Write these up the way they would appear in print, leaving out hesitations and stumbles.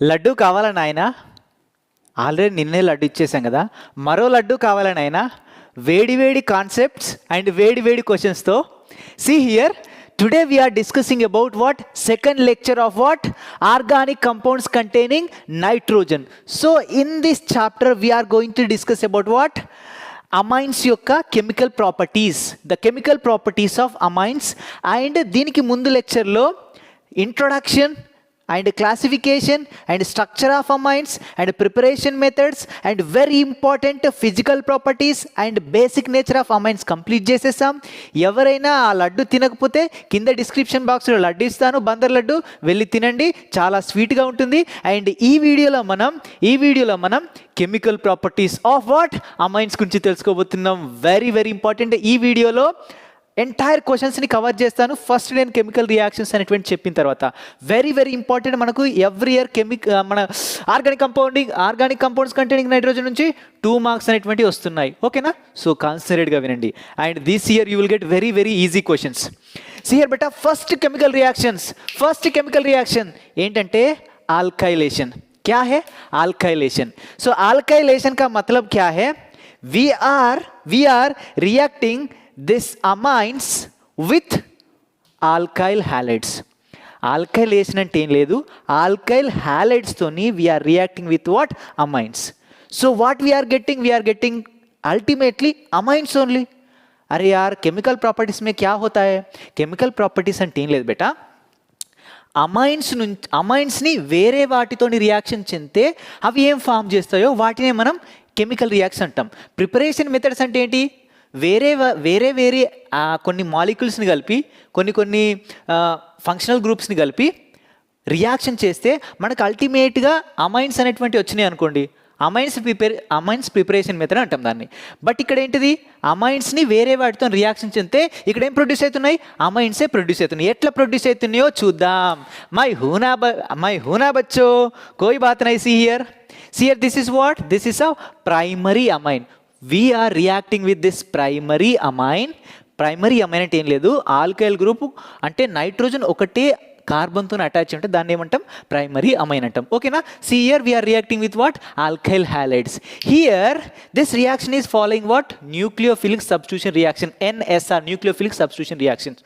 లడ్డు కావాలా నాయనా? ఆల్రెడీ నిన్నే లడ్డు ఇచ్చేసాం కదా, మరో లడ్డు కావాలా నాయనా? వేడి వేడి కాన్సెప్ట్స్ అండ్ వేడి వేడి క్వశ్చన్స్తో. See here, today we are discussing about what? Second lecture of what? Organic compounds containing nitrogen. So in this chapter we are going to discuss about what? Amines యొక్క chemical properties, the chemical properties of amines. And దీనికి ముందు లెక్చర్లో introduction and classification and structure of amines and preparation methods and very important physical properties and basic nature of amines complete చేసేసాం. ఎవరైనా ఆ లడ్డు తినకపోతే కింద description బాక్స్లో లడ్డు ఇస్తాను, బందర్ లడ్డు, వెళ్ళి తినండి, చాలా స్వీట్గా ఉంటుంది. అండ్ ఈ వీడియోలో మనం chemical properties of what? Amines గురించి తెలుసుకోబోతున్నాం. Very very important. ఈ వీడియోలో ఎంటైర్ క్వశ్చన్స్ని కవర్ చేస్తాను. ఫస్ట్ నేను కెమికల్ రియాక్షన్స్ అనేటువంటి చెప్పిన తర్వాత వెరీ వెరీ ఇంపార్టెంట్, మనకు ఎవ్రీ ఇయర్ మన ఆర్గానిక్ కంపౌండ్స్ కంటైనింగ్ నైట్రోజన్ నుంచి 2 మార్క్స్ అనేటువంటి వస్తున్నాయి. ఓకేనా? సో కాన్సన్ట్రేట్గా వినండి. And this year you will get very very easy questions. See here బెటా, ఫస్ట్ కెమికల్ రియాక్షన్ ఏంటంటే ఆల్కైలేషన్. क्या है? आल्काइलेशन. सो आल्काइलेशन का मतलब क्या है? We are reacting this amines with alkyl halides. Alkylation అంటే ఏం లేదు, alkyl halides తోని we are reacting with what? Amines. So what we are getting ultimately amines only. अरे यार, केमिकल प्रॉपर्टीज में क्या होता है? केमिकल प्रॉपर्टीज అంటే ఏం లేదు బేటా, అమైన్స్ని వేరే వాటితోని రియాక్షన్ చెందితే అవి ఏం ఫామ్ చేస్తాయో వాటినే మనం కెమికల్ రియాక్షన్ అంటాం. ప్రిపరేషన్ మెథడ్స్ అంటే ఏంటి? వేరే కొన్ని మాలిక్యూల్స్ని కలిపి కొన్ని ఫంక్షనల్ గ్రూప్స్ని కలిపి రియాక్షన్ చేస్తే మనకు అల్టిమేట్గా అమైన్స్ అనేటువంటి వచ్చినాయి అనుకోండి, అమైన్స్ ప్రిపరేషన్ మెథడ్ అంటాం దాన్ని. బట్ ఇక్కడ ఏంటిది? అమైన్స్ని వేరే వాటితో రియాక్షన్ చెందితే ఇక్కడ ఏం ప్రొడ్యూస్ అవుతున్నాయి? అమైన్సే ప్రొడ్యూస్ అవుతున్నాయి. ఎట్లా ప్రొడ్యూస్ అవుతున్నాయో చూద్దాం. మై హూనా బచ్చో, కోయి బాత్ నై. See here, this is what? This is a primary amine. We are reacting with this primary amine. Primary amine అంటే ఏం లేదు, ఆల్కైల్ గ్రూప్ అంటే నైట్రోజన్ ఒకటే కార్బన్తో అటాచ్ ఉంటే దాన్ని ఏమంటాం? ప్రైమరీ అమైన్ అంటాం. ఓకేనా? See here we are reacting with what? Alkyl halides. Here this reaction is following what? Nucleophilic substitution reaction, NSR, nucleophilic substitution reaction.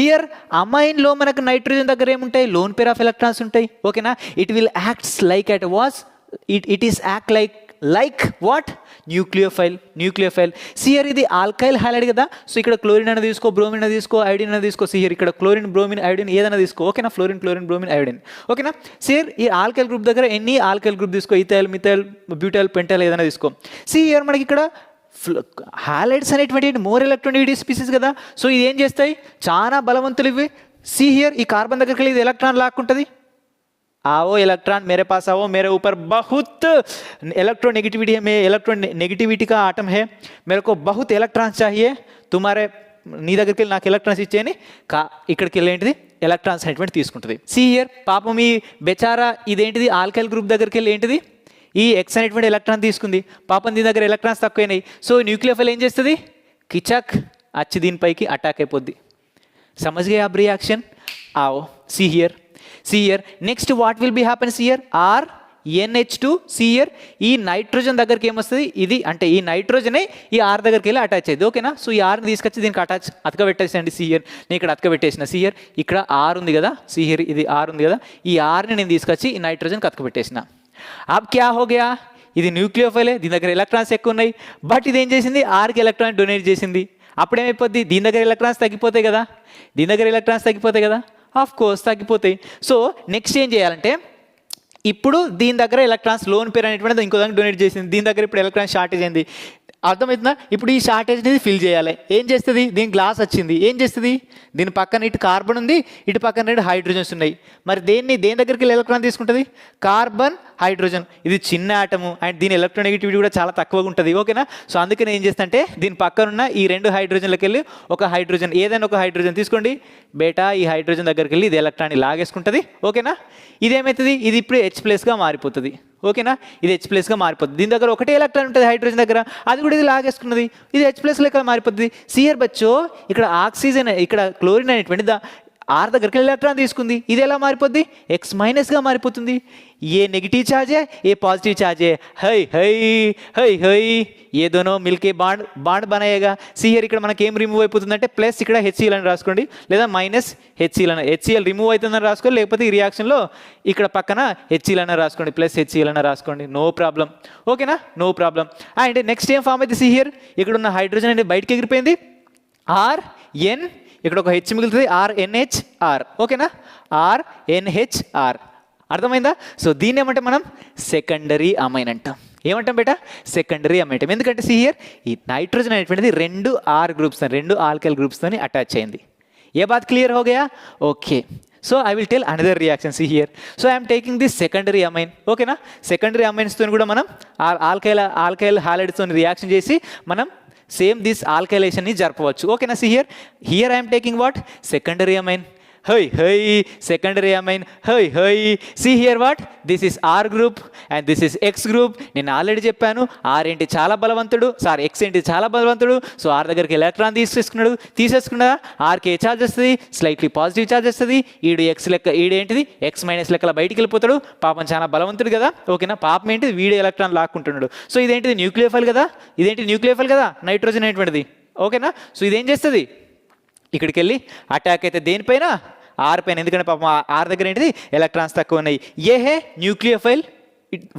Here అమైన్లో మనకు నైట్రోజన్ దగ్గర ఏముంటాయి? లోన్ పేర్ ఆఫ్ ఎలక్ట్రాన్స్ ఉంటాయి. ఓకేనా? It will acts like at was it is act like what? Nucleophile. See here ఇది alkyl halide కదా, so ఇక్కడ chlorine అనేది తీసుకో, బ్రోమిన్ అనేది తీసుకో, ఐడిన్ అనేది తీసుకో. సియర్ ఇక్కడ క్లోరిన్, బ్రోమిన్, ఐడిన్ ఏదైనా తీసుకో. ఓకేనా? Fluorine, bromine, iodine. ఓకేనా? సియర్ ఈ ఆల్కైల్ గ్రూప్ దగ్గర ఎన్ని ఆల్కైల్ గ్రూప్ తీసుకో, ఇథైల్, మిథైల్, బ్యూటైల్, పెంటైల్ ఏదైనా తీసుకో. సియర్ మనకి ఇక్కడ హాలైడ్స్ అనేటువంటి మోర్ ఎలక్ట్రోనెగేటివ్ స్పీసీస్ కదా, సో ఇది ఏం చేస్తాయి? చాలా బలవంతులు ఇవి. సి హియర్ ఈ కార్బన్ దగ్గరికి వెళ్ళి ఇది ఎలక్ట్రాన్ లాక్కుంటుంది. आओ इलेक्ट्रॉन मेरे पास आओ, मेरे ऊपर बहुत इलेक्ट्रोनेगेटिविटी है, मेरे इलेक्ट्रोनेगेटिविटी का आटम है, मेरे को बहुत इलेक्ट्रॉन्स चाहिए, तुम्हारे నీ దగ్గరికి వెళ్ళి నాకు ఎలక్ట్రాన్స్ ఇచ్చేయని ఇక్కడికి వెళ్ళి ఏంటిది? ఎలక్ట్రాన్స్ అనేటువంటి తీసుకుంటుంది. సి హియర్, పాపం ఈ బెచారా ఇదేంటిది? ఆల్కైల్ గ్రూప్ దగ్గరికి వెళ్ళి ఏంటిది? ఈ ఎక్స్ అనేటువంటి ఎలక్ట్రాన్ తీసుకుంది. పాపం దీని దగ్గర ఎలక్ట్రాన్స్ తక్కువైనాయి. సో న్యూక్లియోఫైల్ ఏం చేస్తుంది? కిచక్ వచ్చి దీనిపైకి అటాక్ అయిపోద్ది. సమజ్ గయే అబ్ రియాక్షన్? आओ see here next what will be happens here? NH2. See here ఈ నైట్రోజన్ దగ్గరికి ఏమొస్తుంది? ఇది అంటే ఈ నైట్రోజనే ఈ R దగ్గరికి వెళ్ళి అటాచ్ అయ్యింది. ఓకేనా? సో ఈ Rని తీసుకొచ్చి దీనికి అతకబెట్టేసండి. సి హియర్ నేను ఇక్కడ అతకబెట్టేసిన. సి హియర్ ఇక్కడ R ఉంది కదా, సి హియర్ ఇది R ఉంది కదా, ఈ Rని నేను తీసుకొచ్చి ఈ నైట్రోజన్కి అతకబెట్టేసిన. అబ్ క్యా హో గయా? ఇది న్యూక్లియోఫైలే, దీని దగ్గర ఎలక్ట్రాన్స్ ఎక్కువ ఉన్నాయి. బట్ ఇది ఏం చేసింది? Rకి ఎలక్ట్రాన్ డొనేట్ చేసింది. అప్పుడేమైపోద్ది? దీని దగ్గర ఎలక్ట్రాన్స్ తగ్గిపోతాయి కదా, ఆఫ్ కోర్స్ తగ్గిపోతాయి. సో నెక్స్ట్ ఏం చేయాలంటే, ఇప్పుడు దీని దగ్గర ఎలక్ట్రాన్స్ లోన్ పేర్ అనేటువంటిది ఇంకో దానికి డొనేట్ చేసింది, దీని దగ్గర ఇప్పుడు ఎలక్ట్రాన్ షార్టేజ్ అయింది. అర్థమవుతుందా? ఇప్పుడు ఈ షార్టేజ్ అనేది ఫిల్ చేయాలి. ఏం చేస్తుంది? దీని గ్లాస్ వచ్చింది, ఏం చేస్తుంది? దీని పక్కన ఇటు కార్బన్ ఉంది, ఇటు పక్కన రెండు హైడ్రోజన్స్ ఉన్నాయి. మరి దేని దగ్గరికి ఎలక్ట్రాన్ తీసుకుంటుంది? Carbon, hydrogen. ఇది చిన్న ఆటము అండ్ దీని ఎలక్ట్రోనెగటివిటీ కూడా చాలా తక్కువగా ఉంటుంది. ఓకేనా? సో అందుకని ఏం చేస్తుంటే దీని పక్కన ఉన్న ఈ రెండు హైడ్రోజన్లకు వెళ్ళి ఒక హైడ్రోజన్, ఏదైనా ఒక హైడ్రోజన్ తీసుకోండి బేటా, ఈ హైడ్రోజన్ దగ్గరికి వెళ్ళి ఇది ఎలక్ట్రాన్ని లాగేసుకుంటుంది. ఓకేనా? ఇదేమవుతుంది? ఇది ఇప్పుడు H+గా మారిపోతుంది. ఓకేనా? ఇది H+గా మారిపోతుంది. దీని దగ్గర ఒకటే ఎలక్ట్రాన్ ఉంటుంది హైడ్రోజన్ దగ్గర, అది కూడా ఇది లాగేసుకున్నది, ఇది H+ లెక్క మారిపోతుంది. సియర్ బచ్చో ఇక్కడ ఆక్సిజన్, ఇక్కడ క్లోరిన్ అనేటువంటి ఆర్ దగ్గరికి ఎలక్ట్రాన్ తీసుకుంది, ఇది ఎలా మారిపోద్ది? ఎక్స్ మైనస్గా మారిపోతుంది. ఏ నెగిటివ్ ఛార్జ్ है ఏ పాజిటివ్ ఛార్జ్ है, హై హై హై హై ఏ దోనో మిల్కే బాండ్ బాండ్ बनाएगा. సి హియర్ ఇక్కడ మనకి ఏం రిమూవ్ అయిపోతుందంటే ప్లస్ ఇక్కడ హెచ్సిఎల్ అని రాసుకోండి, లేదా మైనస్ హెచ్సిఎల్ అని. హెచ్సిఎల్ రిమూవ్ అవుతుందని రాసుకోండి, లేకపోతే ఈ రియాక్షన్లో ఇక్కడ పక్కన హెచ్సిఎల్ అని రాసుకోండి, ప్లస్ హెచ్సిఎల్ అని రాసుకోండి, నో ప్రాబ్లం. ఓకేనా, నో ప్రాబ్లం. అండ్ నెక్స్ట్ ఏం ఫామ్ అయితే సి హియర్ ఇక్కడ ఉన్న హైడ్రోజన్ అనేది బయటకి ఎగిరిపోయింది, ఆర్ఎన్, ఇక్కడ ఒక హెచ్ మిగులుతుంది, ఆర్ఎన్హెచ్ఆర్. ఓకేనా, ఆర్ఎన్హెచ్ఆర్. అర్థమైందా? సో దీన్ని ఏమంటే మనం సెకండరీ అమైన్ అంటాం. ఏమంటాం బేటా? సెకండరీ అమైన్ అంటాం. ఎందుకంటే సి హియర్ ఈ నైట్రోజన్ అనేటువంటిది 2 R గ్రూప్స్, 2 ఆల్కైల్ గ్రూప్స్తోని అటాచ్ అయింది. ఏ బాత్ క్లియర్ హో Gaya? Okay. So I will tell another reaction see here. So I'm taking this secondary amine. ఓకేనా, సెకండరీ అమైన్స్తో కూడా మనం ఆల్కైల్ హాలైడ్స్తో రియాక్షన్ చేసి మనం సేమ్ దిస్ ఆల్కైలేషన్ని జరపవచ్చు. ఓకేనా, see here here I'm taking what? Secondary amine. హై హై సెకండరీ అమైన్, హై హై. See here what? This is R group and this is X group. నేను ఆల్రెడీ చెప్పాను, ఆర్ ఏంటి చాలా బలవంతుడు, ఎక్స్ ఏంటి చాలా బలవంతుడు. సో ఆర్ దగ్గరికి ఎలక్ట్రాన్ తీసేసుకున్నా ఆర్కి ఏ ఛార్జ్ వస్తుంది? స్లైట్లీ పాజిటివ్ ఛార్జ్ వస్తుంది. ఈడేంటిది ఎక్స్ మైనస్ లెక్కల బయటికి వెళ్ళిపోతాడు. పాపం చాలా బలవంతుడు కదా. ఓకేనా, పాపం ఏంటిది? వీడే ఎలక్ట్రాన్ లాక్కుంటున్నాడు. సో ఇదేంటిది? న్యూక్లియోఫైల్ కదా. ఇదేంటి? న్యూక్లియోఫైల్ కదా, నైట్రోజన్ అనేటువంటిది. ఓకేనా, సో ఇదేం చేస్తుంది? ఇక్కడికి వెళ్ళి అటాక్ అయితే దేనిపైన? ఆర్ పైన. ఎందుకంటే పాపం ఆర్ దగ్గర ఏంటిది? ఎలక్ట్రాన్స్ తక్కువ ఉన్నాయి. ఏ హే nucleophile.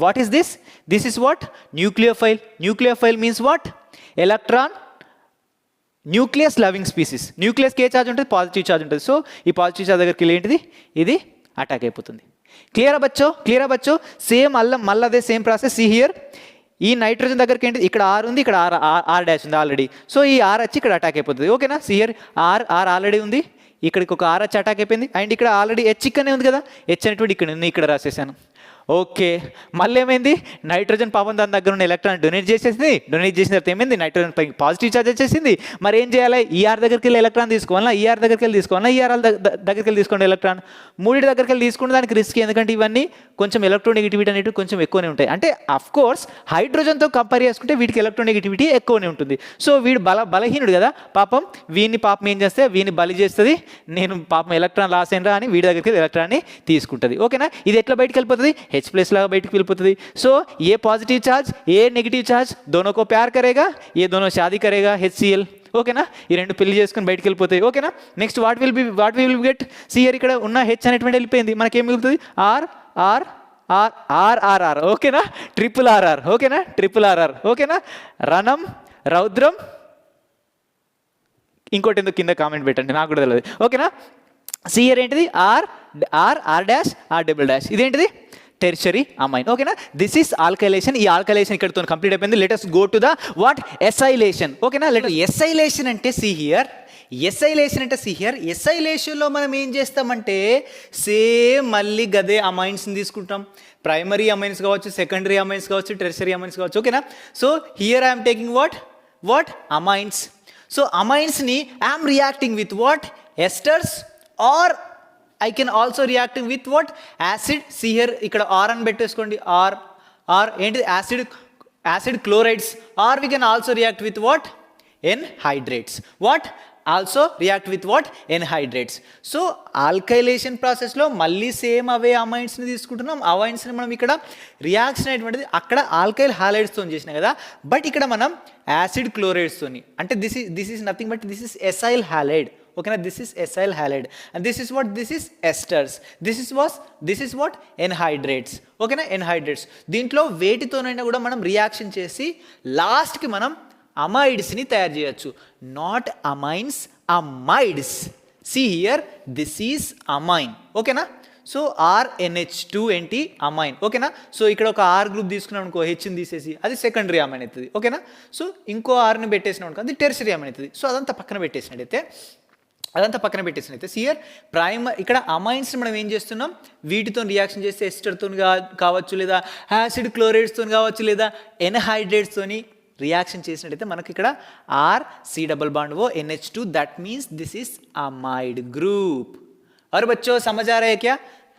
What is this? This is what? Nucleophile. Nucleophile means what? Electron nucleus loving species. న్యూక్లియస్కి ఏ ఛార్జ్ ఉంటుంది? పాజిటివ్ ఛార్జ్ ఉంటుంది. సో ఈ పాజిటివ్ ఛార్జ్ దగ్గరికి వెళ్ళి ఏంటిది? ఇది అటాక్ అయిపోతుంది. క్లియరా బచ్చో? సేమ్ మళ్ళీ అదే సేమ్ ప్రాసెస్. సి హియర్ ఈ నైట్రోజన్ దగ్గరికి ఏంటి? ఇక్కడ ఆర్ ఉంది, ఇక్కడ ఆర్ డాష్ ఉంది ఆల్రెడీ. సో ఈ ఆర్ వచ్చి ఇక్కడ అటాక్ అయిపోతుంది. ఓకేనా, సి హియర్ ఆర్ ఆల్రెడీ ఉంది, ఇక్కడికి ఒక ఆర్ వచ్చి అటాక్ అయిపోయింది. అండ్ ఇక్కడ ఆల్రెడీ హెచ్ ఇక్కడనే ఉంది కదా, హెచ్ అనేటువంటి ఇక్కడ రాసేసాను. ఓకే, మళ్ళీ ఏమైంది? నైట్రోజన్ పాపం దాని దగ్గర ఉన్న ఎలక్ట్రాన్ డొనేట్ చేసేసింది. డొనేట్ చేసిన తర్వాత ఏమైంది? నైట్రోజన్ పైకి పాజిటివ్ ఛార్జ్ వచ్చేసింది. మరి ఏం చేయాలి? ఈఆర్ దగ్గరికి వెళ్ళి ఎలక్ట్రాన్ తీసుకోవాలా, ఈఆర్ దగ్గరికి వెళ్ళి తీసుకోవాలా, ఈఆర్ దగ్గరికి వెళ్ళి తీసుకోండి ఎలక్ట్రాన్. మూడింటి దగ్గరికి వెళ్ళి తీసుకుంటే దానికి రిస్క్, ఎందుకంటే ఇవన్నీ కొంచెం ఎలక్ట్రోనెగటివిటీ అనేవి కొంచెం ఎక్కువనే ఉంటాయి. అంటే అఫ్ కోర్స్ హైడ్రోజన్తో కంపేర్ చేసుకుంటే వీటికి ఎలక్ట్రోనెగటివిటీ ఎక్కువనే ఉంటుంది. సో వీడు బలహీనుడు కదా పాపం, వీడిని పాపం ఏం చేస్తే వీడిని బలి చేస్తుంది. నేను పాపం ఎలక్ట్రాన్ లాస్ అయినరా అని వీడి దగ్గరికి వెళ్ళి ఎలక్ట్రాన్ని తీసుకుంటుంది. ఓకేనా, ఇది ఎట్లా బయటకు వెళ్ళిపోతుంది? హెచ్ ప్లస్ లాగా బయటకు వెళ్ళిపోతుంది. సో ఏ పాజిటివ్ ఛార్జ్ ఏ నెగిటివ్ ఛార్జ్ दोनों को प्यार करेगा, ये दोनों शादी करेगा, HCl. ఓకేనా, ఈ రెండు పెళ్లి చేసుకుని బయటకు వెళ్ళిపోతాయి. ఓకేనా, next what will get? See here ఇక్కడ ఉన్న హెచ్ అనేటువంటి వెళ్ళిపోయింది, మనకేం మిగులుతుంది? R R R R R R. ఓకేనా, ట్రిపుల్ ఆర్ఆర్. ఓకేనా, ట్రిపుల్ ఆర్ఆర్. ఓకేనా, రణం రౌద్రం. ఇంకోటి ఎందుకు కింద కామెంట్ పెట్టండి, నాకు కూడా తెలియదు. ఓకేనా, సి హియర్ ఏంటిది? R R R dash R double dash. ఇదేంటిది? Tertiary amine. ఓకేనా, దిస్ ఈస్ ఆల్కైలేషన్. ఈ ఆల్కైలేషన్ ఇక్కడతో కంప్లీట్ అయిపోయింది. Let us go to the what? Acylation. ఓకేనా, ఎసైలేషన్ అంటే సి హియర్, ఎసైలేషన్లో మనం ఏం చేస్తామంటే సేమ్ మళ్ళీ గదే అమైన్స్ని తీసుకుంటాం. ప్రైమరీ అమైన్స్ కావచ్చు, సెకండరీ అమైన్స్ కావచ్చు, టెర్షరీ అమైన్స్ కావచ్చు. ఓకేనా, so here I'm taking what amines. So అమైన్స్ని I'm reacting with what? Esters, are I can also reacting with what? Acid. See here ఇక్కడ ఆర్ అని పెట్టేసుకోండి. ఆర్ ఏంటిది? Acid chlorides. R we can also react with what? Anhydrates. What? Also react with what? Anhydrates. So alkylation ప్రాసెస్లో మళ్ళీ same అవే అమైన్స్ని తీసుకుంటున్నాం. అమైన్స్ని మనం ఇక్కడ reaction అనేటువంటిది అక్కడ ఆల్కైల్ హాలైడ్స్తో చేసినాం కదా, బట్ ఇక్కడ మనం యాసిడ్ క్లోరైడ్స్తోని, అంటే this is nothing but this is acyl halide. ఓకేనా, this is acyl halide and this is what? This is esters. This is what? Anhydrides. ఓకేనా, ఎన్హైడ్రేట్స్. దీంట్లో వేటితోనైనా కూడా మనం రియాక్షన్ చేసి లాస్ట్కి మనం అమైడ్స్ని తయారు చేయొచ్చు. Not amines, amides. C here this is amine. ఓకేనా, సో RNH2 ఏంటి? అమైన్. ఓకేనా, సో ఇక్కడ ఒక ఆర్ గ్రూప్ తీసుకున్నాం అనుకో, హెచ్ని తీసేసి అది సెకండరీ అమైన్ అవుతుంది. ఓకేనా, సో ఇంకో ఆర్ని పెట్టేసినాం అనుకో అది టెర్షరీ అమైన్ అవుతుంది. సో అదంతా పక్కన పెట్టేసినట్టయితే సియర్ ఇక్కడ అమైన్స్ని మనం ఏం చేస్తున్నాం? వీటితో రియాక్షన్ చేస్తే ఎస్టర్తో కావచ్చు, లేదా యాసిడ్ క్లోరైడ్స్తో కావచ్చు, లేదా ఎన్హైడ్రేట్స్తోని రియాక్షన్ చేసినట్టయితే మనకి ఇక్కడ RC+O NH2, that means this is amide group. और बच्चों समझ आ रहा है क्या?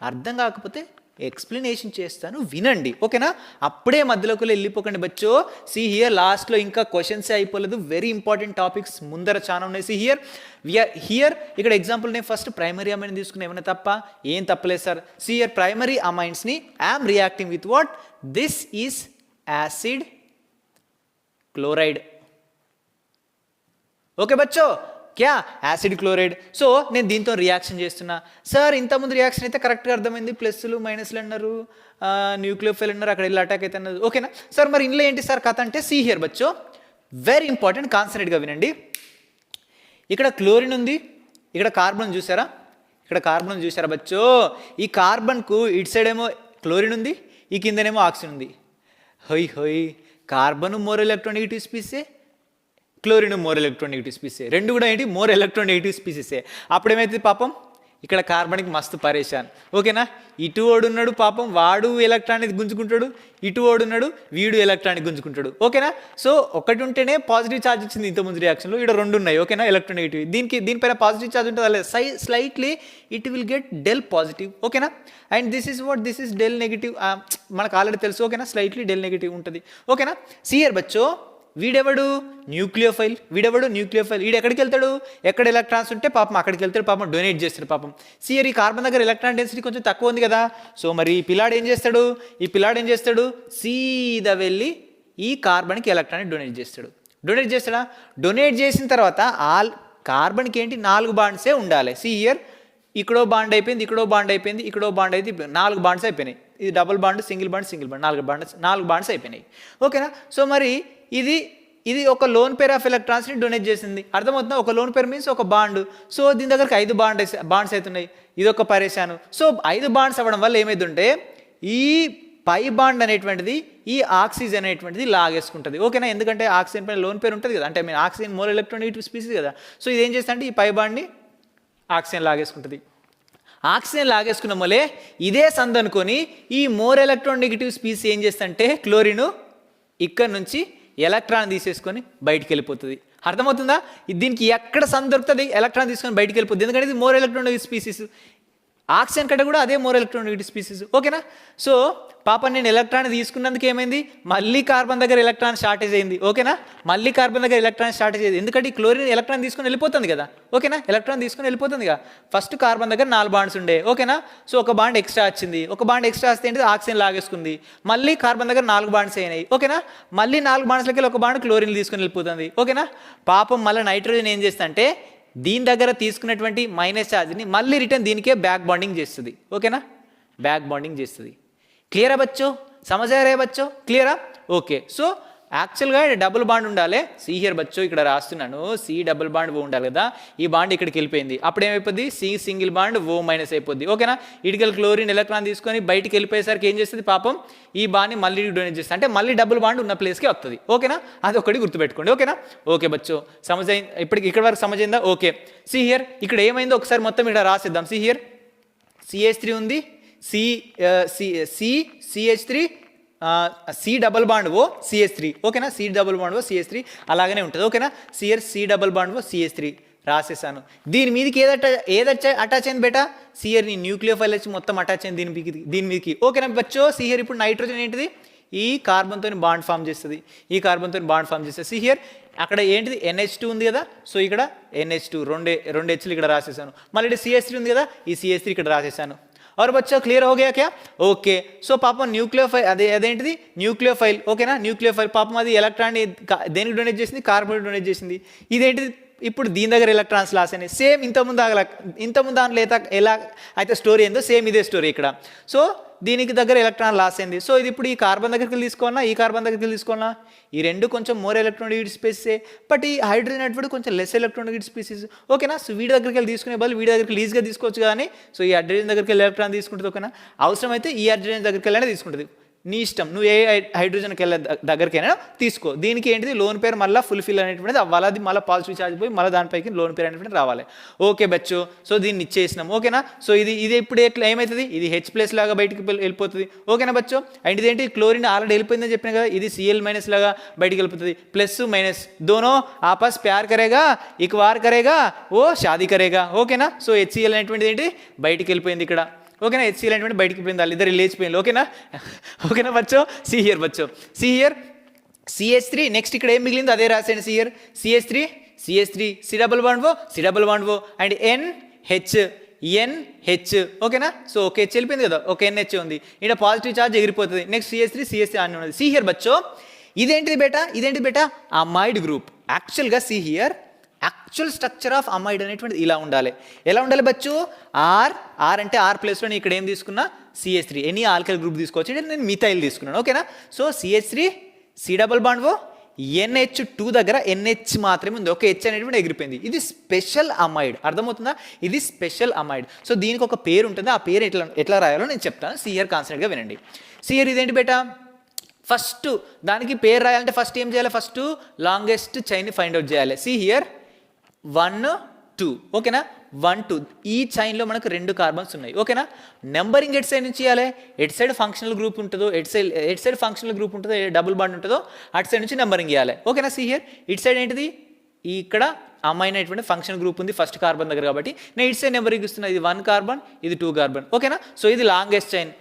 అర్థం కాకపోతే ఎక్స్ప్లెనేషన్ చేస్తాను, వినండి. ఓకేనా? అప్పుడే మధ్యలోకి వెళ్ళిపోకండి బచ్చో. సి హియర్ లాస్ట్లో ఇంకా క్వశ్చన్సే అయిపోలేదు, వెరీ ఇంపార్టెంట్ టాపిక్స్ ముందర చాలా ఉన్నాయి. సి హియర్ హియర్ ఇక్కడ ఎగ్జాంపుల్ నేను ఫస్ట్ ప్రైమరీ అమైన్ తీసుకుని ఏమైనా తప్ప? ఏం తప్పలేదు సార్. సి హియర్ ప్రైమరీ అమైన్స్ని I'm reacting with what? This is acid chloride. Okay బచ్చో, క్యా యాసిడ్ క్లోరైడ్. సో నేను దీంతో రియాక్షన్ చేస్తున్నా సార్. ఇంతకుముందు రియాక్షన్ అయితే కరెక్ట్గా అర్థమైంది, ప్లస్లు మైనస్లు అన్నారు, న్యూక్లియోఫైల్ అన్నారు, అక్కడ వెళ్ళి అటాక్ అయితే అన్నారు. ఓకేనా సార్? మరి ఇందులో ఏంటి సార్ కథ అంటే, సి హియర్ బచ్చో, వెరీ ఇంపార్టెంట్, కాన్సన్ట్రేట్గా వినండి. ఇక్కడ క్లోరిన్ ఉంది, ఇక్కడ కార్బన్ చూసారా? ఇక్కడ కార్బన్ చూసారా బచ్చో? ఈ కార్బన్కు ఇటు సైడ్ ఏమో క్లోరిన్ ఉంది, ఈ కిందనేమో ఆక్సిజన్ ఉంది. హొయ్ హొయ్, carbon more electronegative species, chlorine more electronegative species, రెండు కూడా ఏంటి? మోర్ ఎలక్ట్రోనెగటివ్ స్పీసీసే. అప్పుడు ఏమైతుంది పాపం? ఇక్కడ కార్బన్కి మస్తు పరేషాన్. ఓకేనా? ఇటు ఓడున్నాడు పాపం, వాడు ఎలక్ట్రానిక్ గుంజుకుంటాడు, ఇటు ఓడున్నాడు, వీడు ఎలక్ట్రానిక్ గుంజుకుంటాడు. ఓకేనా? సో ఒకటి ఉంటేనే పాజిటివ్ ఛార్జ్ వచ్చింది ఇంతకుముందు రియాక్షన్లో, ఇక్కడ రెండు ఉన్నాయి. ఓకేనా? ఎలక్ట్రోనెగటివ్. దీనిపైన పాజిటివ్ ఛార్జ్ ఉంటుంది, అలా slightly it will get del positive. ఓకేనా? And this is what? This is del negative. మనకు ఆల్రెడీ తెలుసు. ఓకేనా? స్లైట్లీ డెల్ నెగిటివ్ ఉంటుంది. ఓకేనా? సియర్ బచ్చో, వీడెవడు? న్యూక్లియోఫైల్. వీడెవడు? న్యూక్లియోఫైల్. వీడు ఎక్కడికి వెళ్తాడు? ఎక్కడ ఎలక్ట్రాన్స్ ఉంటే పాపం అక్కడికి వెళ్తాడు, పాపం డొనేట్ చేస్తాడు పాపం. సియర్ ఈ కార్బన్ దగ్గర ఎలక్ట్రాన్ డెన్సిటీ కొంచెం తక్కువ ఉంది కదా. సో మరి ఈ పిల్లాడు ఏం చేస్తాడు? సీదా వెళ్ళి ఈ కార్బన్కి ఎలక్ట్రాన్ డొనేట్ చేస్తాడా? డొనేట్ చేసిన తర్వాత కార్బన్కి ఏంటి? 4 బాండ్సే ఉండాలి. సి హియర్, ఇక్కడో బాండ్ అయిపోయింది, ఇక్కడో బాండ్ అయిపోయింది, ఇక్కడో బాండ్ అయితే 4 బాండ్స్ అయిపోయినాయి. ఇది double bond, single bond, 4 bonds అయిపోయినాయి. ఓకేనా? సో మరి ఇది ఒక లోన్ పేర్ ఆఫ్ ఎలక్ట్రాన్స్ని డొనేట్ చేసింది. అర్థమవుతుందా? ఒక లోన్ పేర్ మీన్స్ ఒక బాండ్. సో దీని దగ్గరకు 5 బాండ్స్ అవుతున్నాయి. ఇది ఒక పరేషాను. సో 5 బాండ్స్ అవ్వడం వల్ల ఏమైతుంటే, ఈ పై బాండ్ అనేటువంటిది ఈ ఆక్సిజన్ అనేటువంటిది లాగేసుకుంటుంది. ఓకేనా? ఎందుకంటే ఆక్సిజన్ పైన లోన్ పేరు ఉంటుంది కదా, అంటే ఆక్సిజన్ మోర్ ఎలక్ట్రోనెగటివ్ స్పీసీస్ కదా. సో ఇదేం చేస్తా అంటే ఈ పై బాండ్ని ఆక్సిజన్ లాగేసుకుంటుంది. ఆక్సిజన్ లాగేసుకున్న వల్లే ఇదే సందనుకొని ఈ మోర్ ఎలక్ట్రోనెగటివ్ స్పీసీ ఏం చేస్తంటే, క్లోరిన్ ఇక్కడ నుంచి ఎలక్ట్రాన్ తీసేసుకొని బయటికి వెళ్ళిపోతుంది. అర్థమవుతుందా? దీనికి ఎక్కడ దొరుకుతుంది? ఎలక్ట్రాన్ తీసుకొని బయటికి వెళ్ళిపోతుంది. ఎందుకంటే ఇది మోర్ ఎలక్ట్రోనెగటివ్ స్పీసీస్. ఆక్సిజన్ కంటే కూడా అదే మోర్ ఎలక్ట్రోనెగటివ్ స్పీసీస్. ఓకేనా? సో పాపం నేను ఎలక్ట్రాన్ తీసుకున్నందుకు ఏమైంది? మళ్ళీ కార్బన్ దగ్గర ఎలక్ట్రాన్ షార్టేజ్ అయింది. ఓకేనా? మళ్ళీ కార్బన్ దగ్గర ఎలక్ట్రాన్ షార్టేజ్ అయింది, ఎందుకంటే ఈ క్లోరిన్ ఎలక్ట్రాన్ తీసుకొని వెళ్ళిపోతుంది కదా. ఓకేనా? ఎలక్ట్రాన్ తీసుకొని వెళ్ళిపోతుంది కదా. ఫస్ట్ కార్బన్ దగ్గర 4 బాండ్స్ ఉండే. ఓకేనా? సో ఒక బాండ్ ఎక్స్ట్రా వచ్చింది. ఒక బాండ్ ఎక్స్ట్రా వస్తే ఏంటి? ఆక్సిజన్ లాగేసుకుంది. మళ్ళీ కార్బన్ దగ్గర 4 బాండ్స్ అయినాయి. ఓకేనా? మళ్ళీ 4 బాండ్స్లకి ఒక బాండ్ క్లోరిన్ తీసుకొని వెళ్ళిపోతుంది. ఓకేనా? పాపం మళ్ళీ నైట్రోజన్ ఏం చేస్తా అంటే, దీని దగ్గర తీసుకున్నటువంటి మైనస్ ఛార్జ్ని మళ్ళీ రిటర్న్ దీనికే బ్యాక్ బాండింగ్ చేస్తుంది. ఓకేనా? బ్యాక్ బాండింగ్ చేస్తుంది. క్లియరా బచ్చో? సమజారే బచ్చో? క్లియరా? ఓకే. సో యాక్చువల్గా డబుల్ బాండ్ ఉండాలి. సి హియర్ బచ్చో, ఇక్కడ రాస్తున్నాను, సి డబుల్ బాండ్ ఓ ఉండాలి కదా. ఈ బాండ్ ఇక్కడికి వెళ్ళిపోయింది. అప్పుడు ఏమైపోద్ది? C single bond O minus అయిపోద్ది. ఓకేనా? ఇటుకల్ క్లోరిన్ ఎలక్ట్రాన్ తీసుకొని బయటికి వెళ్ళిపోయేసరికి ఏం చేస్తుంది పాపం? ఈ బాండ్ని మళ్ళీ డొనేట్ చేస్తుంది, అంటే మళ్ళీ డబుల్ బాండ్ ఉన్న ప్లేస్కి వస్తుంది. ఓకేనా? అది ఒకటి గుర్తుపెట్టుకోండి. ఓకేనా? ఓకే బచ్చో, సమజైంది? ఇక్కడ వరకు సమజైందా? ఓకే. సి హియర్ ఇక్కడ ఏమైందో ఒకసారి మొత్తం ఇక్కడ రాసిద్దాం. సి హియర్ CH3 ఉంది, CH3, C double bond O CH3. ఓకేనా? C double bond O CH3 అలాగనే ఉంటుంది. ఓకేనా? See here C double bond O CH3 రాసేసాను. దీని మీదకి ఏదచ్చా అటాచ్ అయింది బేటా? సియర్ని న్యూక్లియోఫైల్ వచ్చి మొత్తం అటాచ్ అయింది దీని మీదకి. ఓకేనా బచ్చో? సియర్ ఇప్పుడు నైట్రోజన్ ఏంటిది? ఈ కార్బన్తో బాండ్ ఫామ్ చేస్తుంది. సిహియర్ అక్కడ ఏంటిది? NH2 ఉంది కదా. సో ఇక్కడ NH2 రెండు హెచ్లు ఇక్కడ రాసేసాను. మళ్ళీ ఇక్కడ CH3 ఉంది కదా, ఈ CH3 ఇక్కడ రాసేసాను. और बच्चा क्लियर हो गया क्या? ఓకే. సో పాపం న్యూక్లియోఫైల్ అదేంటిది? న్యూక్లియోఫైల్. ఓకేనా? న్యూక్లియోఫైల్ పాపం అది ఎలక్ట్రాన్ దేనికి డొనేట్ చేసింది? కార్బన్ డొనేట్ చేసింది. ఇదేంటిది? ఇప్పుడు దీని దగ్గర ఎలక్ట్రాన్స్ లాస్ అయినాయి. సేమ్ ఇంతకుముందు దాంట్లో ఎలా అయితే స్టోరీ ఏందో సేమ్ ఇదే స్టోరీ ఇక్కడ. సో దీనికి దగ్గర ఎలక్ట్రాన్ లాస్ అయింది. సో ఇది ఇప్పుడు ఈ కార్బన్ దగ్గరికి తీసుకోవాలా, ఈ కార్బన్ దగ్గరికి తీసుకోవాలా? ఈ రెండు కొంచెం మోర్ ఎలక్ట్రోనెగటివ్ స్పీసీసే, బట్ ఈ హైడ్రోజన్ అటువంటి కొంచెం లెస్ ఎలక్ట్రోనెగటివ్ స్పీసీస్. ఓకేనా? సో వీడి దగ్గరికి వెళ్ళి తీసుకునే బదులు వీడి దగ్గరికి లీజ్గా తీసుకోవచ్చు కానీ, సో ఈ హైడ్రోజన్ దగ్గరికి వెళ్ళి ఎలక్ట్రాన్ తీసుకుంటుంది. ఓకేనా? అవసరమైతే ఈ హైడ్రోజన్ దగ్గరికి వెళ్ళానే తీసుకుంటుంది. నీ ఇష్టం, నువ్వు ఏ హైడ్రోజన్కి వెళ్ళే దగ్గరికైనా తీసుకో. దీనికి ఏంటిది? లోన్ పేరు మళ్ళీ ఫుల్ఫిల్ అనేటువంటిది అవ్వాలి. అది మళ్ళీ పాజిటివ్ ఛార్జ్ పోయి మళ్ళీ దానిపైకి లోన్ పేరు అనేటువంటిది రావాలి. ఓకే బచ్చు. సో దీన్ని ఇచ్చేసినాం. ఓకేనా? సో ఇది ఇప్పుడు ఎట్లా ఏమవుతుంది? ఇది H+ లాగా బయటికి వెళ్ళిపోతుంది. ఓకేనా బచ్చు? అండ్ ఇదేంటి? క్లోరిన్ ఆల్రెడీ వెళ్ళిపోయిందని చెప్పిన కదా, ఇది Cl- లాగా బయటికి వెళ్ళిపోతుంది. ప్లస్ మైనస్ దోనో ఆపస్ ప్యార్ కరేగా, ఇక్ వార్ కరేగా, ఓ షాదీ కరేగా. ఓకేనా? సో HCl అనేటువంటిది ఏంటి? బయటికి వెళ్ళిపోయింది ఇక్కడ. ఓకేనా. హెచ్సిఎల్ అనేటువంటి బయటికి పోయింది, వాళ్ళు ఇద్దరు లేచిపోయింది. ఓకేనా ఓకేనా బచ్చో. సి హియర్ బచ్చో, సి హియర్ CH3. నెక్స్ట్ ఇక్కడ ఏం మిగిలిందో అదే రాసేయండి. See here CH3 C double bond O and NH. ఓకేనా. సో ఒక హెచ్ వెళ్ళిపోయింది కదా, ఒక NH ఉంది, ఇక్కడ పాజిటివ్ ఛార్జ్ ఎగిరిపోతుంది. నెక్స్ట్ CH3 అని ఉన్నది. సి హియర్ బచ్చో, ఇదేంటిది బేటా అమైడ్ గ్రూప్. యాక్చువల్గా see here actual structure of amide అనేటువంటిది ఇలా ఉండాలి. ఎలా ఉండాలి బచ్చు? ఆర్ అంటే ఆర్ ప్లేస్లో నేను ఇక్కడ ఏం తీసుకున్నా CH3, ఎనీ ఆల్కైల్ గ్రూప్ తీసుకోవచ్చు, నేను మిథైల్ తీసుకున్నాను. ఓకేనా. So CH3 C double bond O NH2 దగ్గర NH మాత్రమే ఉంది, ఒక హెచ్ అనేటువంటి ఎగిరిపోయింది. ఇది స్పెషల్ అమైడ్, అర్థమవుతుందా? ఇది స్పెషల్ అమైడ్. సో దీనికి ఒక పేరు ఉంటుంది, ఆ పేరు ఎట్లా రాయాలో నేను చెప్తాను. సి హియర్ కాన్సెప్ట్గా వినండి. సి హియర్ ఇదేంటి బేటా? ఫస్ట్ దానికి పేరు రాయాలంటే ఫస్ట్ ఏం చేయాలి? ఫస్ట్ లాంగెస్ట్ చైన్ని ఫైండ్ అవుట్ చేయాలి. See here 1 2. ఓకేనా. 1 2 ఈ చైన్లో మనకు 2 కార్బన్స్ ఉన్నాయి. ఓకేనా. నెంబరింగ్ ఎట్ సైడ్ నుంచి చేయాలి. ఎట్ సైడ్ ఫంక్షనల్ గ్రూప్ ఉంటుందో, ఎట్ సైడ్ ఫంక్షనల్ గ్రూప్ ఉంటుందో, డబుల్ బాండ్ ఉంటుందో అటు సైడ్ నుంచి నెంబరింగ్ చేయాలి. ఓకేనా. సి హియర్ ఇట్ సైడ్ ఏంటిది? ఇక్కడ అమైన్ అనేటువంటి ఫంక్షన్ గ్రూప్ ఉంది ఫస్ట్ కార్బన్ దగ్గర, కాబట్టి నేను ఇట్ సైడ్ నెంబరింగ్ ఇస్తున్నా. ఇది 1 కార్బన్, ఇది 2 కార్బన్. ఓకేనా. సో ఇది లాంగెస్ట్ చైన్,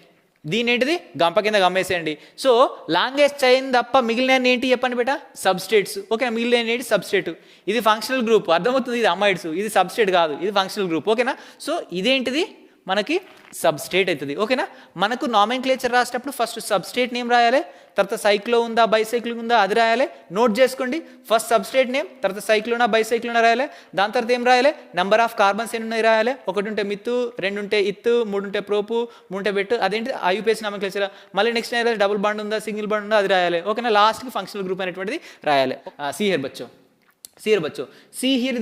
దీని ఏంటిది గంప కింద గమ్మేసేయండి. సో లాంగెస్ట్ చైన్ తప్ప మిగిలిన ఏంటి చెప్పండి బేటా? సబ్స్ట్రేట్స్. ఓకేనా. మిగిలిన ఏంటి? సబ్స్ట్రేట్. ఇది ఫంక్షనల్ గ్రూప్, అర్థమవుతుంది? ఇది అమైడ్స్, ఇది సబ్స్ట్రేట్ కాదు, ఇది ఫంక్షనల్ గ్రూప్. ఓకేనా. సో ఇదేంటిది? మనకి సబ్స్ట్రేట్ అవుతుంది. ఓకేనా. మనకు నామెన్క్లేచర్ రాసేటప్పుడు ఫస్ట్ సబ్స్ట్రేట్ నేమ్ రాయాలి, తర్వాత సైక్లో ఉందా బైసైక్లో ఉందా అది రాయాలి. నోట్ చేసుకోండి. ఫస్ట్ సబ్స్ట్రేట్ నేమ్, తర్వాత సైక్లోనా బైసైక్లోనా రాయాలి. దాని తర్వాత ఏం రాయాలి? నెంబర్ ఆఫ్ కార్బన్స్ ఎన్ని ఉన్నాయి రాయాలి. 1 ఉంటే మిత్తు, 2 ఉంటే ఇత్తు, 3 ఉంటే ప్రోపు, 3 ఉంటే బెట్టు. అదేంటి? IUPS nomenclature. మళ్ళీ నెక్స్ట్ ఏం రాయాలి? డబుల్ బాండ్ ఉందా సింగిల్ బాండ్ ఉందా అది రాయాలి. ఓకేనా. లాస్ట్కి ఫంక్షనల్ గ్రూప్ అనేటువంటిది రాయాలి. సి హియర్ బచ్చో. సి హియర్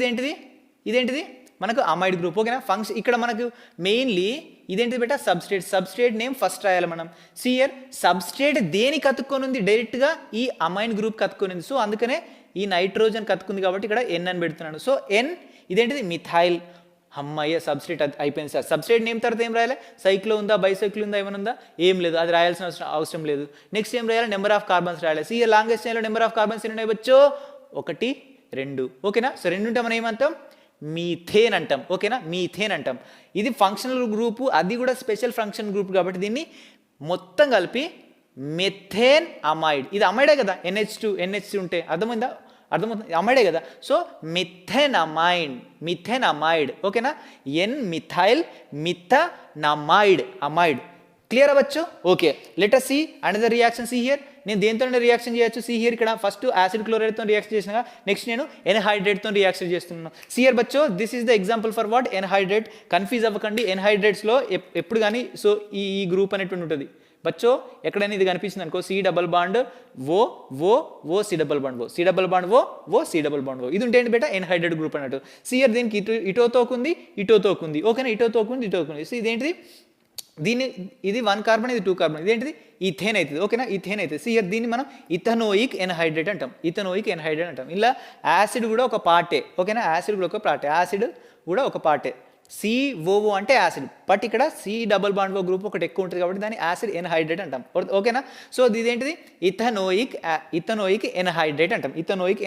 ఇదేంటిది? మనకు అమైడ్ గ్రూప్. ఓకేనా. ఫంక్షన్ ఇక్కడ మనకు మెయిన్లీ ఇదేంటిది బేటా? సబ్స్ట్రేట్ నేమ్ ఫస్ట్ రాయాలి మనం. సి హియర్ సబ్స్ట్రేట్ దేనికి అతుక్కొని ఉంది? డైరెక్ట్గా ఈ అమైన్ గ్రూప్ కతుక్కొని ఉంది. సో అందుకనే ఈ నైట్రోజన్ కతుక్కుంది కాబట్టి ఇక్కడ N అని పెడుతున్నాను. సో N ఇదేంటిది? మిథైల్. అమ్మయ్య సబ్స్ట్రేట్ అయిపోయింది సార్. సబ్స్ట్రేట్ నేమ్ తర్వాత ఏం రాయాలి? సైక్లో ఉందా బైసైక్లో ఉందా ఏమైనా ఉందా? ఏం లేదు, అది రాయాల్సిన అవసరం లేదు. నెక్స్ట్ ఏం రాయాలి? నెంబర్ ఆఫ్ కార్బన్స్ రాయాలి. సి హియర్ లాంగెస్ట్ చైన్లో నెంబర్ ఆఫ్ కార్బన్స్ ఎన్ని ఉన్నాయి బచ్చో? 1 2. ఓకేనా. సో 2 ఉంటే మనం ఏమంటాం? మీథేన్ అంటాం. ఓకేనా. మీథేన్ అంటాం. ఇది ఫంక్షనల్ గ్రూపు, అది కూడా స్పెషల్ ఫంక్షన్ గ్రూప్ కాబట్టి దీన్ని మొత్తం కలిపి మెథేన్ అమైడ్. ఇది అమైడే కదా, NH2 ఉంటే అర్థమైందా? అమైడే కదా. So methane amide. ఓకేనా. N methyl amide. క్లియర్ అవ్వచ్చు. Okay. Let us see another reaction. See here నేను దేంతో రియాక్షన్ చేయొచ్చు? సి హియర్ ఇక్కడ ఫస్ట్ యాసిడ్ క్లోరైడ్తో రియాక్షన్ చేసిన, నెక్స్ట్ నేను ఎన్హైడ్రేట్తో రియాక్షన్ చేస్తున్నాను. సి హియర్ బచ్చో this is the example for what? Anhydride. Confuse అవ్వకండి. ఎన్హైడ్రేట్స్లో ఎప్పుడు కానీ సో ఈ గ్రూప్ అనేటువంటి ఉంటుంది బచ్చో. ఎక్కడైనా ఇది కనిపించింది అనుకో, C double bond O C double bond O C double bond O. ఇది ఉంటే ఏంటి బేటా? ఎన్హైడ్రేట్ గ్రూప్ అన్నట్టు. సి హియర్ దీనికి ఇటో తోకుంది. ఓకేనా. ఇటో తోకుంది. సో ఇదేంటిది? ఇది 1 కార్బన్, ఇది 2 కార్బన్. ఇదేంటిది? ఈథేన్ అవుతుంది. ఓకేనా. ఈథేన్ అవుతుంది. సి హియర్ దీన్ని మనం ఇథనోయిక్ ఎన్హైడ్రేట్ అంటాం. ఇలా యాసిడ్ కూడా ఒక పార్టే. ఓకేనా. యాసిడ్ కూడా ఒక పార్టే. COO అంటే యాసిడ్, బట్ ఇక్కడ C double bond O group ఒకటి ఎక్కువ ఉంటుంది కాబట్టి దాన్ని యాసిడ్ ఎన్హైడ్రేట్ అంటాం. ఓకేనా. సో ఇదేంటిది? ఇథనోయిక్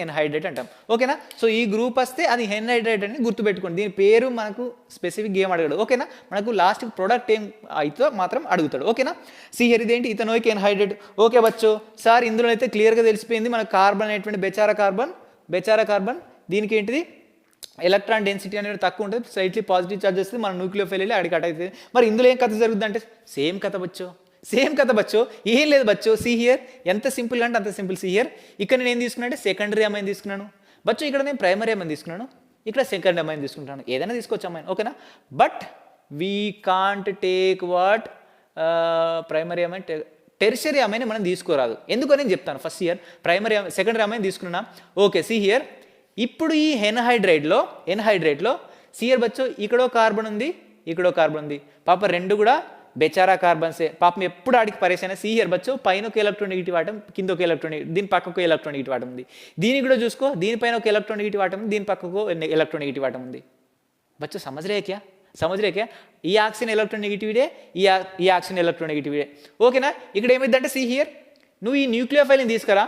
ఎన్హైడ్రేట్ అంటాం. ఓకేనా. సో ఈ గ్రూప్ వస్తే అది ఎన్హైడ్రేట్ అని గుర్తుపెట్టుకోండి. దీని పేరు మనకు స్పెసిఫిక్ ఏం అడగడు. ఓకేనా. మనకు లాస్ట్ ప్రోడక్ట్ ఏం అయితే మాత్రం అడుగుతాడు. ఓకేనా. సి హియర్ ఇదేంటి? Ethanoic anhydride. ఓకే బచ్చో. సార్ ఇందులో అయితే క్లియర్గా తెలిసిపోయింది మనకు కార్బన్ అనేటువంటి బెచారా కార్బన్. దీనికి ఏంటిది? ఎలక్ట్రాన్ డెన్సిటీ అనేది తక్కువ ఉంటుంది, స్లైట్లీ పాజిటివ్ చార్జ్ వస్తుంది, మన న్యూక్లియోఫైల్ వెళ్ళి అడిగి కట్ అవుతుంది. మరి ఇందులో ఏం కథ జరుగుతుంది అంటే సేమ్ కథ బచ్చో. ఏం లేదు బచ్చో. సి హియర్ ఎంత సింపుల్ అంటే అంత సింపుల్. సి హియర్ ఇక్కడ నేను ఏం తీసుకున్నా అంటే సెకండరీ అమైన్ తీసుకున్నాను బచ్చో. ఇక్కడ నేను ప్రైమరీ అమైన్ తీసుకున్నాను, ఇక్కడ సెకండరీ అమైన్ తీసుకుంటాను. ఏదైనా తీసుకోవచ్చు అమైన్. ఓకేనా. But we can't take what primary amine, tertiary amine మనం తీసుకోరాదు. ఎందుకో నేను చెప్తాను. ఫస్ట్ హియర్ సెకండరీ అమైన్ తీసుకున్నా. ఓకే. సి హియర్ ఇప్పుడు ఈ ఎన్హైడ్రేట్లో సి హియర్ బచ్చో ఇక్కడో కార్బన్ ఉంది. పాప 2 కూడా బెచారా కార్బన్సే. పాపం ఎప్పుడు ఆడికి పరేసైనా. సి హియర్ బచ్చో పైన ఒక ఎలక్ట్రోనెగేటివ్ ఆటం, కింద ఒక ఎలక్ట్రోనెగేటివ్, దీని పక్కకు ఎలక్ట్రోనెగేటివ్ ఆటం ఉంది. దీనికి కూడా చూసుకో, దీనిపైన ఒక ఎలక్ట్రోనెగేటివ్ ఆటం ఉంది, దీని పక్కకు ఎలక్ట్రోనెగేటివ్ ఆటం ఉంది. బచ్చో సమझ रहे क्या? ఈ ఆక్సిజన్ ఎలక్ట్రోనెగేటివిడే, ఈ ఆక్సిజన్ ఎలక్ట్రోనెగేటివిడే. ఓకేనా. ఇక్కడ ఏమైందంటే సి హియర్ నువ్వు ఈ న్యూక్లియోఫైల్ని తీసుకురా,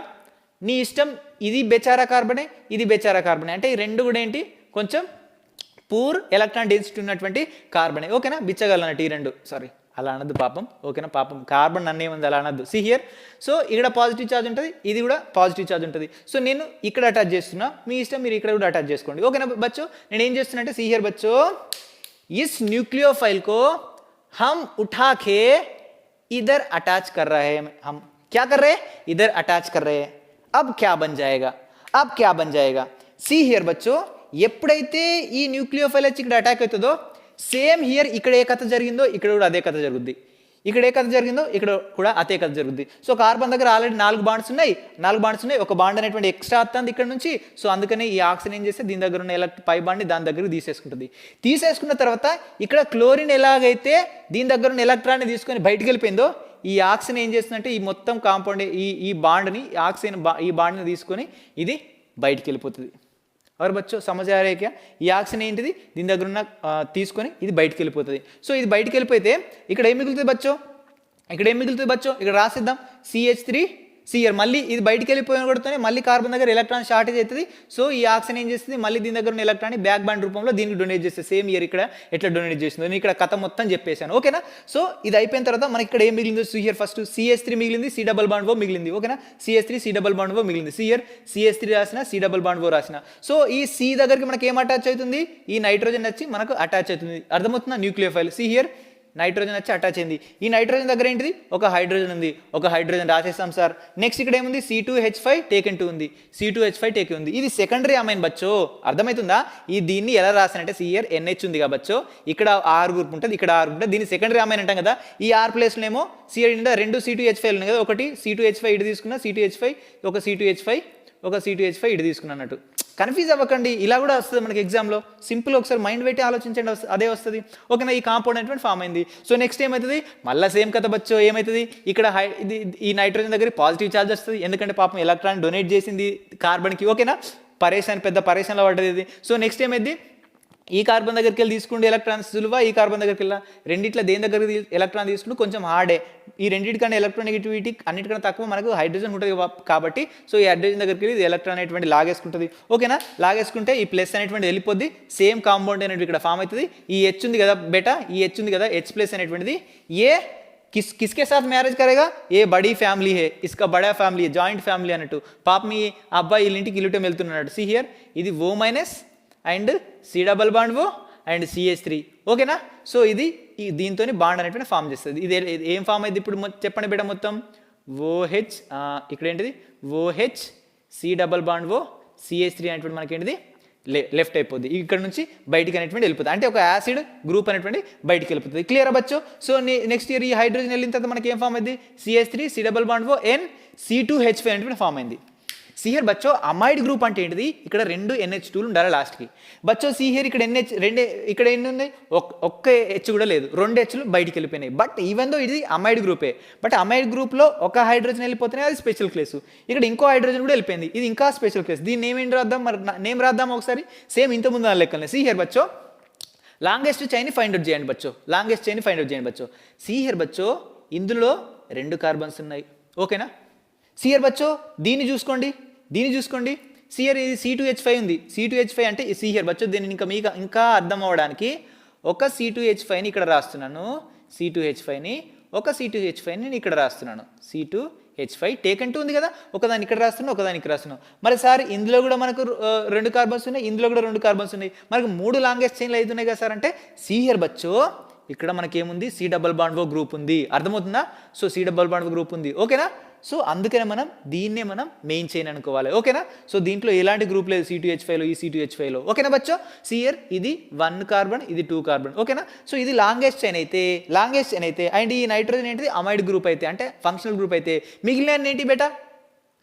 నీ ఇష్టం. ఇది బెచారా కార్బనే, ఇది బెచారా కార్బనే. అంటే ఈ 2 కూడా ఏంటి? కొంచెం పూర్ ఎలక్ట్రాన్ డెన్సిటీ ఉన్నటువంటి కార్బన్. ఓకేనా, బిచ్చగలను అన్నట్టు ఈ రెండు. సారీ, అలా అనద్దు పాపం. ఓకేనా, పాపం కార్బన్ నన్ను ఏముంది అలా అనద్దు. See here. సో ఇక్కడ పాజిటివ్ ఛార్జ్ ఉంటుంది, ఇది కూడా పాజిటివ్ ఛార్జ్ ఉంటుంది. సో నేను ఇక్కడ అటాచ్ చేస్తున్నా, మీ ఇష్టం మీరు ఇక్కడ కూడా అటాచ్ చేసుకోండి. ఓకేనా బచ్చో, నేను ఏం చేస్తున్నా అంటే సి హియర్ బచ్చో, इस न्यूक्लियोफाइल को हम उठा के इधर अटैच कर रहे हैं. हम क्या कर रहे हैं, इधर अटैच कर रहे हैं. अब क्या बन जाएगा, अब क्या बन जाएगा. सी हियर बच्चों, ఎప్పుడైతే ఈ న్యూక్లియోఫైల్ వచ్చి ఇక్కడ అటాక్ అవుతుందో సేమ్ హియర్ ఇక్కడ ఏ కథ జరిగిందో ఇక్కడ కూడా అదే కథ జరుగుద్ది. ఇక్కడ ఏ కథ జరిగిందో ఇక్కడ కూడా అదే కథ జరుగుద్ది. సో కార్బన్ దగ్గర ఆల్రెడీ 4 బాండ్స్ ఉన్నాయి, ఒక బాండ్ అనేటువంటి ఎక్స్ట్రా వస్తుంది ఇక్కడ నుంచి. సో అందుకని ఈ ఆక్సిజన్ ఏం చేస్తే దీని దగ్గర ఉన్న పై బాండ్ని దాని దగ్గర తీసేసుకుంటుంది. తీసేసుకున్న తర్వాత ఇక్కడ క్లోరిన్ ఎలాగైతే దీని దగ్గర ఉన్న ఎలక్ట్రాన్ని తీసుకొని బయటికి వెళ్ళిపోయిందో, ఈ ఆక్సిజన్ ఏం చేస్తుందంటే ఈ మొత్తం కాంపౌండ్ ఈ బాండ్ని ఆక్సిజన్ ఈ బాండ్ని తీసుకొని ఇది బయటికి వెళ్ళిపోతుంది. ఎవరు బచ్చో సమझ आ रहा है क्या. ఈ ఆక్సిజన్ ఏంటిది దీని దగ్గర ఉన్న తీసుకొని ఇది బయటికి వెళ్ళిపోతుంది. సో ఇది బయటికి వెళ్ళిపోతే ఇక్కడ ఏం మిగులుతుంది బచ్చో, ఇక్కడ రాసిద్దాం CH3 సిఆర్. మళ్ళీ ఇది బయటికి వెళ్ళిపోయిన కొడుతూనే మళ్ళీ కార్బన్ దగ్గర ఎలక్ట్రాన్ షార్టేజ్ అవుతుంది. సో ఈ ఆక్సిజన్ ఏం చేస్తుంది, మళ్ళీ దీని దగ్గర ఉన్న ఎలక్ట్రాన్ బ్యాక్ బాండ్ రూపంలో దీనికి డొనేట్ చేస్తుంది. సేమ్ ఇయర్ ఇక్కడ ఎట్లా డొనేట్ చేస్తుంది, నేను ఇక్కడ కథ మొత్తం చెప్పేశాను. ఓకేనా. సో ఇది అయిపోయిన తర్వాత మనకి ఇక్కడ ఏం మిగిలింది, సిఆర్ ఫస్ట్ CH3 మిగిలింది, C డబల్ బాండ్ ఓ మిగిలింది. ఓకేనా, CH3 C డబల్ బాండ్ ఓ మిగిలింది. సిఆర్ CH3 రాసిన, C డబల్ బాండ్ ఓ రాసిన. సో ఈ C దగ్గరికి మనకి ఏం అటాచ్ అవుతుంది, ఈ నైట్రోజన్ వచ్చి మనకు అటాచ్ అవుతుంది. అర్థమవుతుందా, న్యూక్లియోఫైల్. సి హియర్ నైట్రోజన్ వచ్చి అటాచ్ అయింది. ఈ నైట్రోజన్ దగ్గర ఏంటిది ఒక హైడ్రోజన్ ఉంది, ఒక హైడ్రోజన్ రాసేస్తాం సార్. నెక్స్ట్ ఇక్కడ ఏముంది C2H5 టేకెన్ 2 ఉంది, C2H5 టేకెన్ ఉంది. ఇది సెకండరీ అమైన్ బచ్చో. అర్థమవుతుందా, ఈ దీన్ని ఎలా రాసానంటే సిఆర్ NH ఉంది కాబచ్చో, ఇక్కడ R గ్రూప్ ఉంటుంది, ఇక్కడ R ఉంటుంది, దీన్ని సెకండరీ అమైన్ అంటాం కదా. ఈ R ప్లేస్లో ఏమో సిఆర్ నిండా 2 C2H5 ఉన్నాయి కదా, ఒకటి C2H5 ఇటు తీసుకున్నా, C2H5 ఒక C2H5 ఇటు తీసుకున్నా అన్నట్టు. కన్ఫ్యూజ్ అవ్వకండి, ఇలా కూడా వస్తుంది మనకి ఎగ్జామ్లో. సింపుల్ ఒకసారి మైండ్ పెట్టి ఆలోచించండి, అదే వస్తుంది. ఓకేనా, ఈ కాంపౌండ్ అనేటువంటి ఫామ్ అయింది. సో నెక్స్ట్ ఏమవుతుంది, మళ్ళీ సేమ్ కథ బచ్చో. ఏమవుతుంది, ఇక్కడ ఈ నైట్రోజన్ దగ్గర పాజిటివ్ ఛార్జ్ వస్తుంది, ఎందుకంటే పాపం ఎలక్ట్రాన్ డొనేట్ చేసింది కార్బన్కి. ఓకేనా, పెద్ద పరేషన్లో పడ్డది ఇది. సో నెక్స్ట్ ఏమైంది, ఈ కార్బన్ దగ్గరికి వెళ్ళి తీసుకుంటే ఎలక్ట్రాన్ సులువా, ఈ కార్బన్ దగ్గరికి వెళ్ళా రెండిట్లో దేని దగ్గరికి ఎలక్ట్రాన్ తీసుకుంటూ కొంచెం హార్డే. ఈ రెండింటికన్నా ఎలక్ట్రోనెగటివిటీ అన్నిటికన్నా తక్కువ మనకు హైడ్రోజన్ ఉంటుంది కాబట్టి, సో ఈ హైడ్రోజన్ దగ్గరికి వెళ్ళి ఎలక్ట్రాన్ అనేటువంటి లాగేసుకుంటుంది. ఓకేనా, లాగేసుకుంటే ఈ ప్లస్ అనేటువంటి వెళ్ళిపోద్ది, సేమ్ కాంపౌండ్ అనేటువంటి ఇక్కడ ఫామ్ అవుతుంది. ఈ H ఉంది కదా బేటా, ఈ H ఉంది కదా, H ప్లస్ అనేటువంటిది ఏ किसके साथ मैरिज करेगा, ये बड़ी ఫ్యామిలీ है, इसका बड़ा ఫ్యామిలీ, జాయింట్ ఫ్యామిలీ అన్నట్టు. పాపం ఈ అబ్బాయి వీళ్ళింటికి ఇల్లుటే వెళ్తున్నాడు. సి హియర్ ఇది O minus and C double bond O and CH3. ఓకేనా, సో ఇది దీంతో బాండ్ అనేటువంటి ఫామ్ చేస్తుంది. ఇది ఏం ఫామ్ అయింది ఇప్పుడు చెప్పండి బేట, మొత్తం OH, ఇక్కడ ఏంటిది OH C double bond O CH3 అనేటువంటి మనకి ఏంటిది లెఫ్ట్ అయిపోద్ది, ఇక్కడ నుంచి బయటికి అనేటువంటి వెళ్ళిపోతుంది. అంటే ఒక యాసిడ్ గ్రూప్ అనేటువంటి బయటికి వెళ్ళిపోతుంది. క్లియర్ అవ్వచ్చు. సో నెక్స్ట్ ఇయర్ ఈ హైడ్రోజన్ వెళ్ళిన తర్వాత మనకి ఏం ఫామ్ అయింది, CH3 C double bond O N C2H5 అనేటువంటి ఫామ్ అయింది. సిహియర్ బచ్చో అమైడ్ గ్రూప్ అంటే ఏంటిది, ఇక్కడ 2 NH2లు ఉండాలి లాస్ట్కి. బచ్చో సిహియర్ ఇక్కడ ఇక్కడ ఎన్ని ఉన్నాయి, ఒక్క H కూడా లేదు, 2 Hలు బయటికి వెళ్ళిపోయినాయి. బట్ ఈవెన్ దో ఇది అమైడ్ గ్రూపే, బట్ అమైడ్ గ్రూప్లో ఒక హైడ్రోజన్ వెళ్ళిపోతేనే అది స్పెషల్ కేసు. ఇక్కడ ఇంకో హైడ్రోజన్ కూడా వెళ్ళిపోయింది, ఇది ఇంకా స్పెషల్ కేసు. దీన్ని నేమేంటి రాద్దాం, మరి నేమ్ రాద్దాం ఒకసారి, సేమ్ ఇంతకుముందు దాని లెక్కనే. సిహియర్ బచ్చో లాంగెస్ట్ చైన్ ఫైండ్ అవుట్ చేయండి బచ్చో, సిహియర్ బచ్చో ఇందులో 2 కార్బన్స్ ఉన్నాయి. ఓకేనా, సిఆర్ బచ్చో దీన్ని చూసుకోండి, సిఆర్ ఇది C2H5 ఉంది, C2H5 అంటే సిఆర్ బచ్చో. దీన్ని ఇంకా అర్థం అవ్వడానికి ఒక C2H5ని ఇక్కడ రాస్తున్నాను, C2H5ని నేను ఇక్కడ రాస్తున్నాను. C2H5 టేకెన్ 2 ఉంది కదా, ఒకదాన్ని ఇక్కడ రాస్తున్నాను, ఒకదాన్ని ఇక్కడ రాస్తున్నాను. మరి సార్ ఇందులో కూడా మనకు 2 కార్బన్స్ ఉన్నాయి, ఇందులో కూడా 2 కార్బన్స్ ఉన్నాయి, మనకు 3 లాంగెస్ట్ చైన్లు అవుతున్నాయి కదా సార్ అంటే, సిఆర్ బచ్చో ఇక్కడ మనకి ఏముంది, C double bond O group ఉంది. అర్థమవుతుందా, so C double bond O group ఉంది. ఓకేనా, సో అందుకనే దీన్నే మనం మెయిన్ చైన్ అనుకోవాలి. ఓకేనా, సో దీంట్లో ఎలాంటి గ్రూప్ లేదు C2H5లో, ఈ C2H5లో. ఓకేనా బచ్చో, సిఆర్ ఇది 1 కార్బన్, ఇది 2 కార్బన్. ఓకేనా, సో ఇది లాంగెస్ట్ చైన్ అయితే అండ్ ఈ నైట్రోజన్ ఏంటిది అమైడ్ గ్రూప్ అయితే, అంటే ఫంక్షనల్ గ్రూప్ అయితే, మిగిలిన ఏంటి బేటా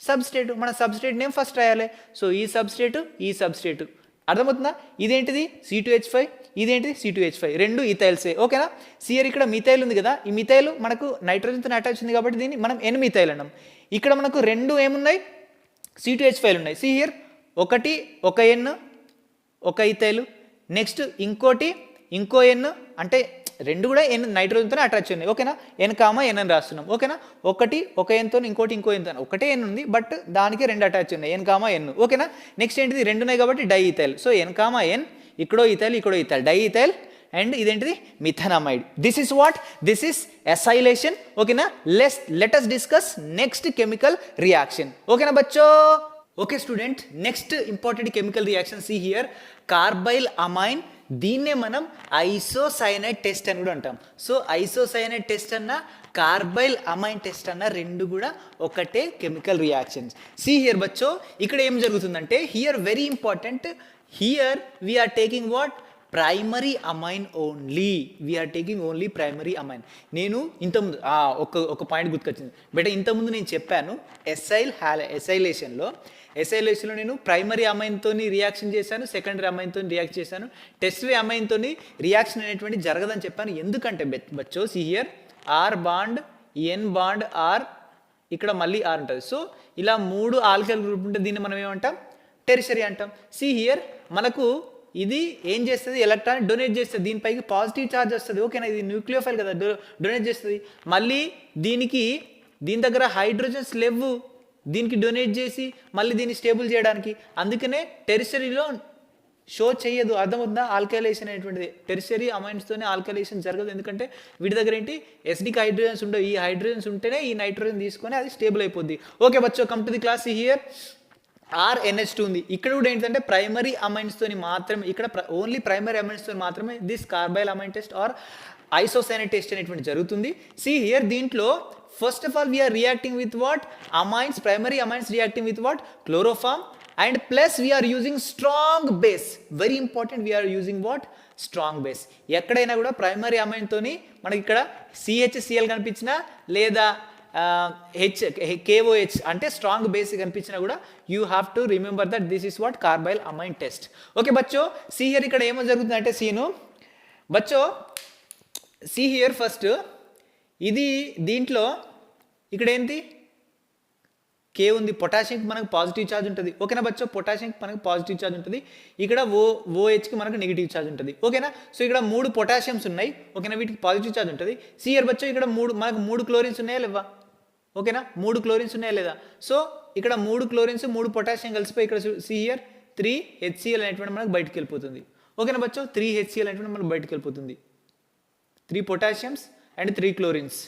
సబ్స్ట్రేట్. మన సబ్స్ట్రేట్ నేమ్ ఫస్ట్ రాయాలి. సో ఈ సబ్స్ట్రేట్ అర్థమవుతుందా, ఇదేంటిది C2H5, ఇదేంటిది C2H5, 2 ఇథైల్సే. ఓకేనా, సిఆర్ ఇక్కడ మిథైల్ ఉంది కదా, ఈ మిథైల్ మనకు నైట్రోజన్తో అటాచ్ ఉంది కాబట్టి దీన్ని మనం N మిథైల్ అన్నాం. ఇక్కడ మనకు 2 ఏమున్నాయి, C2H5 ఉన్నాయి. సిఆర్ ఒక N ఒక ఇథైల్, నెక్స్ట్ ఇంకో N, అంటే 2 కూడా N నైట్రోజన్తోనే అటాచ్ ఉన్నాయి. ఓకేనా, N అని రాస్తున్నాం. ఓకేనా, ఒక Nతో ఇంకో N, ఒకటే N ఉంది బట్ దానికి 2 అటాచ్ ఉన్నాయి, N. ఓకేనా, నెక్స్ట్ ఏంటిది 2 ఉన్నాయి కాబట్టి డై ఇథైల్. సో N ఇక్కడో ఇథైల్ డైఇథైల్ అండ్ ఇదేంటిది methanamide. This is what, this is acylation. ఓకేనా, let us discuss next chemical reaction. ఓకేనా బచ్చో? Okay student, next important chemical reaction see here, carbylamine. దీన్నే మనం ఐసోసైనైడ్ టెస్ట్ అని కూడా అంటాం. సో ఐసోసైనైడ్ టెస్ట్ అన్న కార్బైల్ అమైన్ టెస్ట్ అన్న రెండు కూడా ఒకటే కెమికల్ రియాక్షన్స్. సి హియర్ బచ్చో, ఇక్కడ ఏం జరుగుతుందంటే here very important, here we're taking what, primary amine only. We're taking only primary amine. నేను ఇంతకుముందు ఒక పాయింట్ గుర్తుకొచ్చింది బట్ ఇంతకుముందు నేను చెప్పాను ఎసైలేషన్లో నేను ప్రైమరీ అమైన్తో రియాక్షన్ చేశాను, సెకండరీ అమైన్తో రియాక్ట్ చేశాను, టెస్టరీ అమైన్తో రియాక్షన్ అనేటువంటి జరగదని చెప్పాను. ఎందుకంటే బచ్చో see here R bond N bond R, ఇక్కడ మళ్ళీ ఆర్ ఉంటుంది. సో ఇలా 3 ఆల్కైల్ గ్రూప్ ఉంటే దీన్ని మనం ఏమంటాం, టెరిషరీ అంటాం. సి హియర్ మనకు ఇది ఏం చేస్తుంది, ఎలక్ట్రాన్ డొనేట్ చేస్తుంది, దీనిపైకి పాజిటివ్ ఛార్జ్ వస్తుంది. ఓకేనా, ఇది న్యూక్లియోఫైల్ కదా, డొనేట్ చేస్తుంది. మళ్ళీ దీని దగ్గర హైడ్రోజన్స్ లేవు, దీనికి డొనేట్ చేసి మళ్ళీ దీన్ని స్టేబుల్ చేయడానికి. అందుకనే టెరిషరీలో షో చేయదు. అర్థమవుతుందా? ఆల్కైలేషన్ అనేటువంటిది టెరిషరీ అమైన్స్తోనే ఆల్కైలేషన్ జరగదు. ఎందుకంటే వీటి దగ్గర ఏంటి, ఎసిడిక్ హైడ్రోజన్స్ ఉండవు. ఈ హైడ్రోజన్స్ ఉంటేనే ఈ నైట్రోజన్ తీసుకొని అది స్టేబుల్ అయిపోద్ది. ఓకే బచ్చో, come to the class. Here RNH2 ఉంది. ఇక్కడ కూడా ఏంటంటే ప్రైమరీ అమైన్స్తో మాత్రమే, ఇక్కడ ఓన్లీ ప్రైమరీ అమైన్స్తో మాత్రమే this carbylamine test or isocyanide test అనేటువంటి జరుగుతుంది. సి హియర్ దీంట్లో first of all we are reacting with what, amines, primary amines reacting with what, chloroform and plus we are using strong base. Very important, we are using what, strong base. ఎక్కడైనా కూడా primary అమైన్తోని మనకి ఇక్కడ CHCl కనిపించినా లేదా KOH అంటే strong base కనిపించినా కూడా you have to remember that this is what carbylamine test. Okay బచ్చో, సి హియర్ ఇక్కడ ఏమో జరుగుతుందంటే సీను బచ్చో, సి హియర్ ఫస్ట్ ఇది దీంట్లో ఇక్కడ ఏంటి K ఉంది, పొటాషియంకి మనకు పాజిటివ్ ఛార్జ్ ఉంటుంది. ఓకేనా బచ్చో, పొటాషియంకి మనకు పాజిటివ్ ఛార్జ్ ఉంటుంది. ఇక్కడ OHకి మనకు నెగిటివ్ ఛార్జ్ ఉంటుంది. ఓకేనా, సో ఇక్కడ 3 పొటాషియమ్స్ ఉన్నాయి. ఓకేనా, వీటికి పాజిటివ్ ఛార్జ్ ఉంటుంది. సి హియర్ బచ్చో, ఇక్కడ మనకు 3 క్లోరిన్స్ ఉన్నాయా లేవా? ఓకేనా, 3 క్లోరిన్స్ ఉన్నాయా లేదా? సో ఇక్కడ 3 క్లోరిన్స్ 3 పొటాషియం కలిసిపోయి ఇక్కడ సి హియర్ 3 HCl అనేటువంటి మనకు బయటకు వెళ్ళిపోతుంది. ఓకేనా బచ్చో, 3 HCl అనేటువంటి మనకు బయటకు వెళ్ళిపోతుంది. 3 పొటాషియమ్స్ అండ్ 3 క్లోరిన్స్.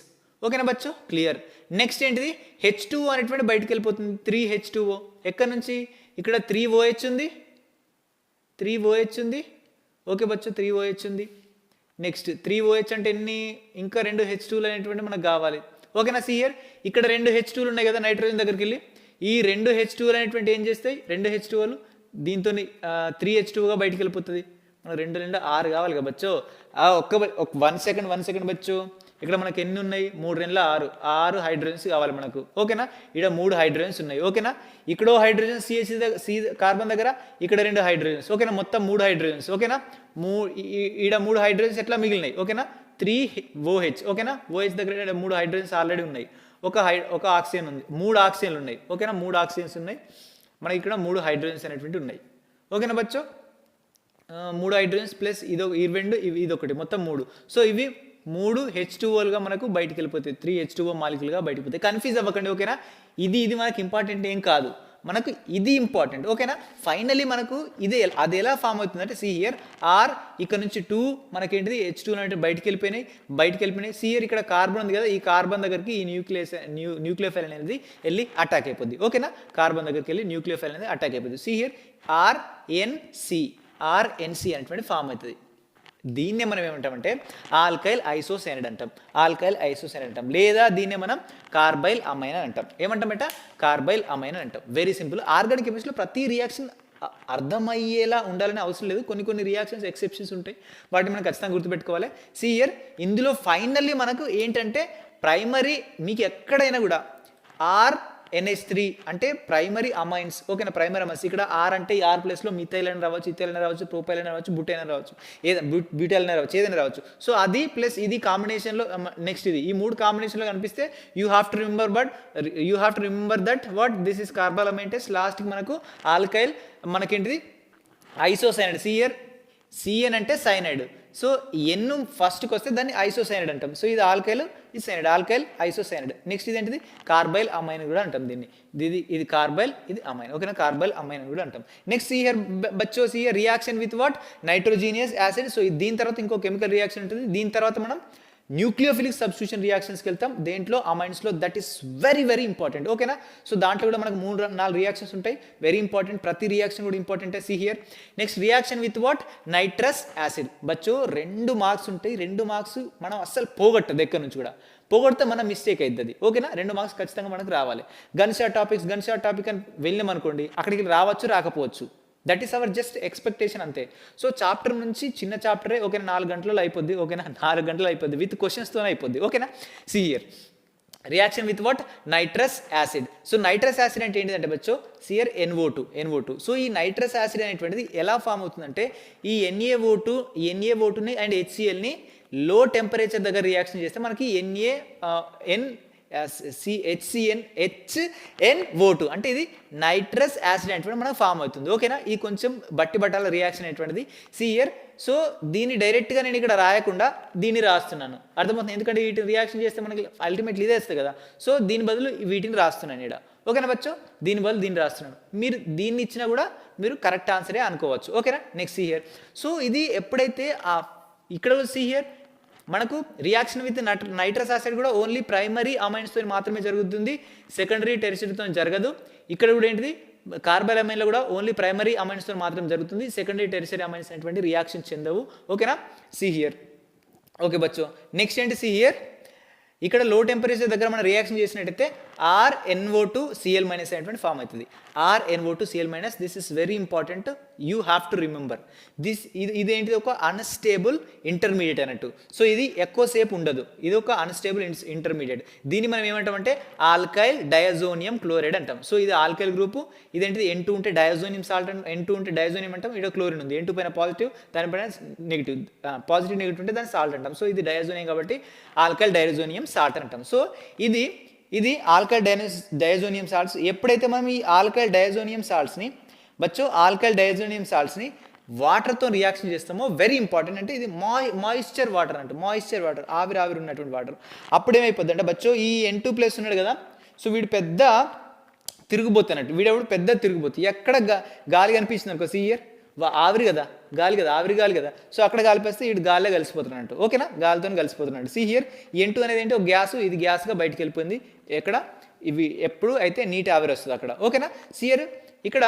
ఓకేనా బచ్చో, క్లియర్. నెక్స్ట్ ఏంటిది, H2O అనేటువంటి బయటకు వెళ్ళిపోతుంది. 3 H2O ఎక్కడి నుంచి, ఇక్కడ 3 OH ఉంది, 3 OH ఉంది. ఓకే బచ్చో, 3 OH ఉంది. నెక్స్ట్ 3 OH అంటే ఎన్ని, ఇంకా 2 H2లు అనేటువంటి మనకు కావాలి. ఓకేనా, సి హియర్ ఇక్కడ 2 H2లు ఉన్నాయి కదా నైట్రోజన్ దగ్గరికి వెళ్ళి, ఈ 2 H2లు అనేటువంటి ఏం చేస్తాయి, 2 H2లు దీంతో 3 H2గా బయటకు వెళ్ళిపోతుంది. మనకు 2 2 6 కావాలి కదా బచ్చో. ఒక 1 సెకండ్ బచ్చో, ఇక్కడ మనకి ఎన్ని ఉన్నాయి, 3 2 6 హైడ్రోజన్స్ కావాలి మనకు. ఓకేనా, ఇక్కడ 3 హైడ్రోజన్స్ ఉన్నాయి. ఓకేనా, ఇక్కడో హైడ్రోజన్ సి కార్బన్ దగ్గర, ఇక్కడ 2 హైడ్రోజన్స్. ఓకేనా, మొత్తం 3 హైడ్రోజన్స్. ఓకేనా, ఈడ 3 హైడ్రోజన్స్ ఎట్లా మిగిలినాయి. ఓకేనా, 3 OH. ఓకేనా, OH దగ్గర 3 హైడ్రోజన్స్ ఆల్రెడీ ఉన్నాయి. ఒక ఆక్సిజన్ ఉంది, 3 ఆక్సిజన్లు ఉన్నాయి. ఓకేనా, 3 ఆక్సిజన్స్ ఉన్నాయి మనకి, ఇక్కడ 3 హైడ్రోజన్స్ అనేటువంటి ఉన్నాయి. ఓకేనా బచ్చో, 3 హైడ్రోజన్స్ ప్లస్ ఇదొకటి, మొత్తం 3. సో ఇవి 3 H2Oలుగా మనకు బయటికి వెళ్ళిపోతాయి, 3 H2O మాలిక్యూల్గా బయటకు పోతాయి. కన్ఫ్యూజ్ అవ్వకండి. ఓకేనా, ఇది మనకు ఇంపార్టెంట్ ఏం కాదు, మనకు ఇది ఇంపార్టెంట్. ఓకేనా, ఫైనలీ మనకు అది ఎలా ఫామ్ అవుతుందంటే సి హియర్ ఆర్, ఇక్కడ నుంచి 2 మనకేంటిది H2 అంటే బయటికి వెళ్ళిపోయినాయి. సి హియర్ ఇక్కడ కార్బన్ ఉంది కదా, ఈ కార్బన్ దగ్గరికి ఈ న్యూక్లియోఫైల్ అనేది వెళ్ళి అటాక్ అయిపోద్ది. ఓకేనా, కార్బన్ దగ్గరికి వెళ్ళి న్యూక్లియోఫైల్ అనేది అటాక్ అయిపోద్ది. సి హియర్ RNC అనేటువంటి ఫామ్ అవుతుంది. దీన్నే మనం ఏమంటామంటే ఆల్కైల్ ఐసోసైనైడ్ అంటాం, లేదా దీన్నే మనం కార్బైల్ అమైన్ అంటాం. ఏమంటామంట, కార్బైల్ అమైన్ అంటాం. Very simple. ఆర్గానిక్ కెమిస్ట్రీలో ప్రతి రియాక్షన్ అర్థమయ్యేలా ఉండాలని అవసరం లేదు. కొన్ని రియాక్షన్స్ ఎక్సెప్షన్స్ ఉంటాయి, వాటిని మనం ఖచ్చితంగా గుర్తుపెట్టుకోవాలి. సి హియర్ ఇందులో ఫైనల్లీ మనకు ఏంటంటే ప్రైమరీ, మీకు ఎక్కడైనా కూడా RNH3 అంటే ప్రైమరీ అమైన్స్. ఓకేనా, ప్రైమరీ అమైన్స్. ఇక్కడ ఆర్ అంటే ఆర్ ప్లేస్లో మిథైల్ అని రావచ్చు, ఇథైల్ అని రావచ్చు, ప్రొపైల్ అని రావచ్చు, బుటైల్ అని రావచ్చు, బ్యూటైల్ అని రావచ్చు, ఏదైనా రావచ్చు. సో అది ప్లస్ ఇది కాంబినేషన్లో, నెక్స్ట్ ఇది, ఈ 3 కాంబినేషన్లో కనిపిస్తే you have to remember that what this is carbylamine test. లాస్ట్కి మనకు ఆల్కైల్ మనకేంటిది ఐసోసైనైడ్. సి హియర్ CN అంటే సైనైడ్, సో ఎన్ ఫస్ట్కి వస్తే దాన్ని ఐసోసైనైడ్ అంటాం. సో ఇది ఆల్కైల్, ఇది సైనైడ్, ఆల్కైల్ ఐసోసైనైడ్. నెక్స్ట్ ఇది ఏంటిది కార్బైల్ అమైన్ కూడా అంటాం దీన్ని. ఇది కార్బైల్, ఇది అమైన్. ఓకేనా, కార్బైల్ అమైన్ కూడా అంటాం. నెక్స్ట్ హియర్ బచ్చో here reaction with what, nitrogenous acid. So దీని తర్వాత ఇంకో కెమికల్ రియాక్షన్ ఉంటుంది. దీని తర్వాత మనం న్యూక్లియోఫిలిక్ సబ్స్టిట్యూషన్ రియాక్షన్స్కి వెళ్తాం. దేంట్లో అమైన్స్లో that is very very important. ఓకేనా, సో దాంట్లో కూడా మనకు 3-4 రియాక్షన్స్ ఉంటాయి, వెరీ ఇంపార్టెంట్. ప్రతి రియాక్షన్ కూడా important. See here next reaction with what, nitrous acid. బచ్చో 2 మార్క్స్ ఉంటాయి. 2 మార్క్స్ మనం అస్సలు పోగొట్టదు, ఎక్కడి నుంచి కూడా పోగొడితే మన మిస్టేక్ అవుతుంది. ఓకేనా, 2 మార్క్స్ ఖచ్చితంగా మనకు రావాలి. గన్ షాట్ టాపిక్ అని వెళ్ళాం అనుకోండి, అక్కడికి రావచ్చు రాకపోవచ్చు. That is our just expectation అంతే. సో చాప్టర్ నుంచి చిన్న చాప్టరే ఓకేనా 4 గంటలలో అయిపోద్ది. ఓకేనా, 4 గంటలు అయిపోద్ది, విత్ క్వశ్చన్స్తోనే అయిపోద్ది. ఓకేనా, see here reaction with what, nitrous acid. So nitrous acid అంటే ఏంటిదంటే బచ్చో సియర్ NO2. సో ఈ నైట్రస్ యాసిడ్ అనేటువంటిది ఎలా ఫామ్ అవుతుందంటే ఈ NaO2ని అండ్ HClని లో టెంపరేచర్ దగ్గర రియాక్షన్ చేస్తే మనకి HNO2 అంటే ఇది నైట్రస్ యాసిడ్ అనేటువంటి మనకు ఫామ్ అవుతుంది. ఓకేనా, ఈ కొంచెం బట్టాల రియాక్షన్ అనేటువంటిది సి హియర్. సో దీన్ని డైరెక్ట్గా నేను ఇక్కడ రాయకుండా దీన్ని రాస్తున్నాను, అర్థమవుతుంది. ఎందుకంటే వీటిని రియాక్షన్ చేస్తే మనకి అల్టిమేట్లీ ఇదే వస్తుంది కదా. సో దీని బదులు వీటిని రాస్తున్నాను ఇక్కడ. ఓకేనా బచ్చో, దీని బదులు దీన్ని రాస్తున్నాను. మీరు దీన్ని ఇచ్చినా కూడా మీరు కరెక్ట్ ఆన్సరే అనుకోవచ్చు. ఓకేనా, నెక్స్ట్ సి హియర్. సో ఇది ఎప్పుడైతే ఇక్కడ సి హియర్ మనకు రియాక్షన్ విత్ నైట్రస్ యాసిడ్ కూడా ఓన్లీ ప్రైమరీ అమైన్స్తో మాత్రమే జరుగుతుంది, సెకండరీ టెర్షరీతో జరగదు. ఇక్కడ కూడా ఏంటిది కార్బైల్ అమైన్లో కూడా ఓన్లీ ప్రైమరీ అమైన్స్తో మాత్రం జరుగుతుంది, సెకండరీ టెర్షరీ అమైన్స్ అనేటువంటి రియాక్షన్ చెందవు. ఓకేనా, సి హియర్. ఓకే బచ్చో, నెక్స్ట్ ఏంటి సి హియర్. ఇక్కడ లో టెంపరేచర్ దగ్గర మనం రియాక్షన్ చేసినట్టయితే RNO2Cl- అనేటువంటి ఫామ్ అవుతుంది. RNO2Cl-, this is very important, you have to remember this. ఇదేంటిది ఒక అన్స్టేబుల్ ఇంటర్మీడియట్ అన్నట్టు. సో ఇది ఎక్కువసేపు ఉండదు, ఇది ఒక అన్స్టేబుల్ ఇంటర్మీడియట్. దీన్ని మనం ఏమంటామంటే ఆల్కైల్ డయాజోనియం క్లోరైడ్ అంటాం. సో ఇది ఆల్కైల్ గ్రూపు, ఇదేంటిది N2 ఉంటే డయాజోనియం సాల్ట్, N2 ఉంటే డయాజోనియం అంటాం. ఇక్కడ క్లోరిన్ ఉంది, N2 పైన పాజిటివ్, దానిపైన నెగిటివ్, పాజిటివ్ నెగిటివ్ ఉంటే దాన్ని సాల్ట్ అంటాం. సో ఇది డయాజోనియం కాబట్టి ఆల్కైల్ డయాజోనియం సాల్ట్ అంటాం. సో ఇది ఆల్కైల్ డయాజోనియం సాల్ట్స్. ఎప్పుడైతే మనం ఈ ఆల్కైల్ డయాజోనియం సాల్ట్స్ని వాటర్తో రియాక్షన్ చేస్తామో, వెరీ ఇంపార్టెంట్, అంటే ఇది మాయిశ్చర్ వాటర్ అంటే మాయిశ్చర్ వాటర్, ఆవిరి ఉన్నటువంటి వాటర్. అప్పుడు ఏమైపోద్ది అంటే బచ్చో ఈ N2+ ఉన్నాడు కదా, సో వీడు పెద్ద తిరిగిపోతున్నట్టు, వీడెప్పుడు పెద్ద తిరిగిపోతుంది. ఎక్కడ గాలి కనిపించింది అనుకో, సి హియర్ ఆవిరి కదా, గాలి కదా. సో అక్కడ గాలిపేస్తే ఇటు గాలిలో కలిసిపోతున్నట్టు. ఓకేనా, గాలితో కలిసిపోతున్నాడు. సి హియర్ N2 అనేది ఏంటి, ఒక గ్యాస్, ఇది గ్యాస్గా బయటకు వెళ్ళిపోయింది. ఎక్కడ ఇవి ఎప్పుడు అయితే నీటి ఆవిరి వస్తుంది అక్కడ. ఓకేనా, సి హియర్ ఇక్కడ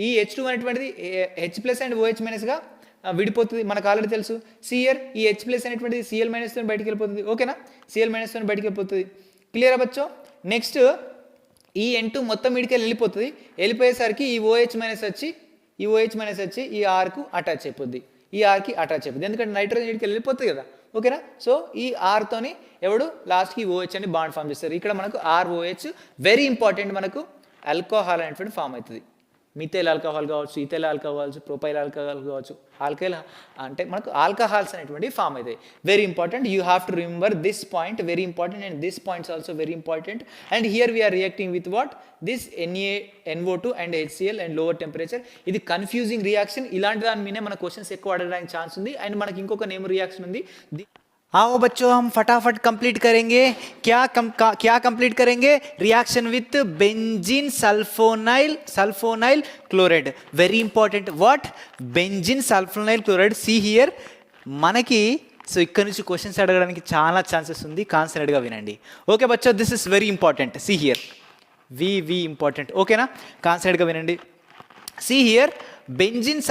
ఈ H2 అనేటువంటిది H+ అండ్ OH- గా విడిపోతుంది, మనకు ఆల్రెడీ తెలుసు. సి హియర్ ఈ H+ అనేటువంటిది Cl- తో బయటకు వెళ్ళిపోతుంది. ఓకేనా, Cl- తో బయటకు వెళ్ళిపోతుంది. క్లియర్ అవ్వచ్చు. నెక్స్ట్ ఈ N2 మొత్తం వీడికి వెళ్ళిపోయేసరికి ఈ OH- వచ్చి ఈ ఆర్కు అటాచ్ అయిపోద్ది, ఎందుకంటే నైట్రోజన్ వీడికి వెళ్ళిపోతుంది కదా. ఓకేనా, సో ఈ ఆర్తోని ఎవడు లాస్ట్కి OH అని బాండ్ ఫామ్ చేస్తారు. ఇక్కడ మనకు ROH వెరీ ఇంపార్టెంట్, మనకు ఆల్కహాల్ అనేటువంటి ఫామ్ అవుతుంది. మిథైల్ ఆల్కహాల్ కావచ్చు, ఇథైల్ ఆల్కహాల్ కావచ్చు, ప్రొపైల్ ఆల్కహాల్ కావచ్చు, ఆల్కైల్ అంటే మనకు ఆల్కహాల్స్ అనేటువంటి ఫామ్ అవుతాయి. Very important, you have to remember this point, very important. And this points also very important. And here we're reacting with what, this NaNO2 and HCl and lower temperature. ఇది confusing reaction, ఇలాంటి దాని మీదే మన questions ఎక్కువ అడగడానికి chance ఉంది. And మనకి ఇంకొక నేమ్ రియాక్షన్ ఉంది. आओ बच्चों, हम फटाफट कंप्लीट करेंगे. क्या कंप्लीट करेंगे? Reaction with benzene sulphonyl chloride. Very important. What? Benzene sulphonyl chloride. See here మనకి సో ఇక్కడ నుంచి క్వశ్చన్స్ అడగడానికి చాలా ఛాన్సెస్ ఉంది, కాన్సన్ట్రేట్గా వినండి. ఓకే బచ్చో, this is very important. See here we important. ఓకేనా, కాన్సన్ట్రేట్గా వినండి. See here benzene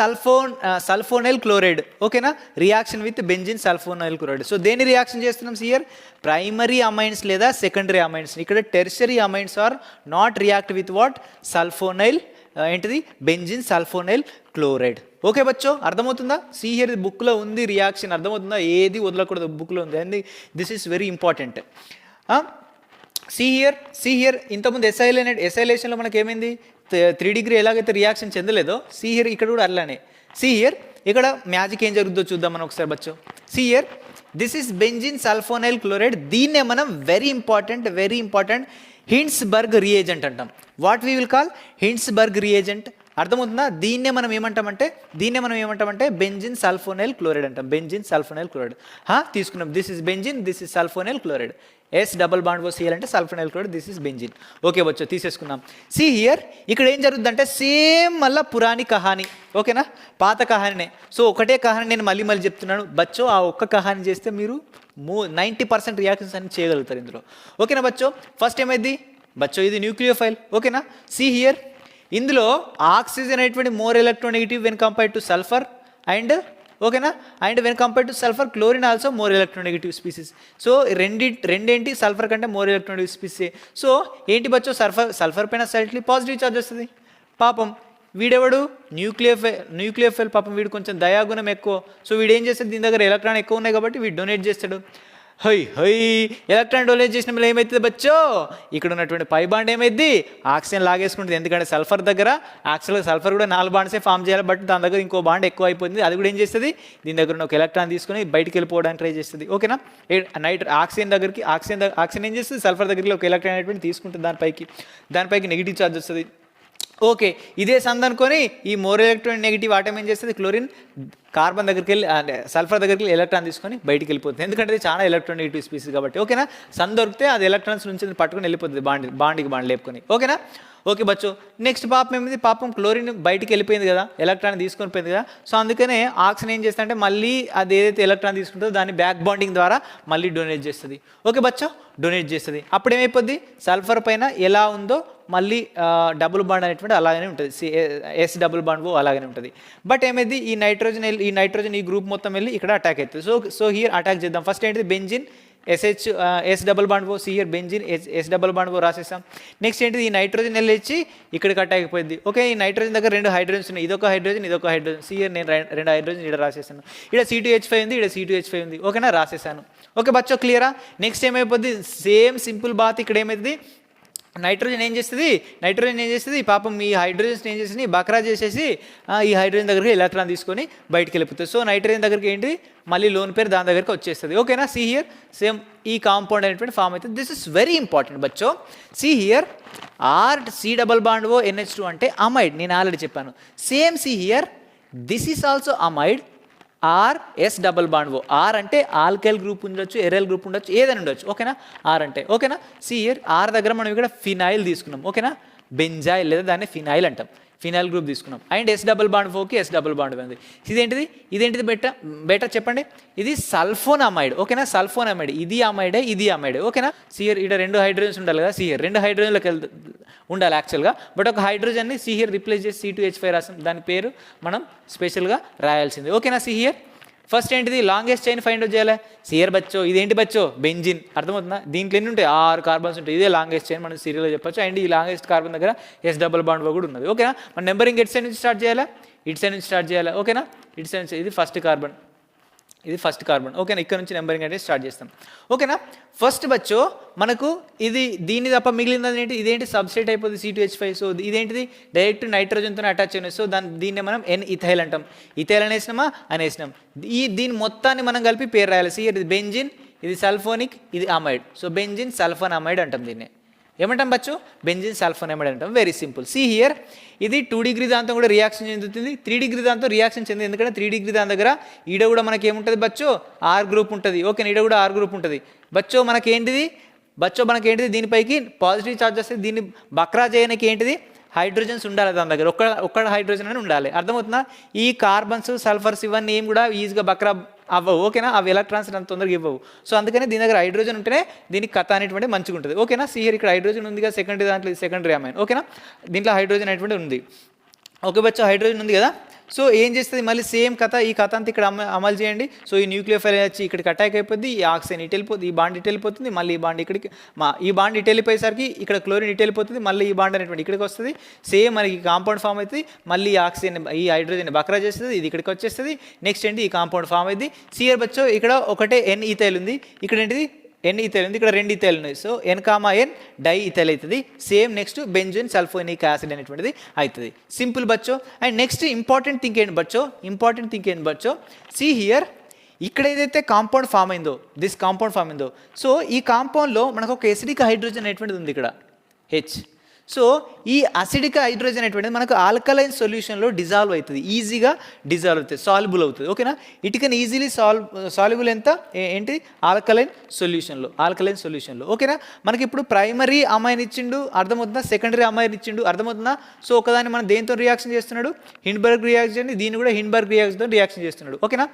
sulphonyl chloride. ఓకేనా, reaction with benzene sulphonyl chloride. So దేని రియాక్షన్ చేస్తున్నాం సి హియర్? ప్రైమరీ అమైన్స్ లేదా సెకండరీ అమైన్స్. ఇక్కడ tertiary amines are not react with what, సల్ఫోనైల్ ఏంటిది, బెంజిన్ సల్ఫోనైల్ క్లోరైడ్. ఓకే బచ్చో, అర్థమవుతుందా? సి హియర్ బుక్లో ఉంది రియాక్షన్, అర్థమవుతుందా? ఏది వదలకూడదు, బుక్లో ఉంది. And this is very important. See here ఇంతకుముందు ఎసైలేషన్లో మనకి ఏమైంది, 3 డిగ్రీ ఎలాగైతే రియాక్షన్ చెందలేదో సి హియర్ ఇక్కడ కూడా అలానే. సి హియర్ ఇక్కడ మ్యాజిక్ ఏం జరుగుతుందో చూద్దాం మనం ఒకసారి బచ్చో. See here this is benzene sulphonyl chloride. దీన్నే మనం వెరీ ఇంపార్టెంట్ హిండ్స్బర్గ్ రియేజెంట్ అంటాం. What we will call Hinsberg reagent అర్థమవుతుందా? దీన్నే మనం ఏమంటామంటే బెంజిన్ సల్ఫోనైల్ క్లోరైడ్ అంటాం. బెంజిన్ సల్ఫోనైల్ క్లోరైడ్ తీసుకున్నాం. This is benzene, this is sulphonyl chloride. S double bond O Cl అంటే sulphonyl chloride, this is benzene. Okay బచ్చో, తీసేసుకున్నాం. సి హియర్ ఇక్కడ ఏం జరుగుతుందంటే సేమ్ మళ్ళీ పురాణి కహాని, ఓకేనా, పాత కహానినే. సో ఒకటే కహాని నేను మళ్ళీ చెప్తున్నాను బచ్చో. ఆ ఒక్క కహాని చేస్తే మీరు 90% రియాక్షన్స్ అన్ని చేయగలుగుతారు ఇందులో. ఓకేనా బచ్చో? ఫస్ట్ ఏమైంది బచ్చో, ఇది న్యూక్లియోఫైల్. ఓకేనా, సి హియర్ ఇందులో ఆక్సిజన్ అనేటువంటి more electronegative when compared to sulphur and ఓకేనా, and when compared to sulphur chlorine also more electronegative species. So రెండేంటి సల్ఫర్ కంటే మోర్ ఎలక్ట్రోనెగటివ్ స్పీసీ. సో ఏంటి బచ్చో, సల్ఫర్ పైన సైడ్లీ పాజిటివ్ చార్జ్ వస్తుంది. పాపం వీడెవడు న్యూక్లియోఫైల్ పాపం, వీడు కొంచెం దయాగుణం ఎక్కువ. సో వీడు ఏం చేస్తాడు, దీని దగ్గర ఎలక్ట్రాన్ ఎక్కువ ఉన్నాయి కాబట్టి వీడు డొనేట్ చేస్తాడు. ఎలక్ట్రాన్ డొనేట్ చేసిన వల్ల ఏమవుతుంది బచ్చో, ఇక్కడ ఉన్నటువంటి పై బాండ్ ఏమైంది, ఆక్సిజన్ లాగేసుకుంటుంది. ఎందుకంటే సల్ఫర్ దగ్గర యాక్చువల్గా సల్ఫర్ కూడా 4 బాండ్సే ఫామ్ చేయాలి, బట్ దాని దగ్గర ఇంకో బాండ్ ఎక్కువ అయిపోయింది. అది కూడా ఏం చేస్తుంది, దీని దగ్గర ఉన్న ఒక ఎలక్ట్రాన్ తీసుకొని బయటికి వెళ్ళిపోవడానికి ట్రై చేస్తుంది. ఓకేనా, ఆక్సిజన్ ఏం చేస్తుంది, సల్ఫర్ దగ్గరికి ఒక ఎలక్ట్రాన్ అనేటువంటి తీసుకుంటుంది, దానిపైకి నెగిటివ్ ఛార్జ్ వస్తుంది. ఓకే, ఇదే సంద్ అనుకొని ఈ మోర్ ఎలక్ట్రాన్ నెగిటివ్ ఆటం ఏం చేస్తుంది, క్లోరిన్ కార్బన్ దగ్గరికి వెళ్ళి సల్ఫర్ దగ్గరికి వెళ్ళి ఎలక్ట్రాన్ తీసుకొని బయటికి వెళ్ళిపోతుంది. ఎందుకంటే ఇది చాలా ఎలక్ట్రాన్ నెగిటివ్ స్పీసీస్ కాబట్టి. ఓకేనా, సన్ దొరికితే అది ఎలక్ట్రాన్స్ నుంచి పట్టుకొని వెళ్ళిపోతుంది బాండ్కి లేపుకొని. ఓకేనా, ఓకే బచ్చో. నెక్స్ట్ పాపం ఏమైంది, పాపం క్లోరిన్ బయటికి వెళ్ళిపోయింది కదా, ఎలక్ట్రాన్ తీసుకొని పోయింది కదా. సో అందుకనే ఆక్సిజన్ ఏం చేస్తుంది అంటే మళ్ళీ అది ఏదైతే ఎలక్ట్రాన్ తీసుకుంటుందో దాన్ని బ్యాక్ బాండింగ్ ద్వారా మళ్ళీ డొనేట్ చేస్తుంది. ఓకే బచ్చో, డొనేట్ చేస్తుంది. అప్పుడు ఏమైపోద్ది, సల్ఫర్ పైన ఎలా ఉందో మళ్ళీ డబుల్ బాండ్ అనేటువంటి అలాగనే ఉంటుంది, ఎస్ డబుల్ బాండ్ అలాగనే ఉంటుంది. బట్ ఏమైంది, ఈ నైట్రోజన్ ఈ గ్రూప్ మొత్తం వెళ్ళి ఇక్కడ అటాక్ అవుతుంది. సో హియర్ అటాక్ చేద్దాం. ఫస్ట్ ఏంటిది, benzene S double bond O, see here benzene S double bond O రాసేసాం. నెక్స్ట్ ఏంటిది, ఈ నైట్రోజన్ వెళ్ళి ఇక్కడికి అటాక్ అయిపోయింది. ఓకే, ఈ నైట్రోజన్ దగ్గర 2 హైడ్రోజన్స్ ఉన్నాయి, ఇదొక హైడ్రోజన్. సి హియర్ నేను 2 హైడ్రోజన్ ఇక్కడ రాసేసాను. ఇక్కడ C2H5 ఉంది, ఇక్కడ C2H5 ఉంది. ఓకేనా, రాసేసాను. ఓకే బచ్చో, క్లియరా? నెక్స్ట్ ఏమైపోద్ది, సేమ్ సింపుల్ బాత్. ఇక్కడ ఏమైతుంది, నైట్రోజన్ ఏం చేస్తుంది, పాపం ఈ హైడ్రోజన్స్ ఏం చేసి బక్రా చేసేసి ఈ హైడ్రోజన్ దగ్గరికి ఎలక్ట్రాన్ తీసుకొని బయటికి వెళ్ళిపోతుంది. సో నైట్రోజన్ దగ్గరికి ఏంటి, మళ్ళీ లోన్ పేరు దాని దగ్గరికి వచ్చేస్తుంది. ఓకేనా, సి హియర్ సేమ్ ఈ కాంపౌండ్ అనేటువంటి ఫామ్ అవుతుంది. దిస్ ఇస్ వెరీ ఇంపార్టెంట్ బచ్చో. See here C double bond O NH2 అంటే అమైడ్, నేను ఆల్రెడీ చెప్పాను. Same see here this is also amide, S double bond O. అంటే ఆల్కైల్ గ్రూప్ ఉండొచ్చు, aryl group ఉండొచ్చు, ఏదైనా ఉండొచ్చు. ఓకేనా, అంటే ఓకేనా. సి హియర్ దగ్గర మనం ఇక్కడ ఫినాయిల్ తీసుకున్నాం. ఓకేనా, బెంజాయిల్ లేదా దాన్ని ఫినాయిల్ అంటాం. ఫినాయిల్ గ్రూప్ తీసుకున్నాం. అండ్ ఎస్ డబల్ బాండ్ ఓకి ఎస్ డబల్ బాండ్ ఉంది. ఇదేంటిది బెటర్ చెప్పండి, ఇది సల్ఫోనమైడ్. ఓకేనా, సల్ఫోనమైడ్, ఇది అమైడే. ఓకేనా, సిహియర్ ఇక్కడ 2 హైడ్రోజన్స్ ఉండాలి కదా, సిహియర్ 2 హైడ్రోజన్లకు ఉండాలి యాక్చువల్గా. బట్ ఒక హైడ్రోజన్ని సిహియర్ రిప్లేస్ చేసి C2H5 రాసాం. దాని పేరు మనం స్పెషల్గా రాయాల్సింది. ఓకేనా, సిహియర్ ఫస్ట్ ఏంటిది, లాంగెస్ట్ చైన్ ఫైండ్ అవుట్ చేయాలి. సిహియర్ బచ్చో, ఇదేంటి బచ్చో, బెంజిన్. అర్థమవుతుందా, దీంట్లో ఎన్ని ఉంటాయి, 6 కార్బన్స్ ఉంటాయి. ఇదే లాంగెస్ట్ చైన్ మనం సీరియల్లో చెప్పొచ్చు. అండ్ ఈ లాంగెస్ట్ కార్బన్ దగ్గర ఎస్ డబల్ బాండ్ కూడా ఉన్నది. ఓకేనా, మన నెంబరింగ్ ఎట్ సైడ్ నుంచి స్టార్ట్ చేయాలి, ఇట్ సైడ్ నుంచి స్టార్ట్ చేయాలి. ఓకేనా, ఇట్ సైడ్ నుంచి ఇది ఫస్ట్ కార్బన్. ఓకేనా, ఇక్కడ నుంచి నెంబరింగ్ అంటే స్టార్ట్ చేస్తాం. ఓకేనా, ఫస్ట్ బచ్చో మనకు దీన్ని తప్ప మిగిలినది ఏంటి, ఇదేంటి సబ్స్ట్రేట్ అయిపోతుంది C2H5. సో ఇదేంటిది, డైరెక్ట్ నైట్రోజన్తో అటాచ్ అయినాయి. సో దీన్ని మనం ఇథైల్ అంటాం. ఇథైల్ అనేసినాం. దీని మొత్తాన్ని మనం కలిపి పేరు రాయాలి. ఇది బెంజిన్, ఇది సల్ఫోనిక్, ఇది amide. So benzene sulphone amide అంటాం. దీన్ని ఏమంటాం బచ్చు, బెంజిన్ సల్ఫోనమైడ్ అంటాం. Very simple. సి హియర్ ఇది 2 డిగ్రీ దాంతో కూడా రియాక్షన్ చెందుతుంది, 3 డిగ్రీ దాంతో రియాక్షన్ చెందుతుంది. ఎందుకంటే 3 డిగ్రీ దాని దగ్గర ఈడ కూడా మనకి ఏముంటుంది బచ్చో, ఆర్ గ్రూప్ ఉంటుంది. ఓకే, ఈడ కూడా ఆర్ గ్రూప్ ఉంటుంది. బచ్చో మనకేంటిది, దీనిపైకి పాజిటివ్ ఛార్జ్ వస్తే దీన్ని బక్రా చేయడానికి ఏంటిది, హైడ్రోజన్స్ ఉండాలి దాని దగ్గర, ఒక్క హైడ్రోజన్ అని ఉండాలి. అర్థమవుతుందా, ఈ కార్బన్స్ సల్ఫర్స్ ఇవన్నీ ఏం కూడా ఈజీగా బక్రా అవ్వవు. ఓకేనా, అవి ఎలక్ట్రాన్స్ అంత తొందరగా ఇవ్వవు. సో అందుకని దీని దగ్గర హైడ్రోజన్ ఉంటేనే దీనికి కథ అనేటువంటి మంచిగా ఉంటుంది. ఓకేనా, సిహియర్ ఇక్కడ హైడ్రోజన్ ఉంది కదా, సెకండరీ దాంట్లో సెకండరీ అమైన్. ఓకేనా, దీంట్లో హైడ్రోజన్ అనేటువంటి ఉంది. ఓకే బచ్చా, హైడ్రోజన్ ఉంది కదా. సో ఏం చేస్తుంది, మళ్ళీ సేమ్ కథ, ఈ కథ అంతా ఇక్కడ అమలు చేయండి. సో ఈ న్యూక్లియోఫైల్ వచ్చి ఇక్కడికి అటాక్ అయిపోద్ది, ఈ ఆక్సిజన్ ఇటు వెళ్ళిపోతుంది, ఈ బాండ్ ఇటు వెళ్ళిపోతుంది, మళ్ళీ ఈ బాండ్ ఇక్కడికి, ఈ బాండ్ ఇటు వెళ్ళిపోయేసరికి ఇక్కడ క్లోరిన్ ఇటు వెళ్ళిపోతుంది, మళ్ళీ ఈ బాండ్ అనేటువంటి ఇక్కడికి వస్తుంది. సేమ్ మనకి కాంపౌండ్ ఫామ్ అవుతుంది. మళ్ళీ ఈ ఆక్సిజన్ ఈ హైడ్రోజన్ బక్రా చేస్తుంది, ఇది ఇక్కడికి వచ్చేస్తుంది. నెక్స్ట్ ఏంటి, ఈ కాంపౌండ్ ఫామ్ అయింది. సిఆర్ బచ్చో ఇక్కడ ఒకటే N ఈథైల్ ఉంది, ఇక్కడ ఏంటిది N ఈథైల్ ఉంది, ఇక్కడ 2 ఈథైల్ ఉన్నాయి. సో N, డై ఈథైల్ అవుతుంది. Same next benzene sulphonic acid అనేటువంటిది అవుతుంది. సింపుల్ బచ్చో. అండ్ నెక్స్ట్ ఇంపార్టెంట్ థింగ్ ఏంటి బచ్చో, సి హియర్ ఇక్కడ ఏదైతే కాంపౌండ్ ఫామ్ అయిందో, దిస్ కాంపౌండ్ ఫామ్ అయిందో, సో ఈ కాంపౌండ్లో మనకు ఒక ఎసిడిక్ హైడ్రోజన్ అనేటువంటిది ఉంది ఇక్కడ, H. సో ఈ అసిడిక్ హైడ్రోజన్ అనేటువంటిది మనకు ఆల్కలైన్ సొల్యూషన్లో డిజాల్వ్ అవుతుంది, ఈజీగా డిజాల్వ్ అవుతుంది, సాల్యుబుల్ అవుతుంది. ఓకేనా, ఇట్ కెన్ ఈజీలీ సాల్యుబుల్ ఎంత ఏంటి ఆల్కలైన్ సొల్యూషన్లో. ఓకేనా, మనకి ఇప్పుడు ప్రైమరీ అమైన్ ఇచ్చిండు అర్థమవుతుందా, సెకండరీ అమైన్ ఇచ్చిండు అర్థమవుతుందా. సో ఒకదాన్ని మనం దేంతో రియాక్షన్ చేస్తున్నాడు, హిండ్బర్గ్ రియాక్షన్, దీన్ని కూడా హిండ్బర్గ్ రియాక్షన్తో రియాక్షన్ చేస్తున్నాడు. ఓకేనా,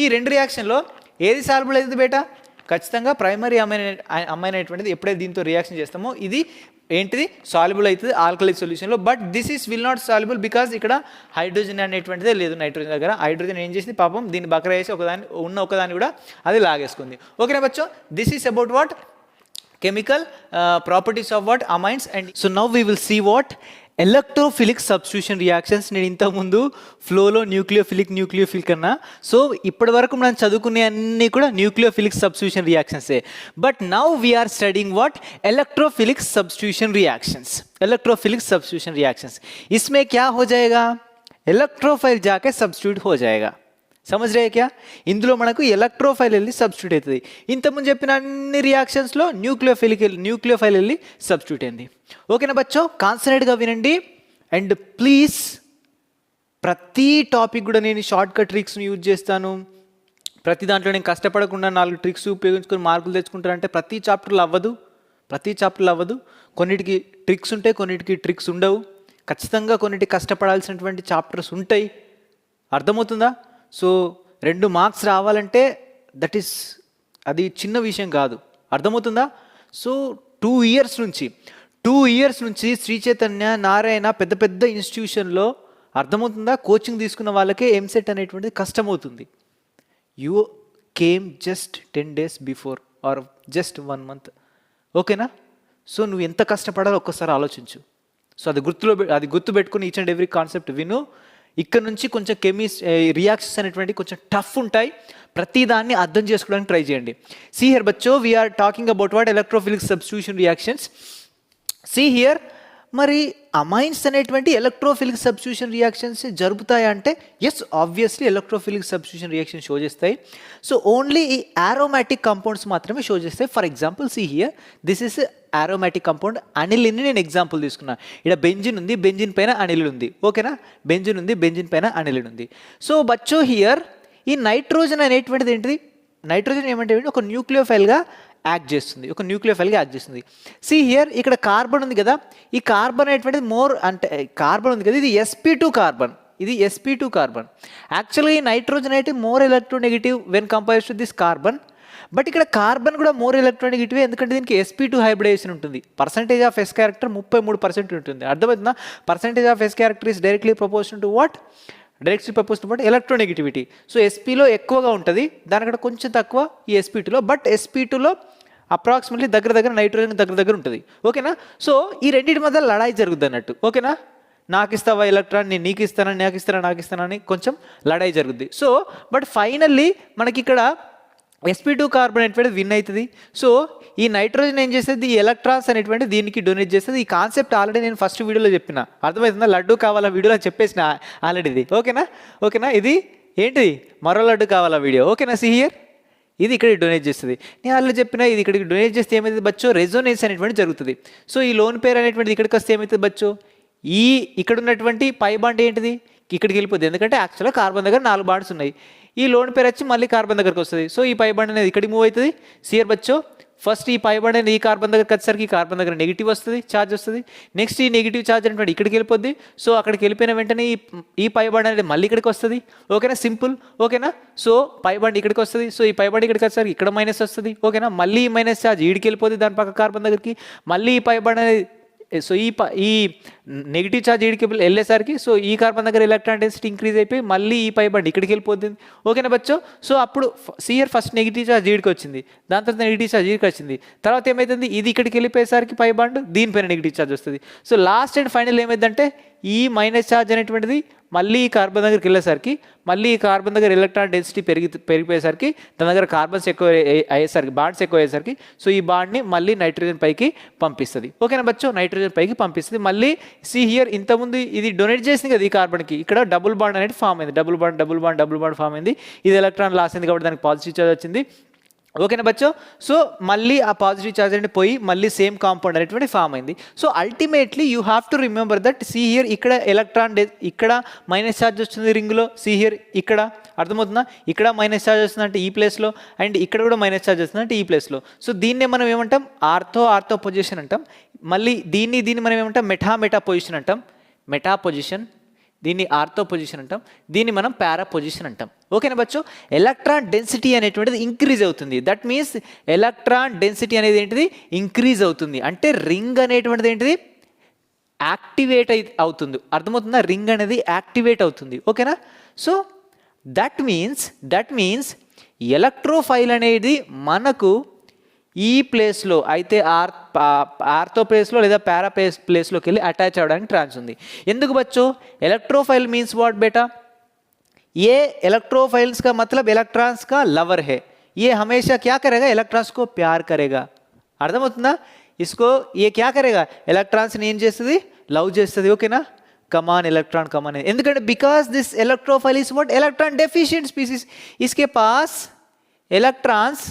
ఈ రెండు రియాక్షన్లో ఏది సాల్యుబుల్ అవుతుంది బేటా, ఖచ్చితంగా ప్రైమరీ అమైన్ అనేటువంటిది ఎప్పుడైతే దీంతో రియాక్షన్ చేస్తామో ఇది ఏంటిది సాల్యుబుల్ అవుతుంది ఆల్కలైన్ సొల్యూషన్లో. But this is will not soluble because ఇక్కడ హైడ్రోజన్ అనేటువంటిదే లేదు నైట్రోజన్ దగ్గర. హైడ్రోజన్ ఏం చేసింది పాపం దీన్ని బకరా వేసి ఒకదాన్ని కూడా అది లాగేసుకుంది. ఓకేనా బచ్చో, this is about what chemical properties of what amines. And so now we will see what electrophilic substitution reactions. నేను ఇంతకుముందు ఫ్లోలో న్యూక్లియోఫిలిక్ అన్నా. సో ఇప్పటి వరకు మనం చదువుకునే అన్నీ కూడా న్యూక్లియోఫిలిక్ సబ్స్టిట్యూషన్ రియాక్షన్సే. But now we are studying what electrophilic substitution reactions. इसमें क्या हो जाएगा, ఎలక్ట్రోఫైల్ जाके సబ్స్టిట్యూట్ हो जाएगा. సమజ్ రే క్యా, ఇందులో మనకు ఎలక్ట్రోఫైల్ వెళ్ళి సబ్స్టిట్యూట్ అవుతుంది. ఇంతకుముందు చెప్పిన అన్ని రియాక్షన్స్లో న్యూక్లియోఫైల్ వెళ్ళి సబ్స్టిట్యూట్ అయింది. ఓకేనా బచ్చో, కాన్సన్ట్రేట్గా వినండి. అండ్ ప్లీజ్ ప్రతి టాపిక్ కూడా నేను షార్ట్ కట్ ట్రిక్స్ని యూజ్ చేస్తాను. ప్రతి దాంట్లో నేను కష్టపడకుండా 4 ట్రిక్స్ ఉపయోగించుకొని మార్కులు తెచ్చుకుంటానంటే ప్రతి చాప్టర్లో అవ్వదు. కొన్నిటికి ట్రిక్స్ ఉంటాయి, కొన్నిటికి ట్రిక్స్ ఉండవు. ఖచ్చితంగా కొన్నిటికి కష్టపడాల్సినటువంటి చాప్టర్స్ ఉంటాయి. అర్థమవుతుందా? సో 2 మార్క్స్ రావాలంటే అది చిన్న విషయం కాదు. అర్థమవుతుందా? సో 2 ఇయర్స్ నుంచి శ్రీ చైతన్య, నారాయణ పెద్ద ఇన్స్టిట్యూషన్లో అర్థమవుతుందా కోచింగ్ తీసుకున్న వాళ్ళకే ఎంసెట్ అనేటువంటిది కష్టమవుతుంది. You came just 10 days before or just 1 month. ఓకేనా, సో నువ్వు ఎంత కష్టపడాలో ఒక్కసారి ఆలోచించు. సో అది గుర్తుపెట్టుకుని ఈచ్ అండ్ ఎవ్రీ కాన్సెప్ట్ విను. ఇక్కడ నుంచి కొంచెం రియాక్షన్స్ అనేటువంటి కొంచెం టఫ్ ఉంటాయి. ప్రతిదాన్ని అర్థం చేసుకోవడానికి ట్రై చేయండి. సీ హియర్ బచ్చో, we are talking about what electrophilic substitution reactions. See here, మరి అమైన్స్ అనేటువంటి ఎలక్ట్రోఫిలిక్ సబ్స్టిట్యూషన్ రియాక్షన్స్ జరుపుతాయా అంటే yes, obviously electrophilic substitution reaction show చేస్తాయి. సో ఓన్లీ ఈ ఆరోమాటిక్ కాంపౌండ్స్ మాత్రమే షో చేస్తాయి. For example see here, this is aromatic compound అనిలిన్ని నేను ఎగ్జాంపుల్ తీసుకున్నా. ఇక్కడ బెంజిన్ ఉంది, బెంజిన్ పైన అనిలిన్ ఉంది. ఓకేనా, బెంజిన్ ఉంది, బెంజిన్ పైన అనిలిన్ ఉంది. సో బచ్చో హియర్ ఈ నైట్రోజన్ అనేటువంటిది ఏంటిది, నైట్రోజన్ ఏమంటే ఒక న్యూక్లియోఫైల్గా యాక్ట్ చేస్తుంది. సి హియర్ ఇక్కడ కార్బన్ ఉంది కదా, ఈ కార్బన్ అనేటువంటిది కార్బన్ ఉంది కదా, ఇది sp2 కార్బన్. యాక్చువల్గా ఈ నైట్రోజన్ అయితే more electronegative when compares to this carbon. But ఇక్కడ కార్బన్ కూడా మోర్ ఎలక్ట్రోనెగటివ్, ఎందుకంటే దీనికి sp2 హైబ్రిడైజేషన్ ఉంటుంది. పర్సంటేజ్ ఆఫ్ s క్యారెక్టర్ 33% ఉంటుంది. అర్థమవుతుందా? Percentage of s character is directly proportional to what electronegativity. So sp లో ఎక్కువగా ఉంటుంది, దానికంటే కొంచెం తక్కువ ఈ sp2లో. బట్ sp2లో అప్రాక్సిమేట్లీ దగ్గర నైట్రోజన్ దగ్గర ఉంటుంది. ఓకేనా, సో ఈ రెండింటి మధ్య లడాయి జరుగుద్ది అన్నట్టు. ఓకేనా, నాకు ఇస్తావా ఎలక్ట్రాన్, నేను నీకు ఇస్తానని, నాకు ఇస్తానని కొంచెం లడాయి జరుగుద్ది. సో బట్ ఫైనల్లీ మనకి ఇక్కడ sp2 కార్బన్ అనేటువంటిది విన్ అవుతుంది. సో ఈ నైట్రోజన్ ఏం చేస్తుంది, ఈ ఎలక్ట్రాన్స్ అనేటువంటి దీనికి డొనేట్ చేస్తుంది. ఈ కాన్సెప్ట్ ఆల్రెడీ నేను ఫస్ట్ వీడియోలో చెప్పిన, అర్థమవుతుందా? లడ్డు కావాలా వీడియోలో చెప్పేసిన ఆల్రెడీ ఇది. ఓకేనా, ఇది ఏంటిది మరో లడ్డు కావాలా వీడియో. ఓకేనా, సి హియర్, ఇది ఇక్కడికి డొనేట్ చేస్తుంది. నేను ఆల్రెడీ చెప్పిన, ఇది ఇక్కడికి డొనేట్ చేస్తే ఏమవుతుంది బచ్చో, రెజోనెన్స్ అనేటువంటి జరుగుతుంది. సో ఈ లోన్ పేర్ అనేటువంటిది ఇక్కడికి వస్తే ఏమవుతుంది బచ్చో, ఇక్కడ ఉన్నటువంటి పై బాండ్ ఏంటిది ఇక్కడికి వెళ్ళిపోతుంది. ఎందుకంటే యాక్చువల్గా కార్బన్ దగ్గర 4 బాండ్స్ ఉన్నాయి. ఈ లోన్ పేరు వచ్చి మళ్ళీ కార్బన్ దగ్గరకు వస్తుంది. సో ఈ పై బాండ్ అనేది ఇక్కడికి మూవ్ అవుతుంది. సియర్ బచ్చో, ఫస్ట్ ఈ పై బాండ్ అనేది ఈ కార్బన్ దగ్గరకు వచ్చేసరికి ఈ కార్బన్ దగ్గర నెగిటివ్ వస్తుంది, ఛార్జ్ వస్తుంది. నెక్స్ట్ ఈ నెగిటివ్ ఛార్జ్ అనేటువంటి ఇక్కడికి వెళ్ళిపోద్ది. సో అక్కడికి వెళ్ళిపోయిన వెంటనే ఈ పై బాండ్ అనేది మళ్ళీ ఇక్కడికి వస్తుంది. ఓకేనా, సింపుల్. ఓకేనా, సో పై బాండ్ ఇక్కడికి వస్తుంది. సో ఈ పై బాండ్ ఇక్కడికి వచ్చేసరికి ఇక్కడ మైనస్ వస్తుంది. ఓకేనా, మళ్ళీ ఈ మైనస్ ఛార్జ్ ఈడికి వెళ్ళిపోతుంది దాని పక్క కార్బన్ దగ్గరికి. మళ్ళీ ఈ పై బాండ్ అనేది సో ఈ నెగిటివ్ ఛార్జ్ ఈడికి వెళ్ళేసరికి సో ఈ కార్బన్ దగ్గర ఎలక్ట్రాన్ డెన్సిటీ ఇంక్రీజ్ అయిపోయి మళ్ళీ ఈ పై బండి ఇక్కడికి వెళ్ళిపోతుంది. ఓకేనా బచ్చో, సో అప్పుడు సియర్ ఫస్ట్ నెగిటివ్ ఛార్జ్ ఈడికి వచ్చింది, దాని తర్వాత నెగిటివ్ ఛార్జ్ ఈడికి వచ్చింది. తర్వాత ఏమైతుంది, ఇది ఇక్కడికి వెళ్ళిపోయేసరికి పై బాండ్ దీనిపైన నెగిటివ్ ఛార్జ్ వస్తుంది. సో లాస్ట్ అండ్ ఫైనల్ ఏమైందంటే ఈ మైనస్ ఛార్జ్ అనేటువంటిది మళ్ళీ ఈ కార్బన్ దగ్గరికి వెళ్ళేసరికి మళ్ళీ ఈ కార్బన్ దగ్గర ఎలక్ట్రాన్ డెన్సిటీ పెరిగిపోయేసరికి దాని దగ్గర కార్బన్స్ ఎక్కువ అయ్యేసరికి బాండ్స్ ఎక్కువ అయ్యేసరికి సో ఈ బాండ్ని మళ్ళీ నైట్రోజన్ పైకి పంపిస్తుంది. ఓకేనా బచ్చో, నైట్రోజన్ పైకి పంపిస్తుంది. మళ్ళీ సి హియర్ ఇంతకుముందు ఇది డొనేట్ చేసింది కదా ఈ కార్బన్కి, ఇక్కడ డబుల్ బాండ్ అనేది ఫామ్ అయింది. డబుల్ బాండ్ ఫామ్ అయింది. ఇది ఎలక్ట్రాన్ లాస్ అయింది కాబట్టి దానికి పాజిటివ్ ఛార్జ్ వచ్చింది. ఓకేనా బచ్చో. సో మళ్ళీ ఆ పాజిటివ్ ఛార్జ్ అంటే పోయి మళ్ళీ సేమ్ కాంపౌండ్ అనేటువంటి ఫామ్ అయింది. So ultimately you have to remember that C here ఇక్కడ ఎలక్ట్రాన్ ఇక్కడ మైనస్ ఛార్జ్ వస్తుంది రింగ్లో, సి హియర్ ఇక్కడ అర్థమవుతుందా, ఇక్కడ మైనస్ ఛార్జ్ వస్తుంది అంటే ఈ ప్లేస్లో, అండ్ ఇక్కడ కూడా మైనస్ ఛార్జ్ వస్తుంది అంటే ఈ ప్లేస్లో. సో దీన్నే మనం ఏమంటాం, ఆర్థో పొజిషన్ అంటాం. మళ్ళీ దీన్ని మనం ఏమంటాం, మెటా పొజిషన్ అంటాం, మెటా పొజిషన్. దీన్ని ఆర్థో పొజిషన్ అంటాం, దీన్ని మనం పారా పొజిషన్ అంటాం. ఓకేనా బచ్చో. ఎలక్ట్రాన్ డెన్సిటీ అనేటువంటిది ఇంక్రీజ్ అవుతుంది. దట్ మీన్స్ ఎలక్ట్రాన్ డెన్సిటీ అనేది ఏంటిది, ఇంక్రీజ్ అవుతుంది. అంటే రింగ్ అనేటువంటిది ఏంటిది, యాక్టివేట్ అవుతుంది. అర్థమవుతుందా, రింగ్ అనేది యాక్టివేట్ అవుతుంది. ఓకేనా. సో దట్ మీన్స్ ఎలక్ట్రోఫైల్ అనేది మనకు ఈ ప్లేస్లో అయితే ఆర్థో ప్లేస్లో లేదా పారా ప్లేస్లోకి వెళ్ళి అటాచ్ అవ్వడానికి ఛాన్స్ ఉంది. ఎందుకు బచ్చో, ఎలక్ట్రోఫైల్ మీన్స్ వాట్ బేటా, ये इलेक्ट्रोफाइल्स का मतलब इलेक्ट्रॉन्स का लवर है, ये हमेशा क्या करेगा, इलेक्ट्रॉन्स को प्यार करेगा. అర్థమవుతుందా, इसको ये क्या करेगा, इलेक्ट्रॉन्स ని ఏం చేస్తుంది, లవ్ చేస్తుంది. ఓకేనా, కమాన్ ఎలక్ట్రాన్ కమాన్. ఎందుకంటే because this electrophile is what, electron deficient species, इसके पास ఎలక్ట్రాన్స్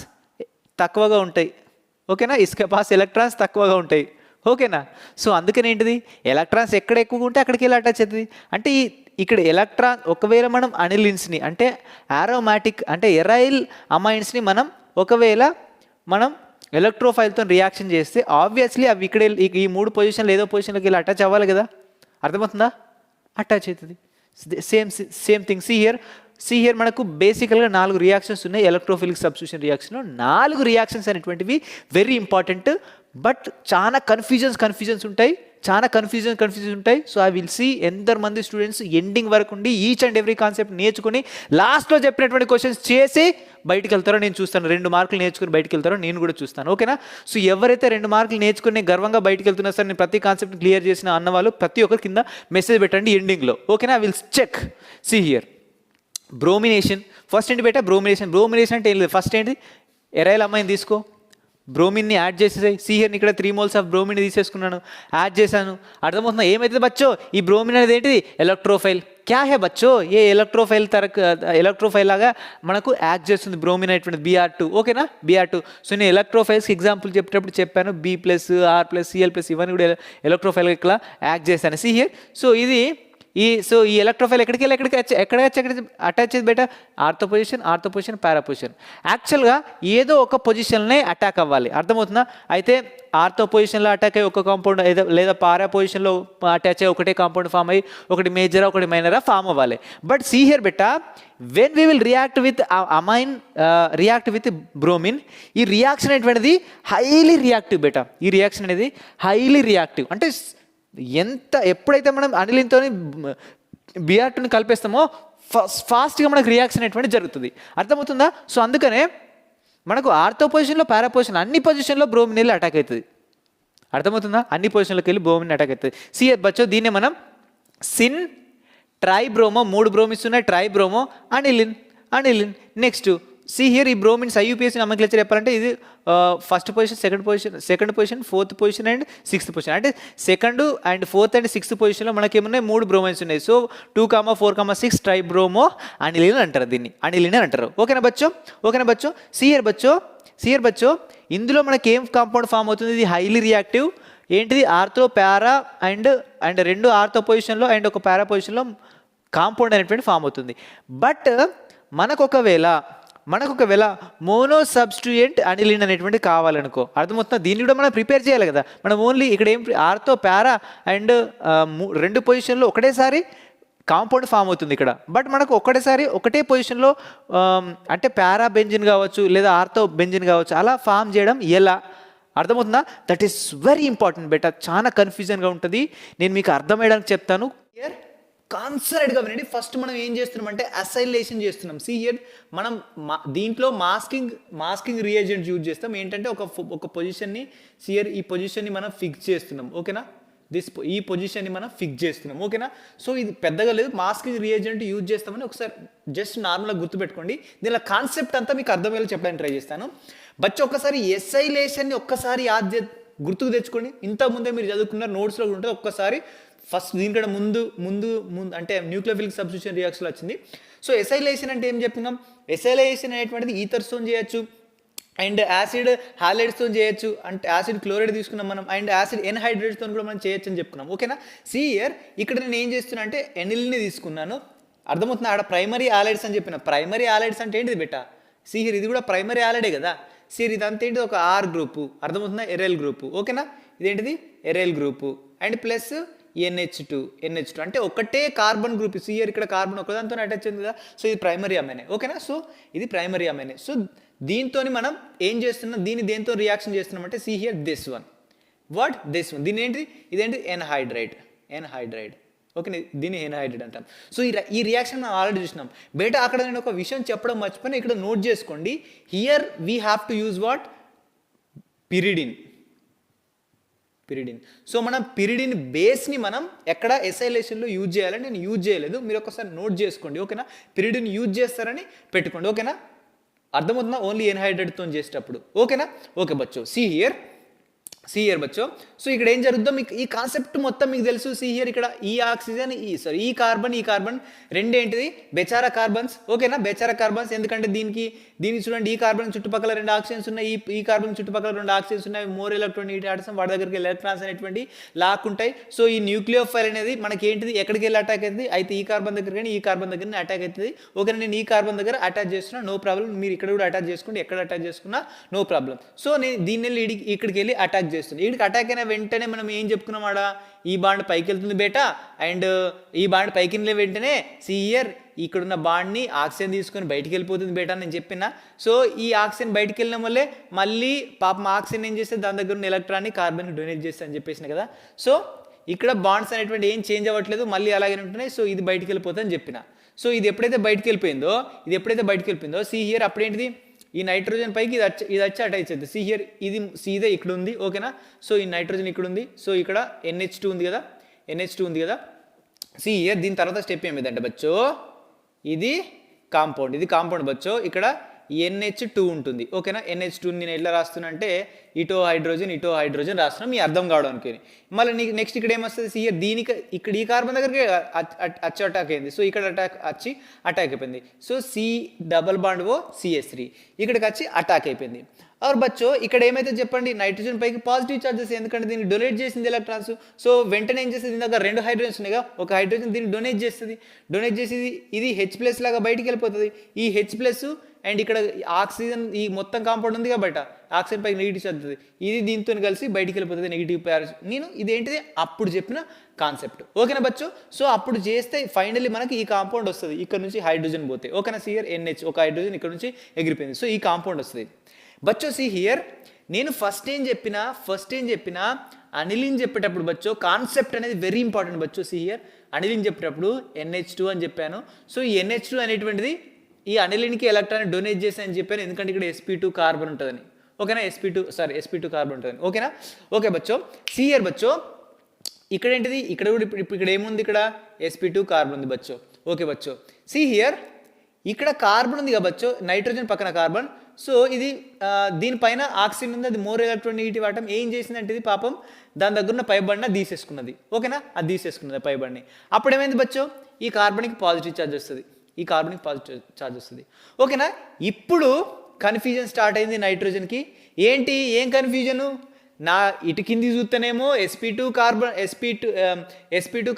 తక్కువగా ఉంటాయి. ఓకేనా, इसके पास ఎలక్ట్రాన్స్ తక్కువగా ఉంటాయి. ఓకేనా. సో అందుకని ఏంటిది, ఎలక్ట్రాన్స్ ఎక్కడ ఎక్కువగా ఉంటే అక్కడికి వెళ్ళి అటాచ్ అవుతుంది. అంటే ఇక్కడ ఎలక్ట్రాన్ ఒకవేళ మనం అనిలిన్స్ని అంటే ఆరోమాటిక్ అంటే ఎరైల్ అమైన్స్ని ఒకవేళ మనం ఎలక్ట్రోఫైల్తో రియాక్షన్ చేస్తే ఆబ్వియస్లీ అవి ఇక్కడ ఈ 3 పొజిషన్లు ఏదో పొజిషన్లోకి వెళ్ళి అటాచ్ అవ్వాలి కదా. అర్థమవుతుందా, అటాచ్ అవుతుంది. సేమ్ థింగ్ సి హియర్ మనకు బేసికల్గా 4 రియాక్షన్స్ ఉన్నాయి. ఎలక్ట్రోఫిలిక్ సబ్స్టిట్యూషన్ రియాక్షన్లో 4 రియాక్షన్స్ అనేటువంటివి వెరీ ఇంపార్టెంట్. బట్ చాలా కన్ఫ్యూజన్స్ ఉంటాయి, చాలా కన్ఫ్యూజన్ ఉంటాయి. సో ఐ విల్ సీ ఎంతమంది స్టూడెంట్స్ ఎండింగ్ వరకు ఉండి ఈచ్ అండ్ ఎవ్రీ కాన్సెప్ట్ నేర్చుకుని లాస్ట్లో చెప్పినటువంటి క్వశ్చన్స్ చేసి బయటికి వెళ్తారో నేను చూస్తాను. 2 మార్కులు నేర్చుకుని బయటికి వెళ్తారో నేను కూడా చూస్తాను. ఓకేనా. సో ఎవరైతే 2 మార్కులు నేర్చుకుని గర్వంగా బయటికి వెళ్తున్నా సార్ నేను ప్రతి కాన్సెప్ట్ క్లియర్ చేసిన అన్న వాళ్ళు ప్రతి ఒక్కరి కింద మెసేజ్ పెట్టండి ఎండింగ్లో. ఓకేనా. I will check. See here bromination first ఏంటి బేటా, బ్రోమినేషన్ అంటే ఏం లేదు. ఫస్ట్ ఏంటి, ఎరైల్ అమ్మాయిని తీసుకో, బ్రోమిన్ని యాడ్ చేసేసాయి. సిహియర్ని ఇక్కడ 3 moles ఆఫ్ బ్రోమిన్ తీసేసుకున్నాను, యాడ్ చేశాను. అర్థమవుతుందా, ఏమైతుంది బచ్చో, ఈ బ్రోమిన్ అనేది ఏంటిది, ఎలక్ట్రోఫైల్. క్యా హే బచ్చో, ఏ ఎలక్ట్రోఫైల్ లాగా మనకు యాక్ట్ చేస్తుంది బ్రోమిన్ అనేటువంటి Br2. ఓకేనా, Br2. సో నేను ఎలక్ట్రోఫైల్స్కి ఎగ్జాంపుల్ చెప్పేటప్పుడు చెప్పాను B+R+Cl+ ఇవన్నీ కూడా ఎలక్ట్రోఫైల్ ఇక్కడ యాక్ట్ చేశాను. సిహియర్ సో ఈ ఎలక్ట్రోఫైల్ ఎక్కడ అటాచ్ చేసి బేటా, ఆర్థో పొజిషన్ పారా పొజిషన్. యాక్చువల్గా ఏదో ఒక పొజిషన్నే అటాక్ అవ్వాలి. అర్థమవుతుందా. అయితే ఆర్థో పొజిషన్లో అటాక్ అయ్యి ఒక కాంపౌండ్ లేదా పారా పొజిషన్లో అటాచ్ అయ్యి ఒకటే కాంపౌండ్ ఫామ్ అయ్యి ఒకటి మేజరా ఒకటి మైనరా ఫామ్ అవ్వాలి. బట్ సీ హియర్ బెటా, when we will react with bromine, ఈ రియాక్షన్ అనేటువంటిది హైలీ రియాక్టివ్ బెటా. ఈ రియాక్షన్ అనేది హైలీ రియాక్టివ్. అంటే ఎప్పుడైతే మనం అనిలిన్తో Br2ని కలిపేస్తామో ఫాస్ట్గా మనకు రియాక్షన్ అనేటువంటి జరుగుతుంది. అర్థమవుతుందా. సో అందుకనే మనకు ఆర్థో పొజిషన్లో పారా పొజిషన్ అన్ని పొజిషన్లో బ్రోమిన్ వెళ్ళి అటాక్ అవుతుంది. అర్థమవుతుందా, అన్ని పొజిషన్లోకి వెళ్ళి బ్రోమిన్ అటాక్ అవుతుంది. సిఎస్ బచ్చో, దీన్నే మనం సిన్ ట్రైబ్రోమో, 3 బ్రోమిన్స్ ఉన్నాయి, ట్రైబ్రోమో అనిలిన్. నెక్స్ట్ సి హియర్ ఈ బ్రోమిన్స్ IUPAC నామక్లేచర్ చెప్పాలంటే ఇది first position, second position, 4th position and 6th position. అంటే 2nd and 4th and 6th పొజిషన్లో మనకేమున్నాయి, 3 బ్రోమైన్స్ ఉన్నాయి. సో 2, 4, 6 ట్రైబ్రోమో అనిలిన్ అంటారు, దీన్ని అనిలిన్ అంటారు. ఓకేనా బచ్చో. సియర్ బచ్చో ఇందులో మనకి ఏం కాంపౌండ్ ఫామ్ అవుతుంది, ఇది హైలీ రియాక్టివ్. ఏంటిది, ఆర్థో పారా అండ్ 2 ఆర్థో పొజిషన్లో అండ్ ఒక పారా పొజిషన్లో కాంపౌండ్ అనేటువంటి ఫామ్ అవుతుంది. బట్ మనకు ఒకవేళ మోనో సబ్స్టిట్యూయెంట్ అనిలిన్ అనేటువంటి కావాలనుకో, అర్థమవుతుందా, దీన్ని కూడా మనం ప్రిపేర్ చేయాలి కదా. మనం ఓన్లీ ఇక్కడ ఏం ఆర్థో పారా అండ్ 2 పొజిషన్లో ఒకటేసారి కాంపౌండ్ ఫామ్ అవుతుంది ఇక్కడ. బట్ మనకు ఒకటే పొజిషన్లో అంటే పారా బెంజిన్ కావచ్చు లేదా ఆర్థో బెంజిన్ కావచ్చు అలా ఫామ్ చేయడం ఎలా, అర్థమవుతుందా. That is very important beta. చాలా కన్ఫ్యూజన్గా ఉంటుంది, నేను మీకు అర్థమయ్యడానికి చెప్తాను. కాన్సన్ట్రేట్గా వినండి. ఫస్ట్ మనం ఏం చేస్తున్నామంటే అసైలేషన్ చేస్తున్నాం. సి హియర్ మనం దీంట్లో మాస్కింగ్ రియేజెంట్స్ యూజ్ చేస్తాం. ఏంటంటే ఒక పొజిషన్ని హియర్ ఈ పొజిషన్ని మనం ఫిక్స్ చేస్తున్నాం. ఓకేనా, ఈ పొజిషన్ని మనం ఫిక్స్ చేస్తున్నాం. ఓకేనా. సో ఇది పెద్దగా లేదు, మాస్కింగ్ రియేజెంట్ యూజ్ చేస్తామని ఒకసారి జస్ట్ నార్మల్గా గుర్తుపెట్టుకోండి. దీనిలో కాన్సెప్ట్ అంతా మీకు అర్థమయ్యేలా చెప్పడానికి ట్రై చేస్తాను. బట్ ఒక్కసారి ఎసైలేషన్ని ఒక్కసారి గుర్తుకు తెచ్చుకోండి. ఇంతకుముందే మీరు చదువుకున్న నోట్స్లో ఉంటుంది. ఒక్కసారి ఫస్ట్ దీనికంటే ముందు అంటే న్యూక్లియోఫిలిక్ సబ్స్టిట్యూషన్ రియాక్షన్లో వచ్చింది. సో ఎసైలేషన్ అంటే ఏం చెప్తున్నాం, ఎసైలేషన్ అనేటువంటిది ఈథర్స్తో చేయొచ్చు, అండ్ యాసిడ్ హాలైడ్స్తో చేయొచ్చు, అంటే యాసిడ్ క్లోరైడ్ తీసుకున్నాం మనం, అండ్ యాసిడ్ ఎన్హైడ్రేట్స్తో కూడా మనం చేయొచ్చు అని చెప్పుకున్నాం. ఓకేనా. సి హియర్ ఇక్కడ నేను ఏం చేస్తున్నా అంటే ఎనిల్ని తీసుకున్నాను. అర్థమవుతుంది, ఆడ ప్రైమరీ ఆలైడ్స్ అని చెప్పిన. ప్రైమరీ ఆలైడ్స్ అంటే ఏంటిది బెటా? సి హియర్ ఇది కూడా ప్రైమరీ ఆలైడే కదా. సి హియర్ ఇదంతా ఏంటిది ఒక ఆర్ గ్రూపు, అర్థమవుతుందా, ఎరైల్ గ్రూపు. ఓకేనా, ఇదేంటిది arrival group and plus NH2 అంటే ఒకటే కార్బన్ గ్రూప్. సి హియర్ ఇక్కడ కార్బన్ ఒకదాంతో అటాచ్ అయింది కదా, సో ఇది ప్రైమరీ అమైనే. ఓకేనా, సో ఇది ప్రైమరీ అమైనే. సో దీంతో మనం ఏం చేస్తున్నాం, దీన్ని దేంతో రియాక్షన్ చేస్తున్నాం అంటే see here this one. What this one, దీని ఏంటి, ఇదేంటి ఎన్హైడ్రైడ్. ఓకే, దీన్ని ఎన్హైడ్రైడ్ అంటాం. సో ఈ రియాక్షన్ మనం ఆల్రెడీ చూసినాం. బేటా అక్కడ నేను ఒక విషయం చెప్పడం మర్చిపోయినా, ఇక్కడ నోట్ చేసుకోండి. Here we have to use what, pyridine. So మనం పిరిడిన్ బేస్ని మనం ఎక్కడ ఎసైలేషన్లో యూజ్ చేయాలని నేను యూజ్ చేయలేదు, మీరు ఒకసారి నోట్ చేసుకోండి. ఓకేనా, పిరిడిన్ యూజ్ చేస్తారని పెట్టుకోండి. ఓకేనా, అర్థమవుతుందా, ఓన్లీ ఎన్హైడ్రేట్తో చేసేటప్పుడు. ఓకేనా. ఓకే బచ్చో, సి హియర్ బచ్చో. సో ఇక్కడ ఏం జరుగుతుందో మీకు ఈ కాన్సెప్ట్ మొత్తం మీకు తెలుసు. సి హియర్ ఇక్కడ ఈ ఆక్సిజన్ ఈ కార్బన్ రెండేంటిది బెచారా కార్బన్స్. ఓకేనా, బెచారా కార్బన్స్. ఎందుకంటే దీనికి చూడండి, ఈ కార్బన్ చుట్టుపక్కల 2 ఆక్సిజన్స్ ఉన్నాయి, ఈ కార్బన్ చుట్టుపక్కల 2 ఆక్సిజన్స్ ఉన్నాయి. మోర్ ఎలక్ట్రానిక్ ఆటమ్స్ వాటి దగ్గరికి ఎలక్ట్రాన్స్ అనేటువంటి లాక్కుంటాయి. సో ఈ న్యూక్లియోఫైల్ అనేది మనకి ఏంటిది, ఎక్కడికి వెళ్ళి అటాక్ అవుతుంది, అయితే ఈ కార్బన్ దగ్గర కానీ ఈ కార్బన్ దగ్గర అటాక్ అవుతుంది. ఓకేనా, నేను ఈ కార్బన్ దగ్గర అటాచ్ చేస్తున్నా, నో ప్రాబ్లం. మీరు ఇక్కడ కూడా అటాచ్ చేసుకోండి, ఎక్కడ అటాచ్ చేసుకున్నా నో ప్రాబ్లం. సో నేను దీన్ని వెళ్ళి ఇక్కడికి వెళ్ళి అటాక్ చేస్తుంది. వీడికి అటాక్ అయిన వెంటనే మనం ఏం చెప్పుకున్నాం, ఆడ ఈ బాండ్ పైకి వెళ్తుంది బేటా, అండ్ ఈ బాండ్ పైకి వెళ్ళిన వెంటనే సి హియర్ ఇక్కడున్న బాండ్ని ఆక్సిజన్ తీసుకొని బయటికి వెళ్ళిపోతుంది బేటా అని నేను చెప్పిన. సో ఈ ఆక్సిజన్ బయటికి వెళ్ళిన వల్లే మళ్ళీ పాపం ఆక్సిజన్ ఏం చేస్తే దాని దగ్గర ఉన్న ఎలక్ట్రాన్ని కార్బన్కి డొనేట్ చేస్తే అని చెప్పేసిన కదా. సో ఇక్కడ బాండ్స్ అనేటువంటి ఏం చేంజ్ అవ్వట్లేదు, మళ్ళీ అలాగే ఉంటున్నాయి. సో ఇది బయటికి వెళ్ళిపోతుంది అని చెప్పిన. సో ఇది ఎప్పుడైతే బయటికి వెళ్ళిపోయిందో సి హియర్ అప్పుడేంటిది, ఈ నైట్రోజన్ పైకి ఇది వచ్చి అటాచ్ అవుతుంది. సి హియర్ ఇది సీదా ఇక్కడ ఉంది. ఓకేనా, సో ఈ నైట్రోజన్ ఇక్కడ ఉంది. సో ఇక్కడ NH2 ఉంది కదా. సి హియర్ దీని తర్వాత స్టెప్ ఏమిటంటే బచ్చో, ఇది కాంపౌండ్ బచ్చో. ఇక్కడ NH2 ఉంటుంది. ఓకేనా, NH2 నేను ఎట్లా రాస్తున్నా అంటే ఇటో హైడ్రోజన్ రాస్తున్నాం, మీ అర్థం కావడానికి. మళ్ళీ నీకు నెక్స్ట్ ఇక్కడ ఏమొస్తుంది, సి హియర్ దీనికి ఇక్కడ ఈ కార్బన్ దగ్గరికి వచ్చి అటాక్ అయింది. సో ఇక్కడ అటాక్ అయిపోయింది. So C double bond O CH3 ఇక్కడికి వచ్చి అటాక్ అయిపోయింది. ఆర్ బచ్చో ఇక్కడ ఏమైతే చెప్పండి, నైట్రోజన్ పైకి పాజిటివ్ చార్జెస్, ఎందుకంటే దీన్ని డొనేట్ చేసింది ఎలక్ట్రాన్స్. సో వెంటనే ఏం చేస్తుంది, దీని దగ్గర 2 హైడ్రోజన్స్ ఉన్నాయిగా, ఒక హైడ్రోజన్ దీన్ని డొనేట్ చేసి ఇది H+ లాగా బయటికి వెళ్ళిపోతుంది. ఈ H+ అండ్ ఇక్కడ ఆక్సిజన్ ఈ మొత్తం కాంపౌండ్ ఉంది కాబట్టి ఆక్సిజన్ పైకి నెగిటివ్ చార్జ్, ఇది దీంతో కలిసి బయటికి వెళ్ళిపోతుంది నెగిటివ్ ప్యారేజ్. ఇదేంటిది అప్పుడు చెప్పిన కాన్సెప్ట్. ఓకేనా బచ్చు. సో అప్పుడు చేస్తే ఫైనల్లీ మనకి ఈ కాంపౌండ్ వస్తుంది. ఇక్కడ నుంచి హైడ్రోజన్ పోతే, ఓకేనా, సి హియర్ NH ఒక హైడ్రోజన్ ఇక్కడ నుంచి ఎగిరిపోయింది. సో ఈ కాంపౌండ్ వస్తుంది బచ్చో. సి హియర్ నేను ఫస్ట్ ఏం చెప్పినా అనిలిన్ చెప్పేటప్పుడు బచ్చో కాన్సెప్ట్ అనేది వెరీ ఇంపార్టెంట్ బచ్చో. సి హియర్ అనిలిన్ చెప్పేటప్పుడు NH2 అని చెప్పాను. సో ఈ NH2 అనేటువంటిది ఈ అనిలిన్కి ఎలక్ట్రాన్ డొనేట్ చేసి అని చెప్పాను, ఎందుకంటే ఇక్కడ sp2 కార్బన్ ఉంటుందని. ఓకేనా, sp2 కార్బన్ ఉంటుందని. ఓకేనా. ఓకే బచ్చో. సి హియర్ బచ్చో ఇక్కడ ఏంటిది, ఇక్కడ కూడా ఇక్కడ ఏముంది, ఇక్కడ sp2 కార్బన్ ఉంది బచ్చో. ఓకే బచ్చో. సి హియర్ ఇక్కడ కార్బన్ ఉంది కదా బచ్చో, నైట్రోజన్ పక్కన కార్బన్. సో ఇది దీనిపైన ఆక్సిజన్ ఉంది, అది మోర్ ఎలక్ట్రోనెగేటివ్ ఆటం. ఏం చేసిందంటే ఇది పాపం దాని దగ్గర ఉన్న పైబడిన తీసేసుకున్నది. ఓకేనా, అది తీసేసుకున్నది పైబడిని. అప్పుడు ఏమైంది బచ్చో, ఈ కార్బన్కి పాజిటివ్ ఛార్జ్ వస్తుంది. ఓకేనా. ఇప్పుడు కన్ఫ్యూజన్ స్టార్ట్ అయింది నైట్రోజన్కి. ఏం కన్ఫ్యూజను, నా ఇటు కింది చూస్తేనేమో sp2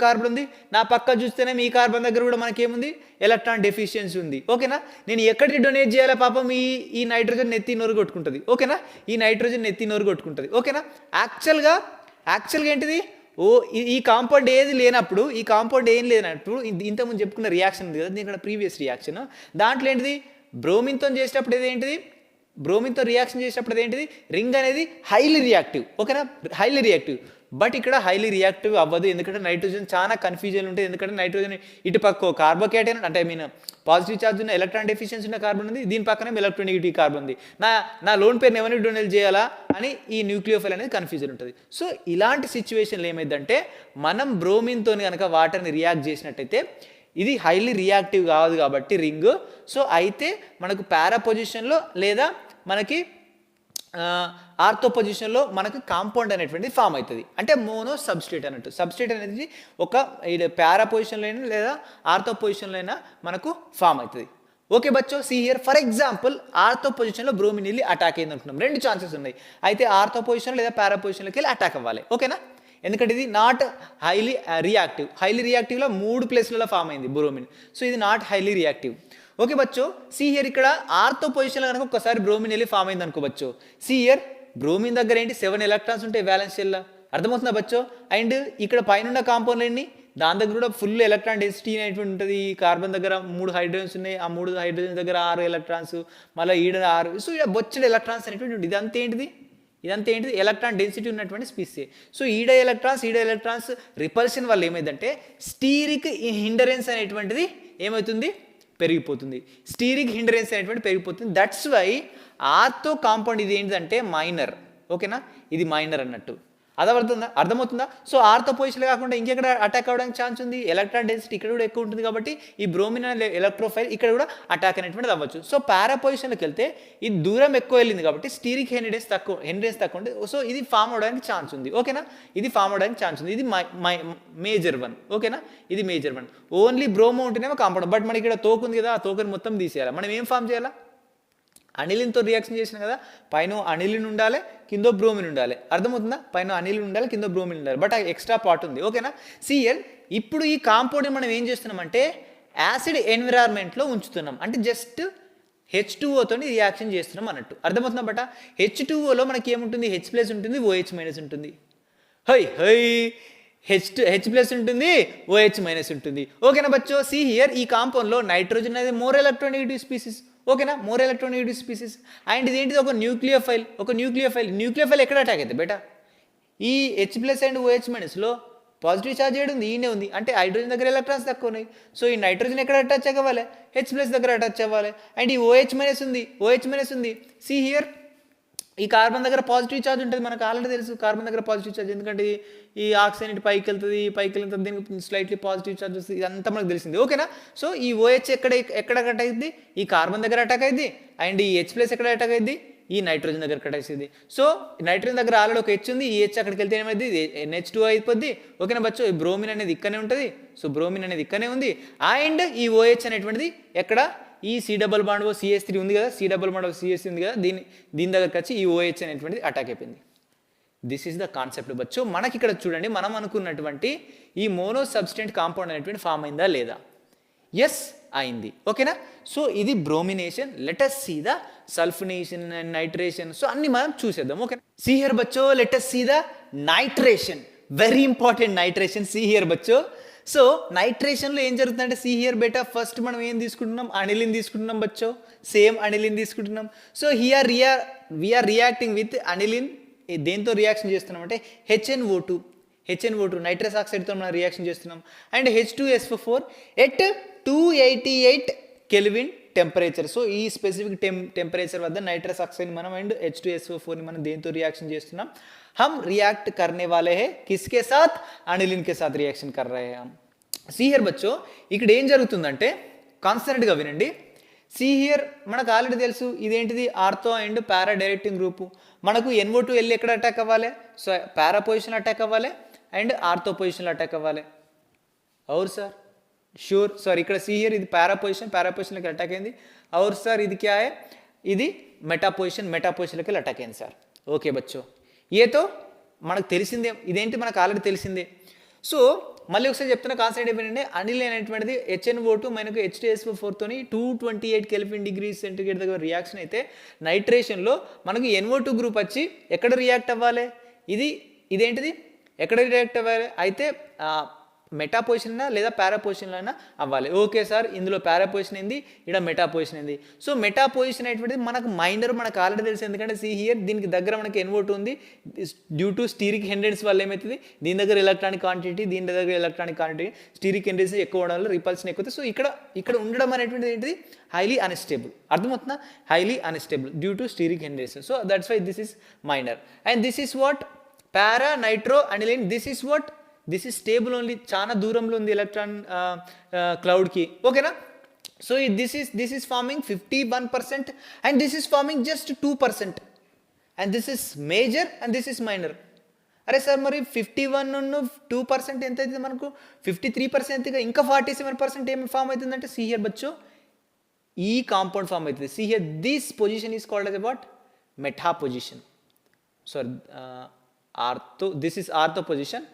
కార్బన్ ఉంది, నా పక్క చూస్తేనేమో ఈ కార్బన్ దగ్గర కూడా మనకేముంది, ఎలక్ట్రాన్ డెఫిషియన్సీ ఉంది. ఓకేనా, నేను ఎక్కడికి డొనేట్ చేయాలా పాపం, ఈ నైట్రోజన్ నెత్తి నోరు కొట్టుకుంటుంది. ఓకేనా, ఈ నైట్రోజన్ నెత్తి నోరు కొట్టుకుంటుంది. ఓకేనా, యాక్చువల్గా ఏంటిది, ఈ కాంపౌండ్ ఏది లేనప్పుడు, ఇంతకుముందు చెప్పుకున్న రియాక్షన్ ఉంది కదా, దీని ప్రీవియస్ రియాక్షన్, దాంట్లో ఏంటిది బ్రోమిన్తో చేసేటప్పుడు బ్రోమిన్తో రియాక్షన్ చేసేటప్పుడు ఏంటిది, రింగ్ అనేది హైలీ రియాక్టివ్. ఓకేనా, హైలీ రియాక్టివ్. బట్ ఇక్కడ హైలీ రియాక్టివ్ అవ్వదు, ఎందుకంటే నైట్రోజన్ చాలా కన్ఫ్యూజన్ ఉంటుంది. ఎందుకంటే నైట్రోజన్ ఇటు పక్క కార్బోకేటైన్ అంటే పాజిటివ్ ఛార్జ్ ఉన్న ఎలక్ట్రాన్ డెఫిషియన్సీ ఉన్న కార్బన్ ఉంది, దీని పక్కనే ఎలక్ట్రోనెగేటివ్ కార్బన్ ఉంది. నా లోన్ పేరుని ఎవరిని డొనేట్ చేయాలా అని ఈ న్యూక్లియోఫైల్ అనేది కన్ఫ్యూజన్ ఉంటుంది. సో ఇలాంటి సిచ్యువేషన్లో ఏమైందంటే, మనం బ్రోమిన్తో కనుక వాటర్ని రియాక్ట్ చేసినట్టయితే ఇది హైలీ రియాక్టివ్ కాదు కాబట్టి రింగ్. సో అయితే మనకు పారా పొజిషన్లో లేదా మనకి ఆర్థో పొజిషన్లో మనకు కాంపౌండ్ అనేటువంటిది ఫామ్ అవుతుంది. అంటే మోనో సబ్స్ట్రేట్ అన్నట్టు. సబ్స్ట్రేట్ అనేది ఒక పారా పొజిషన్లో అయినా లేదా ఆర్థో పొజిషన్లో అయినా మనకు ఫామ్ అవుతుంది. ఓకే బచ్చో see here for example ortho పొజిషన్లో బ్రోమిన్ వెళ్ళి అటాక్ అయింది అనుకున్నాం. 2 ఛాన్సెస్ ఉన్నాయి. అయితే ఆర్థో పొజిషన్ లేదా పారా పొజిషన్లోకి వెళ్ళి అటాక్ అవ్వాలి. ఓకేనా, ఎందుకంటే ఇది నాట్ హైలీ రియాక్టివ్. హైలీ రియాక్టివ్లో 3 ప్లేస్లలో ఫామ్ అయింది బ్రోమిన్. సో ఇది నాట్ హైలీ రియాక్టివ్. ఓకే బచ్చో సి హియర్ ఇక్కడ ఆర్థో పొజిషన్లో కనుక ఒకసారి బ్రోమిన్ వెళ్ళి ఫామ్ అయింది అనుకోవచ్చు. సి హియర్ బ్రోమిన్ దగ్గర ఏంటి 7 ఎలక్ట్రాన్స్ ఉంటాయి వ్యాలెన్స్ షెల్లో. అర్థమవుతుందా బచ్చో? అండ్ ఇక్కడ పైన కాంపౌండ్ ఏంటి, దాని దగ్గర కూడా ఫుల్ ఎలక్ట్రాన్ డెన్సిటీ అనేటువంటి ఉంటుంది. కార్బన్ దగ్గర 3 హైడ్రోజన్స్ ఉన్నాయి, ఆ 3 హైడ్రోజన్స్ దగ్గర 6 ఎలక్ట్రాన్స్, మళ్ళీ ఈడ 6. సో ఇక్కడ బొచ్చడి ఎలక్ట్రాన్స్ అనేటువంటి ఉంటుంది. ఇదంతా ఏంటిది ఎలక్ట్రాన్ డెన్సిటీ ఉన్నటువంటి స్పీసీ. సో ఈడ ఎలక్ట్రాన్స్ రిపల్షన్ వల్ల ఏమైందంటే స్టీరిక్ హిండరెన్స్ అనేటువంటిది ఏమవుతుంది, పెరిగిపోతుంది. స్టీరిక్ హిండరెన్స్ అనేటువంటి పెరిగిపోతుంది. దట్స్ వై ఆర్థో కాంపౌండ్ ఇది ఏంటిదంటే మైనర్. ఓకేనా, ఇది మైనర్ అన్నట్టు. అర్థమవుతుందా? సో ఆర్థో పొజిషన్ కాకుండా ఇంకెక్కడ అటాక్ అవ్వడానికి ఛాన్స్ ఉంది, ఎలక్ట్రాన్ డెన్సిటీ ఇక్కడ కూడా ఎక్కువ ఉంటుంది కాబట్టి ఈ బ్రోమిన్ అనే ఎలక్ట్రోఫైల్ ఇక్కడ కూడా అటాక్ అనేటువంటిది అవ్వచ్చు. సో పారా పొజిషన్లోకి వెళ్తే ఇది దూరం ఎక్కువ వెళ్ళింది కాబట్టి స్టీరిక్ హెన్రీడెన్స్ తక్కువ ఉంటుంది. సో ఇది ఫామ్ అవడానికి ఛాన్స్ ఉంది. ఓకేనా, ఇది ఫామ్ అవడానికి ఛాన్స్ ఉంది. ఇది మేజర్ 1. ఓకేనా, ఇది మేజర్ 1. ఓన్లీ బ్రోమో ఉంటేనేమో కాంపౌండ్. బట్ మనకి ఇక్కడ తోకు ఉంది కదా, ఆ తోకని మొత్తం తీసేయాలి. మనం ఏం ఫామ్ చేయాలా, అనిలిన్తో రియాక్షన్ చేసిన కదా, పైన అనిలిన్ ఉండాలి, కింద బ్రోమిన్ ఉండాలి. అర్థమవుతుందా? పైన అనిలిన్ ఉండాలి, కింద బ్రోమిన్ ఉండాలి. బట్ ఆ ఎక్స్ట్రా పార్ట్ ఉంది. ఓకేనా, సిఎల్ ఇప్పుడు ఈ కాంపౌండ్ని మనం ఏం చేస్తున్నామంటే యాసిడ్ ఎన్విరాన్మెంట్లో ఉంచుతున్నాం. అంటే జస్ట్ H2O తోని రియాక్షన్ చేస్తున్నాం అన్నట్టు. అర్థమవుతుందా? బట్ H2Oలో మనకి ఏముంటుంది, H+ ఉంటుంది, OH- ఉంటుంది. H+ ఉంటుంది, OH- ఉంటుంది. ఓకేనా బచ్చో, సి హియర్ ఈ కాంపౌండ్లో నైట్రోజన్ అనేది మోర్ ఎలక్ట్రోనెగేటివ్ స్పీసీస్. ఓకేనా, మోర్ ఎలక్ట్రోనెగేటివ్ స్పీసీస్. అండ్ ఇదేంటిది ఒక న్యూక్లియోఫైల్ ఎక్కడ అటాక్ అవుతుంది బేటా, ఈ H+ and OH- positive charge ఉంది, ఈయనే ఉంది. అంటే హైడ్రోజన్ దగ్గర ఎలక్ట్రాన్స్ తక్కువ ఉన్నాయి. సో ఈ నైట్రోజన్ ఎక్కడ అటాచ్ అవ్వాలి, H+ దగ్గర అటాచ్ అవ్వాలి. అండ్ ఈ OH- ఉంది. సి హియర్ ఈ కార్బన్ దగ్గర పాజిటివ్ ఛార్జ్ ఉంటుంది. మనకు ఆల్రెడీ తెలుసు కార్బన్ దగ్గర పాజిటివ్ ఛార్జ్, ఎందుకంటే ఈ ఆక్సిజన్ ఇటు పైకి వెళ్తుంది, దీనికి స్లైట్లీ పాజిటివ్ ఛార్జ్ వస్తుంది. ఇదంతా మనకు తెలిసింది. ఓకేనా, సో ఈ OH ఎక్కడ అటాక్ అయింది, ఈ కార్బన్ దగ్గర అటాక్ అయింది. అండ్ ఈ H+ ఎక్కడ అటాక్ అయింది, ఈ నైట్రోజన్ దగ్గర అటాక్ అయింది. సో నైట్రోజన్ దగ్గర ఆల్రెడీ ఒక H ఉంది, ఈ H అక్కడికి వెళ్తే ఏమైంది, NH2 అయిపోద్ది. ఓకేనా బచ్చో, ఈ బ్రోమిన్ అనేది ఇక్కడనే ఉంటుంది. సో బ్రోమిన్ అనేది ఇక్కడనే ఉంది. అండ్ ఈ OH అనేటువంటిది ఎక్కడ, ఈ C≡ CH3 ఉంది కదా, C≡ CH3 ఉంది కదా, దీని దగ్గరకు వచ్చి ఈ OH అనేటువంటిది అటాక్ అయిపోయింది. దిస్ ఈస్ ద కాన్సెప్ట్ బచ్చో. మనకి ఇక్కడ చూడండి, మనం అనుకున్నటువంటి ఈ మోనో సబ్స్టెంట్ కాంపౌండ్ అనేటువంటి ఫామ్ అయిందా లేదా, ఎస్ అయింది. ఓకేనా, సో ఇది bromination. Let us see the sulphonation and nitration. So అన్ని మనం చూసేద్దాం. ఓకే, సీ హియర్ బచ్చో, let us see the nitration. Very important nitration. See here బచ్చో, సో నైట్రేషన్లో ఏం జరుగుతుందంటే, సి హియర్ బేటా ఫస్ట్ మనం ఏం తీసుకుంటున్నాం, అనిలిన్ తీసుకుంటున్నాం బచ్చో, సేమ్ అనిలిన్ తీసుకుంటున్నాం. So here we're reacting with aniline. దేంతో రియాక్షన్ చేస్తున్నాం అంటే HNO2 నైట్రస్ ఆక్సైడ్తో మనం రియాక్షన్ చేస్తున్నాం. And H2SO4 at 288 kelvin temperature. So ఈ స్పెసిఫిక్ టెంపరేచర్ వద్ద నైట్రస్ ఆక్సైడ్ మనం అండ్ H2SO4ని మనం దేంతో రియాక్షన్ చేస్తున్నాం, हम रिएक्ट करने वाले हैं किसके साथ, अनिलिन के साथ रिएक्शन कर रहे हैं हम. सी हियर बच्चो, ఇక్కడ ఏం జరుగుతుందంటే కాన్స్టెంట్గా వినండి. సి హియర్ మనకు ఆల్రెడీ తెలుసు ఇదేంటిది, ortho and para directing group. మనకు NO2 వెళ్ళి ఎక్కడ అటాక్ అవ్వాలి, సో పారా పొజిషన్ అటాక్ అవ్వాలి అండ్ ఆర్థో పొజిషన్లో అటాక్ అవ్వాలి. అవును సార్, ష్యూర్ సార్. ఇక్కడ సి హియర్ ఇది పారా పొజిషన్లోకి అటాక్ అయింది. అవును సార్, ఇది క్యా హై, ఇది మెటా పొజిషన్లోకి అటాక్ అయింది సార్. ఓకే బచ్చో, ఏతో మనకు తెలిసిందే, ఇదేంటి మనకు ఆల్రెడీ తెలిసిందే. సో మళ్ళీ ఒకసారి చెప్తున్న కాన్సెప్ట్ ఏంటంటే, అనిల్ అనేటువంటిది HNO2 మనకు H2SO4 తోని 228 కెల్విన్ డిగ్రీ సెంటిగ్రేడ్ దగ్గర రియాక్షన్ అయితే, నైట్రేషన్లో మనకు NO2 గ్రూప్ వచ్చి ఎక్కడ రియాక్ట్ అవ్వాలి, ఇదేంటిది ఎక్కడ రియాక్ట్ అవ్వాలి అయితే మెటా పొజిషన్ లేదా పారా పొజిషన్లో అయినా అవ్వాలి. ఓకే సార్, ఇందులో పారా పొజిషన్ ఏంది, ఇక్కడ మెటా పొజిషన్ ఏంది. సో మెటా పొజిషన్ అనేటువంటిది మనకు మైనర్, మనకు ఆల్రెడీ తెలుసు. ఎందుకంటే సి హియర్ దీనికి దగ్గర మనకి NO2 ఉంది. డ్యూ టు స్టీరిక్ హెండ్రెన్స్ వల్ల ఏమవుతుంది, దీని దగ్గర ఎలక్ట్రానిక్ క్వాంటిటీ, దీని దగ్గర ఎలక్ట్రానిక్ క్వాంటిటీ, స్టీరిక్ హెండ్రెన్స్ ఎక్కువ ఉండడం వల్ల రిపల్షన్ ఎక్కువ. సో ఇక్కడ ఉండడం అనేటువంటిది ఏంటిది, హైలీ అన్స్టేబుల్. అర్థమవుతుందా, highly unstable due to steric hindrance. So that's why this is minor. And this is what para nitro aniline. This is stable only, చాలా దూరంలో ఉంది ఎలక్ట్రాన్ క్లౌడ్కి. ఓకేనా, so this is forming 51% and this is forming just 2%. And this is major and this is minor. అరే sir, మరి 51% ఎంత అవుతుంది మనకు, 53% ఇంకా 47% ఏమి ఫామ్ అవుతుందంటే, సి హియర్ బచ్చో, ఈ కాంపౌండ్ ఫామ్ అవుతుంది. See here this position is called as what? Meta position. Sorry, ortho, this is ortho position.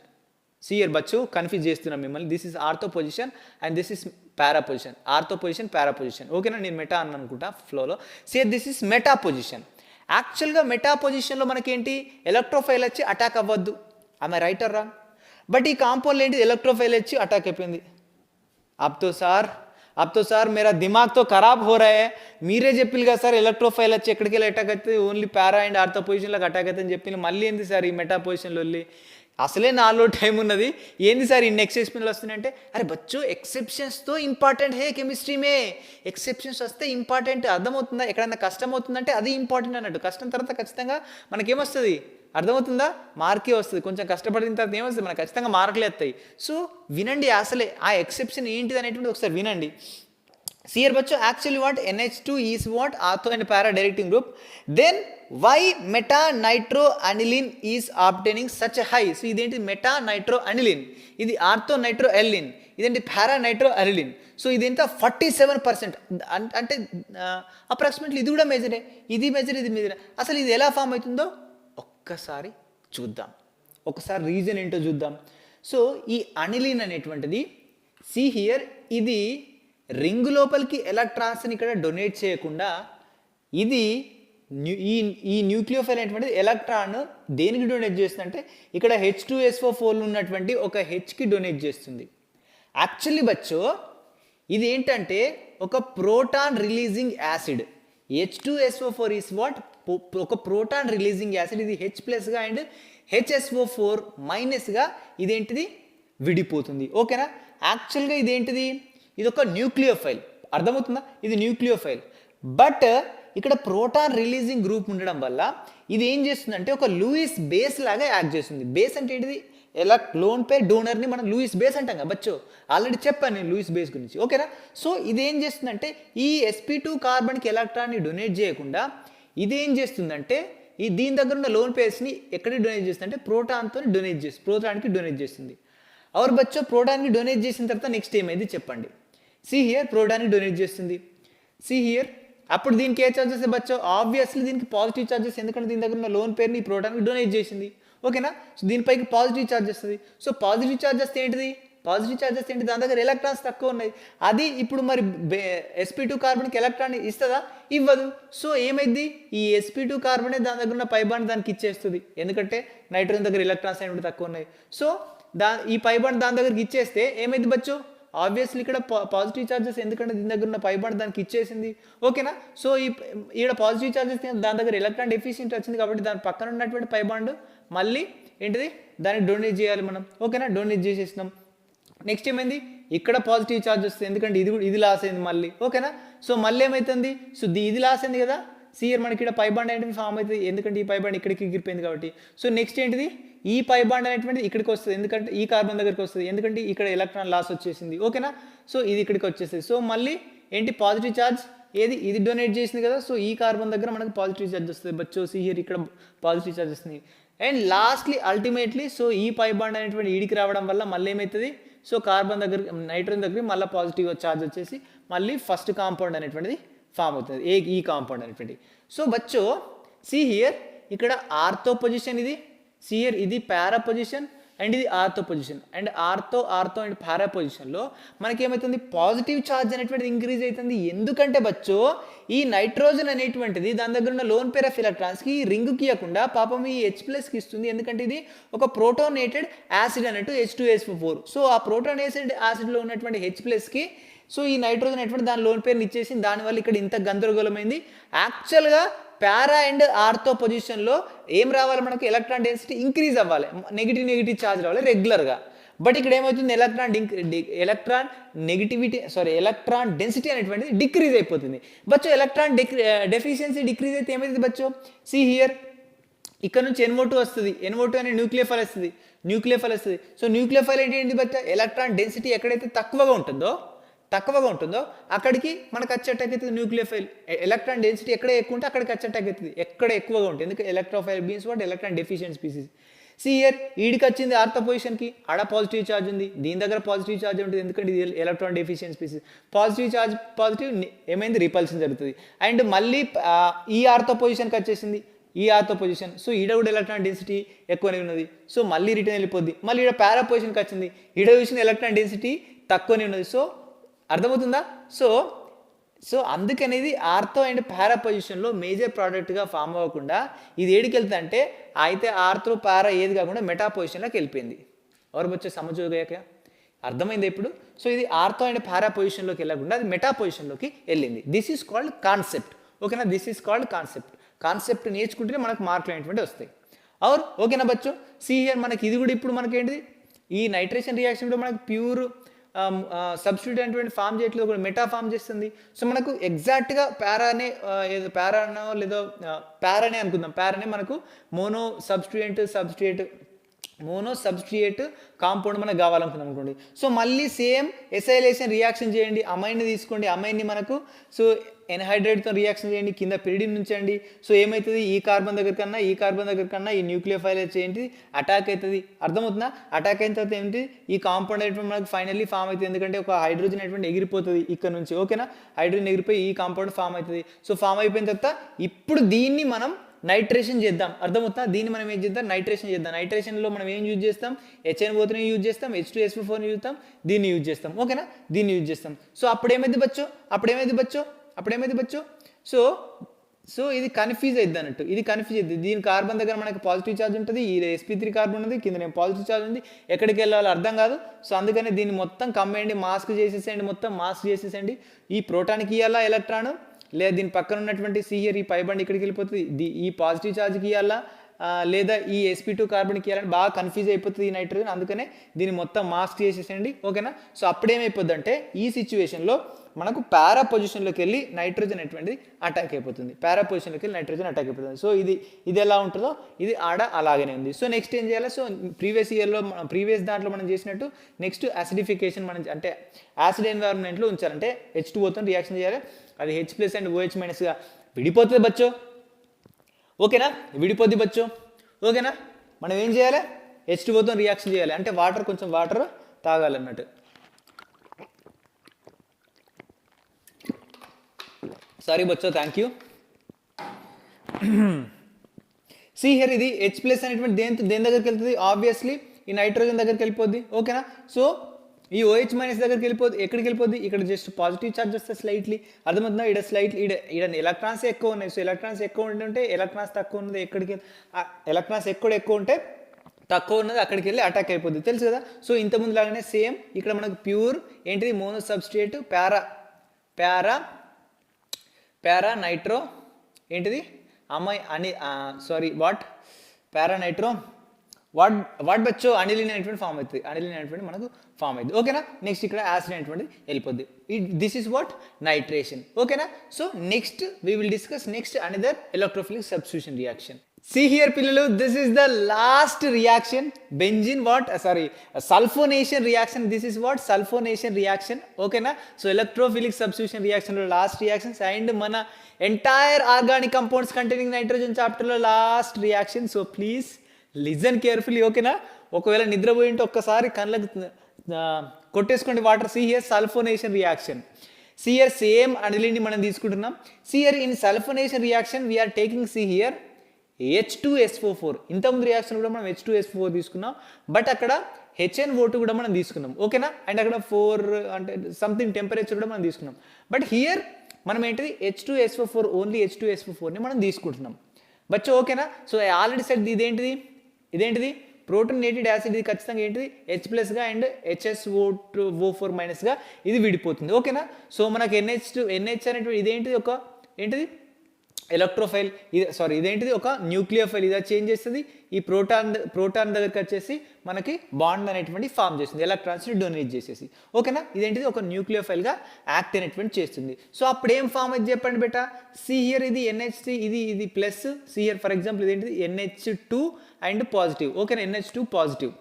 See here బచ్చు కన్ఫ్యూజ్ చేస్తున్నాం మిమ్మల్ని. This is ortho position and this is para position. Ortho position, para position. ఓకేనా, నేను meta అని అనుకుంటా ఫ్లోలో. See this is meta position. యాక్చువల్గా meta పొజిషన్లో మనకేంటి, ఎలక్ట్రోఫైల్ వచ్చి అటాక్ అవ్వద్దు. ఆమె రైట్ ఆర్ రాంగ్? బట్ ఈ కాంపౌండ్లో ఏంటి, ఎలక్ట్రోఫైల్ వచ్చి అటాక్ అయిపోయింది. अब तो సార్ मेरा दिमाग तो खराब हो रहा है. మీరే చెప్పిల్లు కదా సార్ ఎలక్ట్రోఫైల్ వచ్చి ఎక్కడికి వెళ్ళి అటాక్ అవుతుంది, ఓన్లీ పారా అండ్ ఆర్థో పొజిషన్లోకి అటాక్ అవుతుందని చెప్పి మళ్ళీ ఏంది సార్ ఈ మెటా పొజిషన్లో వెళ్ళి, అసలే నాలో టైం ఉన్నది, ఏంది సార్ ఇన్ని ఎక్సెప్షన్లు వస్తున్నాయంటే, అరే బచ్చు ఎక్సెప్షన్స్తో ఇంపార్టెంట్ హే కెమిస్ట్రీ మే, ఎక్సెప్షన్స్ వస్తే ఇంపార్టెంట్. అర్థమవుతుందా? ఎక్కడన్నా కష్టం అవుతుందంటే అది ఇంపార్టెంట్ అన్నట్టు. కష్టం తర్వాత ఖచ్చితంగా మనకేమొస్తుంది, అర్థమవుతుందా, మార్కే వస్తుంది. కొంచెం కష్టపడిన తర్వాత ఏమొస్తుంది, మనకు ఖచ్చితంగా మార్కులే వస్తాయి. సో వినండి, అసలే ఆ ఎక్సెప్షన్ ఏంటిది అనేటువంటి ఒకసారి వినండి. సియర్ బచ్చు actually what, NH2 is what, ortho and para directing group. Then why meta nitro aniline is obtaining such high. So ఇదేంటి, మెటా నైట్రో అనిలిన్, ఇది ఆర్థో నైట్రో ఎల్లిన్, ఇదేంటి పారా నైట్రో అనిలిన్. సో ఇది ఎంత 47%. అంటే approximately ఇది కూడా మెజరే, ఇది measure, ఇది మెజర్. అసలు ఇది ఎలా ఫామ్ అవుతుందో ఒక్కసారి చూద్దాం, ఒకసారి రీజన్ ఏంటో చూద్దాం. సో ఈ అనిలిన్ అనేటువంటిది, సి హియర్, ఇది రింగ్ లోపలికి ఎలక్ట్రాన్స్ని ఇక్కడ డొనేట్ చేయకుండా, ఇది ఈ న్యూక్లియోఫైల్ అనేటువంటిది ఎలక్ట్రాన్ దేనికి డొనేట్ చేస్తుందంటే, ఇక్కడ H2SO4 ఉన్నటువంటి ఒక హెచ్కి డొనేట్ చేస్తుంది. యాక్చువల్లీ బచ్చో ఇది ఏంటంటే ఒక proton releasing acid. H2SO4 is what, ఒక ప్రోటాన్ రిలీజింగ్ యాసిడ్. ఇది H+గా అండ్ HSO4- ఇదేంటిది విడిపోతుంది. ఓకేనా, యాక్చువల్గా ఇదేంటిది, ఇది ఒక న్యూక్లియోఫైల్. అర్థమవుతుందా, ఇది న్యూక్లియోఫైల్. బట్ ఇక్కడ ప్రోటాన్ రిలీజింగ్ గ్రూప్ ఉండడం వల్ల ఇది ఏం చేస్తుందంటే ఒక లూయిస్ బేస్ లాగా యాక్ట్ చేస్తుంది. బేస్ అంటే ఏంటిది, ఎలా లోన్ పేర్ డోనర్ని మనం లూయిస్ బేస్ అంటాం కదా బచ్చో, ఆల్రెడీ చెప్పాను నేను లూయిస్ బేస్ గురించి. ఓకేనా, సో ఇదేం చేస్తుందంటే ఈ sp2 కార్బన్కి ఎలక్ట్రాన్ని డొనేట్ చేయకుండా ఇదేం చేస్తుందంటే దీని దగ్గర ఉన్న లోన్ పేర్స్ని ఎక్కడికి డొనేట్ చేస్తుందంటే ప్రోటాన్తో డొనేట్ చేస్తుంది, ప్రోటాన్కి డొనేట్ చేస్తుంది. అవర్ బచ్చో ప్రోటాన్కి డొనేట్ చేసిన తర్వాత నెక్స్ట్ ఏమైంది చెప్పండి. సి హియర్, ప్రోటాన్కి డొనేట్ చేస్తుంది. సి హియర్, అప్పుడు దీనికి ఏ చార్జెస్ బచ్చో, ఆబ్వియస్లీ దీనికి పాజిటివ్ చార్జెస్, ఎందుకంటే దీని దగ్గర ఉన్న లోన్ పేరుని ప్రోటాన్కి డొనేట్ చేసింది. ఓకేనా, సో దీనిపైకి పాజిటివ్ చార్జ్ వస్తుంది. సో పాజిటివ్ చార్జ్ వస్తే ఏంటిది, పాజిటివ్ చార్జెస్ ఏంటి, దాని దగ్గర ఎలక్ట్రాన్స్ తక్కువ ఉన్నాయి. అది ఇప్పుడు మరి sp2 కార్బన్కి ఎలక్ట్రాన్ ఇస్తుందా, ఇవ్వదు. సో ఏమైంది, ఈ sp2 కార్బనే దాని దగ్గర ఉన్న పైబాండ్ దానికి ఇచ్చేస్తుంది, ఎందుకంటే నైట్రోజన్ దగ్గర ఎలక్ట్రాన్స్ అనేవి తక్కువ ఉన్నాయి. సో ఈ పైబాండ్ దాని దగ్గరికి ఇచ్చేస్తే ఏమైంది బచ్చు, ఆబ్వియస్లీ ఇక్కడ పాజిటివ్ చార్జెస్, ఎందుకంటే దీని దగ్గర ఉన్న పైబాండ్ దానికి ఇచ్చేసింది. ఓకేనా, సో ఇక్కడ పాజిటివ్ చార్జెస్ దాని దగ్గర ఎలక్ట్రాన్ డెఫిషియెంట్ వచ్చింది కాబట్టి దాని పక్కన ఉన్నటువంటి పైబాండ్ మళ్ళీ ఏంటిది, దాన్ని డొనేట్ చేయాలి మనం. ఓకేనా, డొనేట్ చేసేసినాం. నెక్స్ట్ ఏమైంది, ఇక్కడ పాజిటివ్ చార్జ్ వస్తుంది, ఎందుకంటే ఇది లాస్ అయింది మళ్ళీ. ఓకేనా, సో మళ్ళీ ఏమవుతుంది, సో ఇది లాస్ అయింది కదా. సియర్ మనకి ఇక్కడ పైబాండ్ ఏంటి ఫామ్ అవుతుంది, ఎందుకంటే ఈ పైబాండ్ ఇక్కడికి ఎగిరిపోయింది కాబట్టి. సో నెక్స్ట్ ఏంటిది, ఈ పైబాండ్ అనేటువంటిది ఇక్కడికి వస్తుంది, ఎందుకంటే ఈ కార్బన్ దగ్గరికి వస్తుంది, ఎందుకంటే ఇక్కడ ఎలక్ట్రాన్ లాస్ వచ్చేసింది. ఓకేనా, సో ఇది ఇక్కడికి వచ్చేస్తుంది. సో మళ్ళీ ఏంటి, పాజిటివ్ ఛార్జ్ ఏది, ఇది డొనేట్ చేసింది కదా. సో ఈ కార్బన్ దగ్గర మనకు పాజిటివ్ ఛార్జ్ వస్తుంది బచ్చో. సి హియర్ ఇక్కడ పాజిటివ్ ఛార్జ్ వస్తుంది. అండ్ లాస్ట్లీ అల్టిమేట్లీ సో ఈ పైబాండ్ అనేటువంటి ఈడికి రావడం వల్ల మళ్ళీ ఏమవుతుంది, సో కార్బన్ దగ్గర నైట్రోజన్ దగ్గర మళ్ళీ పాజిటివ్ ఛార్జ్ వచ్చేసి మళ్ళీ ఫస్ట్ కాంపౌండ్ అనేటువంటిది ఫామ్ అవుతుంది, ఈ కాంపౌండ్ అనేటువంటి. సో బచ్చో సి హియర్, ఇక్కడ ఆర్థో పొజిషన్ ఇది, సి హియర్ ఇది పారా పొజిషన్ అండ్ ఇది ortho position. And ortho and పారా పొజిషన్లో మనకేమవుతుంది, పాజిటివ్ ఛార్జ్ అనేటువంటిది ఇంక్రీజ్ అవుతుంది. ఎందుకంటే బచ్చో ఈ నైట్రోజన్ అనేటువంటిది దాని దగ్గర ఉన్న లోన్ పేర్ ఆఫ్ ఎలక్ట్రాన్స్కి రింగ్కి ఇవ్వకుండా పాపం ఈ H+కి ఇస్తుంది, ఎందుకంటే ఇది ఒక ప్రోటోనేటెడ్ యాసిడ్ అన్నట్టు H2SO4. సో ఆ ప్రోటోనేటెడ్ యాసిడ్లో ఉన్నటువంటి H+కి సో ఈ నైట్రోజన్ అనేటువంటి దాని లోన్ పేరుని ఇచ్చేసి దానివల్ల ఇక్కడ ఇంత గందరగోళమైంది. యాక్చువల్గా పారా అండ్ ఆర్థో పొజిషన్లో ఏం రావాలి మనకు, ఎలక్ట్రాన్ డెన్సిటీ ఇంక్రీజ్ అవ్వాలి, నెగిటివ్ ఛార్జ్ రావాలి రెగ్యులర్గా. బట్ ఇక్కడ ఏమవుతుంది, ఎలక్ట్రాన్ డెన్సిటీ అనేటువంటిది డిక్రీజ్ అయిపోతుంది బచ్చో. ఎలక్ట్రాన్ డెఫిషియన్సీ డిక్రీజ్ అయితే ఏమైతుంది బచ్చో, సి హియర్ ఇక్కడ నుంచి NO2 వస్తుంది, NO2 అనే న్యూక్లియోఫైల్ వస్తుంది. సో న్యూక్లియోఫైల్ ఏంటి బచ్చో, ఎలక్ట్రాన్ డెన్సిటీ ఎక్కడైతే తక్కువగా ఉంటుందో అక్కడికి మనకు వచ్చి అటాక్ అవుతుంది న్యూక్లియోఫైల్. ఎలక్ట్రాన్ డెన్సిటీ ఎక్కడ ఎక్కువ ఉంటే అక్కడికి వచ్చి అటాక్ అవుతుంది, ఎక్కడ ఎక్కువగా ఉంటుంది, ఎందుకంటే electrophile means what electron deficient species. See here ఈడికి వచ్చింది ఆర్థో పొజిషన్కి, ఆడ పాజిటివ్ ఛార్జ్ ఉంది, దీని దగ్గర పాజిటివ్ ఛార్జ్ ఉంటుంది, ఎందుకంటే ఇది electron deficiency species. Positive charge positive ఏమైంది రిపల్షన్ జరుగుతుంది. అండ్ మళ్ళీ ఈ ఆర్థో పొజిషన్కి వచ్చేసింది, ఈ ఆర్థో పొజిషన్. సో ఈడ కూడా ఎలక్ట్రాన్ డెన్సిటీ ఎక్కువనే ఉన్నది, సో మళ్ళీ రిటర్న్ వెళ్ళిపోద్ది. మళ్ళీ ఈడ పారా పొజిషన్కి వచ్చింది, ఈడ చూసిన ఎలక్ట్రాన్ డెన్సిటీ తక్కువనే ఉన్నది. సో అర్థమవుతుందా? సో అందుకనేది ఆర్థో అండ్ పారా పొజిషన్లో మేజర్ ప్రోడక్ట్గా ఫామ్ అవ్వకుండా ఇది ఏడికి వెళ్తుంది అంటే అయితే ఆర్థో పారా ఏది కాకుండా మెటా పొజిషన్లోకి వెళ్ళిపోయింది. ఎవరు వచ్చే సమజోగాక అర్థమైంది ఇప్పుడు. సో ఇది ఆర్థో అండ్ పారా పొజిషన్లోకి వెళ్ళకుండా అది మెటా పొజిషన్లోకి వెళ్ళింది. This is called concept. ఓకేనా, this is called concept. Concept నేర్చుకుంటే మనకు మార్కులు అనేటువంటి వస్తాయి. అవును ఓకేనా బచ్చో. సిహియర్ మనకి ఇది కూడా ఇప్పుడు మనకి ఏంటిది, ఈ నైట్రేషన్ రియాక్షన్ కూడా మనకు ప్యూర్ సబ్స్టిట్యూట్ అనేటువంటి ఫామ్ చేయట్లేదు, కూడా మెటా ఫామ్ చేస్తుంది. సో మనకు ఎగ్జాక్ట్గా పారానే ఏదో పారానో లేదో పారానే అనుకుందాం, పారానే మనకు మోనో సబ్స్ట్రియేట్ కాంపౌండ్ మనకు కావాలనుకున్నాం అనుకోండి. సో మళ్ళీ సేమ్ ఎసైలేషన్ రియాక్షన్ చేయండి, అమైన్ని తీసుకోండి, అమైన్ని మనకు సో ఎన్హైడ్రేట్తో రియాక్షన్ చేయండి, కింద పిరిడిన్ ఉంచండి. సో ఏమవుతుంది, ఈ కార్బన్ దగ్గర కన్నా ఈ న్యూక్లియోఫైల్ ఏంటి అటాక్ అవుతుంది. అర్థమవుతుందా? అటాక్ అయిన తర్వాత ఏంటి, ఈ కాంపౌండ్ అనేటువంటి మనకు ఫైనల్లీ ఫామ్ అవుతుంది, ఎందుకంటే ఒక హైడ్రోజన్ అనేటువంటి ఎగిరిపోతుంది ఇక్కడ నుంచి. ఓకేనా, హైడ్రోజన్ ఎగిరిపోయి ఈ కాంపౌండ్ ఫామ్ అవుతుంది. సో ఫామ్ అయిపోయిన తర్వాత ఇప్పుడు దీన్ని మనం నైట్రేషన్ చేద్దాం. అర్థమవుతుందా? దీన్ని మనం ఏం చేద్దాం, నైట్రేషన్ చేద్దాం. నైట్రేషన్లో మనం ఏం యూజ్ చేస్తాం, HNO3 యూజ్ చేస్తాం, H2SO4 యూజ్ చేస్తాం, దీన్ని యూజ్ చేస్తాం. ఓకేనా, దీన్ని యూజ్ చేస్తాం. సో అప్పుడేమైంది బచ్చో, సో ఇది కన్ఫ్యూజ్ అవుతుంది అన్నట్టు, ఇది కన్ఫ్యూజ్ అవుతుంది. దీని కార్బన్ దగ్గర మనకి పాజిటివ్ ఛార్జ్ ఉంటుంది, ఈ sp3 కార్బన్ ఉంది, కింద నేను పాజిటివ్ ఛార్జ్ ఉంది, ఎక్కడికి వెళ్ళాలో అర్థం కాదు. సో అందుకని దీన్ని మొత్తం కంబైండ్ మాస్క్ చేసేసేయండి. ఈ ప్రోటాన్కి ఇవ్వాలా ఎలక్ట్రాన్, లేదా దీని పక్కన ఉన్నటువంటి సిహియర్ ఈ పై బండి ఇక్కడికి వెళ్ళిపోతుంది, ఈ పాజిటివ్ ఛార్జ్కి ఇవ్వాలా లేదా ఈ sp2 కార్బన్కి ఇవ్వాలని బాగా కన్ఫ్యూజ్ అయిపోతుంది ఈ నైట్రోజన్. అందుకనే దీన్ని మొత్తం మాస్క్ చేసేసేయండి. ఓకేనా, సో అప్పుడేమైపోద్ది అంటే ఈ సిచ్యువేషన్లో మనకు పారా పొజిషన్లోకి వెళ్ళి నైట్రోజన్ అనేటువంటిది అటాక్ అయిపోతుంది. సో ఇది ఎలా ఉంటుందో ఇది ఆడ అలాగనే ఉంది. సో నెక్స్ట్ ఏం చేయాలి, సో ప్రీవియస్ దాంట్లో మనం చేసినట్టు నెక్స్ట్ యాసిడిఫికేషన్ మనం అంటే యాసిడ్ ఎన్వైరన్మెంట్లో ఉంచాలంటే H2O తో రియాక్షన్ చేయాలి. అది H+ అండ్ OH- విడిపోతుంది బచ్చో. ఓకేనా, విడిపోద్ది బచ్చో. ఓకేనా, మనం ఏం చేయాలి, H2O తో రియాక్షన్ చేయాలి అంటే కొంచెం వాటర్ తాగాలన్నట్టు. సారీ బచ్చో, థ్యాంక్ యూ. సిహియర్ ఇది H+ అనేటువంటి దేని దగ్గరికి వెళ్తుంది, ఆబ్వియస్లీ ఈ నైట్రోజన్ దగ్గరికి వెళ్ళిపోద్ది. ఓకేనా, సో ఈ OH- దగ్గరికి వెళ్ళిపోద్ది, ఎక్కడికి వెళ్ళిపోద్ది, ఇక్కడ జస్ట్ పాజిటివ్ ఛార్జ్ వస్తే స్లైట్లీ. అర్థమవుతుందా, ఇక్కడ స్లైట్లీ ఈడ ఎలక్ట్రాన్స్ ఎక్కువ ఉన్నాయి. సో ఎలక్ట్రాన్స్ ఎక్కువ ఉంటే ఎలక్ట్రాన్స్ తక్కువ ఉన్నది ఎక్కడికి, ఎలక్ట్రాన్స్ ఎక్కువ ఉంటే తక్కువ ఉన్నది అక్కడికి వెళ్ళి అటాక్ అయిపోద్ది, తెలుసు కదా. సో ఇంతకుముందు లాగానే సేమ్ ఇక్కడ మనకు ప్యూర్ ఏంటిది మోనో సబ్స్ట్రేట్ పారా నైట్రో ఏంటిది పారా నైట్రో వాట్ బచ్చో అనిలిన్ అనేటువంటి ఫామ్ అవుతుంది, మనకు ఫామ్ అవుతుంది. ఓకేనా, నెక్స్ట్ ఇక్కడ యాసిడ్ అనేటువంటి వెళ్ళిపోద్ది. This is what nitration. ఓకేనా, so next we will discuss next another electrophilic substitution reaction. See here పిల్లలు, this is the last reaction, sulfonation reaction. This is what sulfonation reaction. ఓకేనా, so electrophilic substitution reaction లో last reactions and మన entire organic compounds containing nitrogen chapter లో last reaction. So please listen carefully. ఓకేనా, ఒకవేళ నిద్రపోయి ఉంటే ఒక్కసారి కళ్ళకు కొట్టేసుకోండి water. See here sulphonation reaction. See here same aniline మనం తీసుకుంటున్నాం. See here in sulphonation reaction we are taking see here H2SO4. ఇంతకుముందు రియాక్షన్ కూడా మనం H2SO4 తీసుకున్నాం, బట్ అక్కడ HNO2 కూడా మనం తీసుకున్నాం. ఓకేనా, అండ్ అక్కడ 4 అంటే సంథింగ్ టెంపరేచర్ కూడా మనం తీసుకున్నాం. బట్ హియర్ మనం ఏంటిది H2SO4 ఓన్లీ H2SO4ని మనం తీసుకుంటున్నాం బట్. ఓకేనా, సో ఆల్రెడీ సెట్ ఇదేంటిది ప్రోటోనేటెడ్ యాసిడ్. ఇది ఖచ్చితంగా ఏంటిది H+గా అండ్ HSO4- గా ఇది విడిపోతుంది. ఓకేనా, సో మనకు NH అనేటువంటి ఇదేంటిది ఒక ఏంటిది ఎలక్ట్రోఫైల్, ఇదేంటిది ఒక న్యూక్లియోఫైల్. ఇది చేంజ్ చేస్తుంది, ఈ ప్రోటాన్ దగ్గరికి వచ్చేసి మనకి బాండ్ అనేటువంటి ఫామ్ చేస్తుంది, ఎలక్ట్రాన్స్ని డొనేట్ చేసేసి. ఓకేనా, ఇదేంటిది ఒక న్యూక్లియోఫైల్గా యాక్ట్ అనేటువంటి చేస్తుంది. సో అప్పుడు ఏం ఫామ్ అయితే చెప్పండి బేటా, సిహియర్ ఇది NH3, ఇది ప్లస్ సిహియర్ ఫర్ ఎగ్జాంపుల్ ఇదేంటిది NH2 అండ్ పాజిటివ్. ఓకేనా, NH2 పాజిటివ్.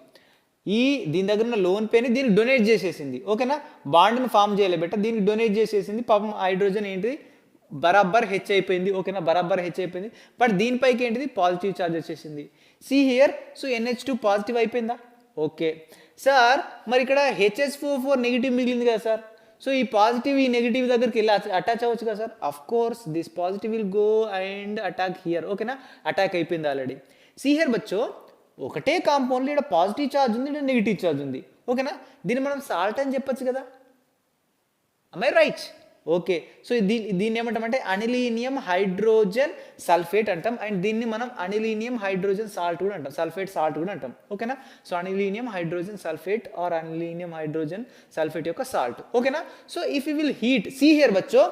దీని దగ్గర ఉన్న లోన్ పేని దీనికి డొనేట్ చేసేసింది. ఓకేనా, బాండ్ని ఫామ్ చేయలే బెట, దీనికి డొనేట్ చేసేసింది. పాపం హైడ్రోజన్ ఏంటిది బరాబర్ H అయిపోయింది. ఓకేనా, బరాబర్ H అయిపోయింది. బట్ దీనిపైకి ఏంటిది పాజిటివ్ ఛార్జ్ వచ్చేసింది. C here, so NH2 positive అయిపోయిందా? ఓకే సార్, మరి ఇక్కడ HSO4 నెగిటివ్ మిగిలింది కదా సార్, సో ఈ పాజిటివ్ ఈ నెగిటివ్ దగ్గరికి వెళ్ళి అటాచ్ అవ్వచ్చు కదా sir? Of course this positive will go and attack here. ఓకేనా, అటాక్ అయిపోయింది ఆల్రెడీ. సి హియర్ బచ్చో, ఒకటే కాంపౌండ్లో ఇక్కడ పాజిటివ్ ఛార్జ్ ఉంది, ఇక్కడ నెగిటివ్ ఛార్జ్ ఉంది. ఓకేనా, దీన్ని మనం సాల్ట్ అని చెప్పొచ్చు కదా, ఐ రైట్? ఓకే, సో దీన్ని ఏమంటామంటే అనిలీనియం హైడ్రోజన్ సల్ఫేట్ అంటాం, అండ్ దీన్ని మనం అనిలీనియం హైడ్రోజన్ సాల్ట్ కూడా అంటాం, సల్ఫేట్ సాల్ట్ కూడా అంటాం. ఓకేనా, so anilinium hydrogen sulphate or anilinium hydrogen sulphate యొక్క సాల్ట్. ఓకేనా, so if you will heat, see here బచ్చో,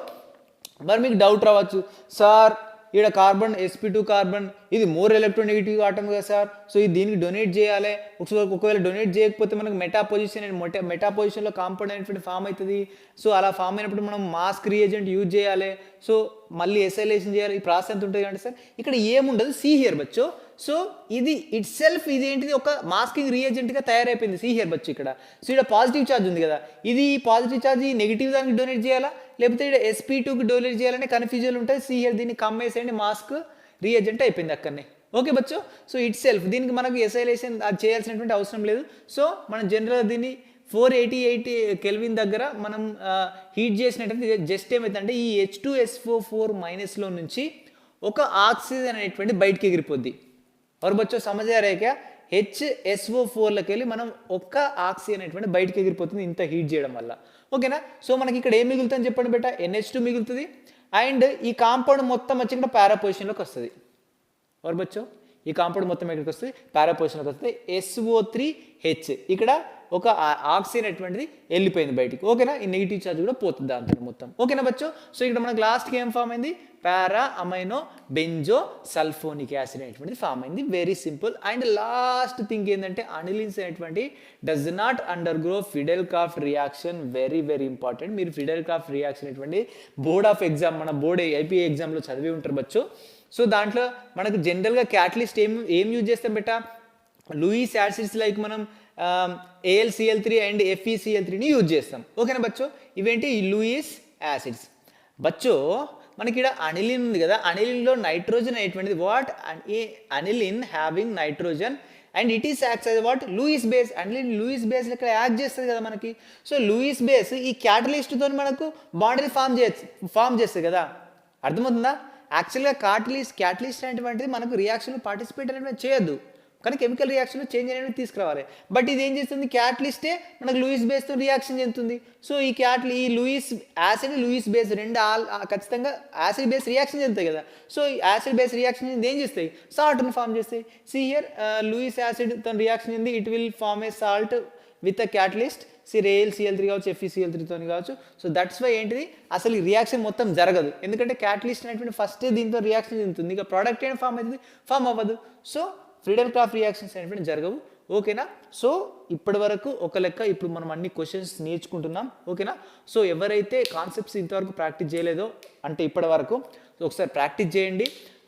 మరి మీకు డౌట్ రావచ్చు, సార్ ఇక్కడ కార్బన్ sp2 కార్బన్ ఇది మోర్ ఎలక్ట్రోనెగటివ్ ఆటం కదా సార్, సో ఇది దీనికి డొనేట్ చేయాలి, ఒకవేళ డొనేట్ చేయకపోతే మనకు మెటా పొజిషన్లో కాంపౌండ్ అనేటువంటి ఫామ్ అవుతుంది. సో అలా ఫామ్ అయినప్పుడు మనం మాస్క్ రియేజెంట్ యూజ్ చేయాలి, సో మళ్ళీ ఎసైలేషన్ చేయాలి, ఈ ప్రాసెస్ ఎంత ఉంటుంది అంటే సార్ ఇక్కడ ఏముండదు. సీ హియర్ బచ్చో, సో ఇది ఇట్ సెల్ఫ్ ఇది ఏంటిది ఒక మాస్కింగ్ రియేజెంట్గా తయారైపోయింది. సీ హియర్ బచ్చు ఇక్కడ, సో ఇక్కడ పాజిటివ్ ఛార్జ్ ఉంది కదా, ఇది పాజిటివ్ ఛార్జ్ ఈ నెగిటివ్ దానికి డొనేట్ చేయాలా లేకపోతే ఇక్కడ sp2కి డొనేట్ చేయాలనే కన్ఫ్యూజన్ ఉంటుంది. సీ హియర్ దీన్ని కమ్మేసేయండి, మాస్క్ రియేజెంట్ అయిపోయింది అక్కడనే. ఓకే బచ్చు, సో ఇట్ సెల్ఫ్ దీనికి మనకు ఎసైలేషన్ అది చేయాల్సినటువంటి అవసరం లేదు. సో మనం జనరల్గా దీన్ని 488 కెల్విన్ దగ్గర మనం హీట్ చేసినట్టయితే జస్ట్ ఏమవుతుందంటే ఈ H2SO4 మైనస్లో నుంచి ఒక ఆక్సిజన్ అనేటువంటి బయటికి ఎగిరిపోద్ది. और बच्चों समझ आ रहे हैं क्या, HSO4లోకి వెళ్ళి మనం ఒక్క ఆక్సిజన్ అనేటువంటి బయటికి ఎగిరిపోతుంది ఇంత హీట్ చేయడం వల్ల. ఓకేనా, సో మనకి ఇక్కడ ఏం మిగులుతుందని చెప్పండి బేటా, NH2 మిగులుతుంది, అండ్ ఈ కాంపౌండ్ మొత్తం వచ్చి ఇక్కడ పారా పొజిషన్లోకి వస్తుంది. और बच्चों ఈ కాంపౌండ్ మొత్తం ఎక్కడికి వస్తుంది, పారా పొజిషన్లోకి వస్తుంది. SO3H ఇక్కడ ఒక ఆక్సిజన్ అటువంటిది వెళ్ళిపోయింది బయటికి. ఓకేనా, ఈ నెగిటివ్ ఛార్జ్ కూడా పోతుంది దాంతో మొత్తం. ఓకేనా బచ్చో, సో ఇక్కడ మనకు లాస్ట్కి ఏం ఫామ్ అయింది, పారా అమైనో బెంజో సల్ఫోనిక్ యాసిడ్ అనేటువంటిది ఫామ్ అయింది. Very simple. And last thing ఏంటంటే అనిలిన్స్ అనేటువంటి does not undergo Fidel craft reaction. Very very important. మీరు ఫిడెల్ క్రాఫ్ట్ రియాక్షన్ అనేటువంటి బోర్డ్ ఆఫ్ ఎగ్జామ్ మన బోర్డ్ ఐపీఏ ఎగ్జామ్లో చదివి ఉంటారు బచ్చు. సో దాంట్లో మనకు జనరల్గా క్యాటలిస్ట్ ఏం యూజ్ చేస్తాం బెటా, లూయిస్ యాసిడ్స్ లైక్ మనం AlCl3 అండ్ FeCl3ని యూజ్ చేస్తాం. ఓకేనా బచ్చో, ఇవేంటి లూయిస్ యాసిడ్స్. బచ్చో మనకి ఇక్కడ అనిలిన్ ఉంది కదా, అనిలిన్లో నైట్రోజన్ అనేటువంటిది what, aniline having nitrogen and it is acts as what, Lewis base. Aniline Lewis base ఇక్కడ యాక్ట్ చేస్తుంది కదా మనకి. సో లూయిస్ బేస్ ఈ క్యాటలిస్ట్తో మనకు బాండ్ని ఫామ్ చేస్తుంది కదా, అర్థమవుతుందా? యాక్చువల్గా క్యాటలిస్ట్ అనేటువంటిది మనకు రియాక్షన్లో పార్టిసిపేట్ అనేది చేయొద్దు, కానీ కెమికల్ రియాక్షన్లో చేంజ్ అనేది తీసుకురావాలి. బట్ ఇది ఏం చేస్తుంది, క్యాటలిస్టే మనకు లూయిస్ బేస్తో రియాక్షన్ చెందుతుంది. సో ఈ లూయిస్ యాసిడ్ లూయిస్ బేస్ రెండు ఖచ్చితంగా యాసిడ్ బేస్ రియాక్షన్ చెందుతాయి కదా. సో ఈ యాసిడ్ బేస్ రియాక్షన్ చెంది ఏం చేస్తాయి, సాల్ట్ని ఫామ్ చేస్తాయి. సి హియర్ లూయిస్ యాసిడ్తో రియాక్షన్ చెంది it will form a salt with a catalyst. AlCl3 కావచ్చు, FeCl3తో కావచ్చు. సో దట్స్ వై ఏంటిది అసలు ఈ రియాక్షన్ మొత్తం జరగదు, ఎందుకంటే క్యాటలిస్ట్ అనేటువంటి ఫస్ట్ దీంతో రియాక్షన్ చెందుతుంది, ఇక ప్రోడక్ట్ ఏం ఫామ్ అవుతుంది, ఫామ్ అవ్వదు. సో ఫ్రీడల్ క్రాఫ్ట్ రియాక్షన్స్ అనేటువంటి జరగవు. ఓకేనా, సో ఇప్పటి వరకు ఒక లెక్క ఇప్పుడు మనం అన్ని క్వశ్చన్స్ నేర్చుకుంటున్నాం. ఓకేనా, సో ఎవరైతే కాన్సెప్ట్స్ ఇంతవరకు ప్రాక్టీస్ చేయలేదో అంటే ఇప్పటి వరకు ఒకసారి ప్రాక్టీస్ చేయండి.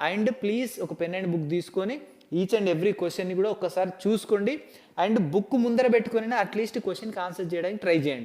అండ్ ప్లీజ్ ఒక పెన్ అండ్ బుక్ తీసుకొని ఈచ్ అండ్ ఎవ్రీ క్వశ్చన్ని కూడా ఒకసారి చూసుకోండి. అండ్ బుక్ ముందర పెట్టుకొని అట్లీస్ట్ క్వశ్చన్కి ఆన్సర్ చేయడానికి ట్రై చేయండి.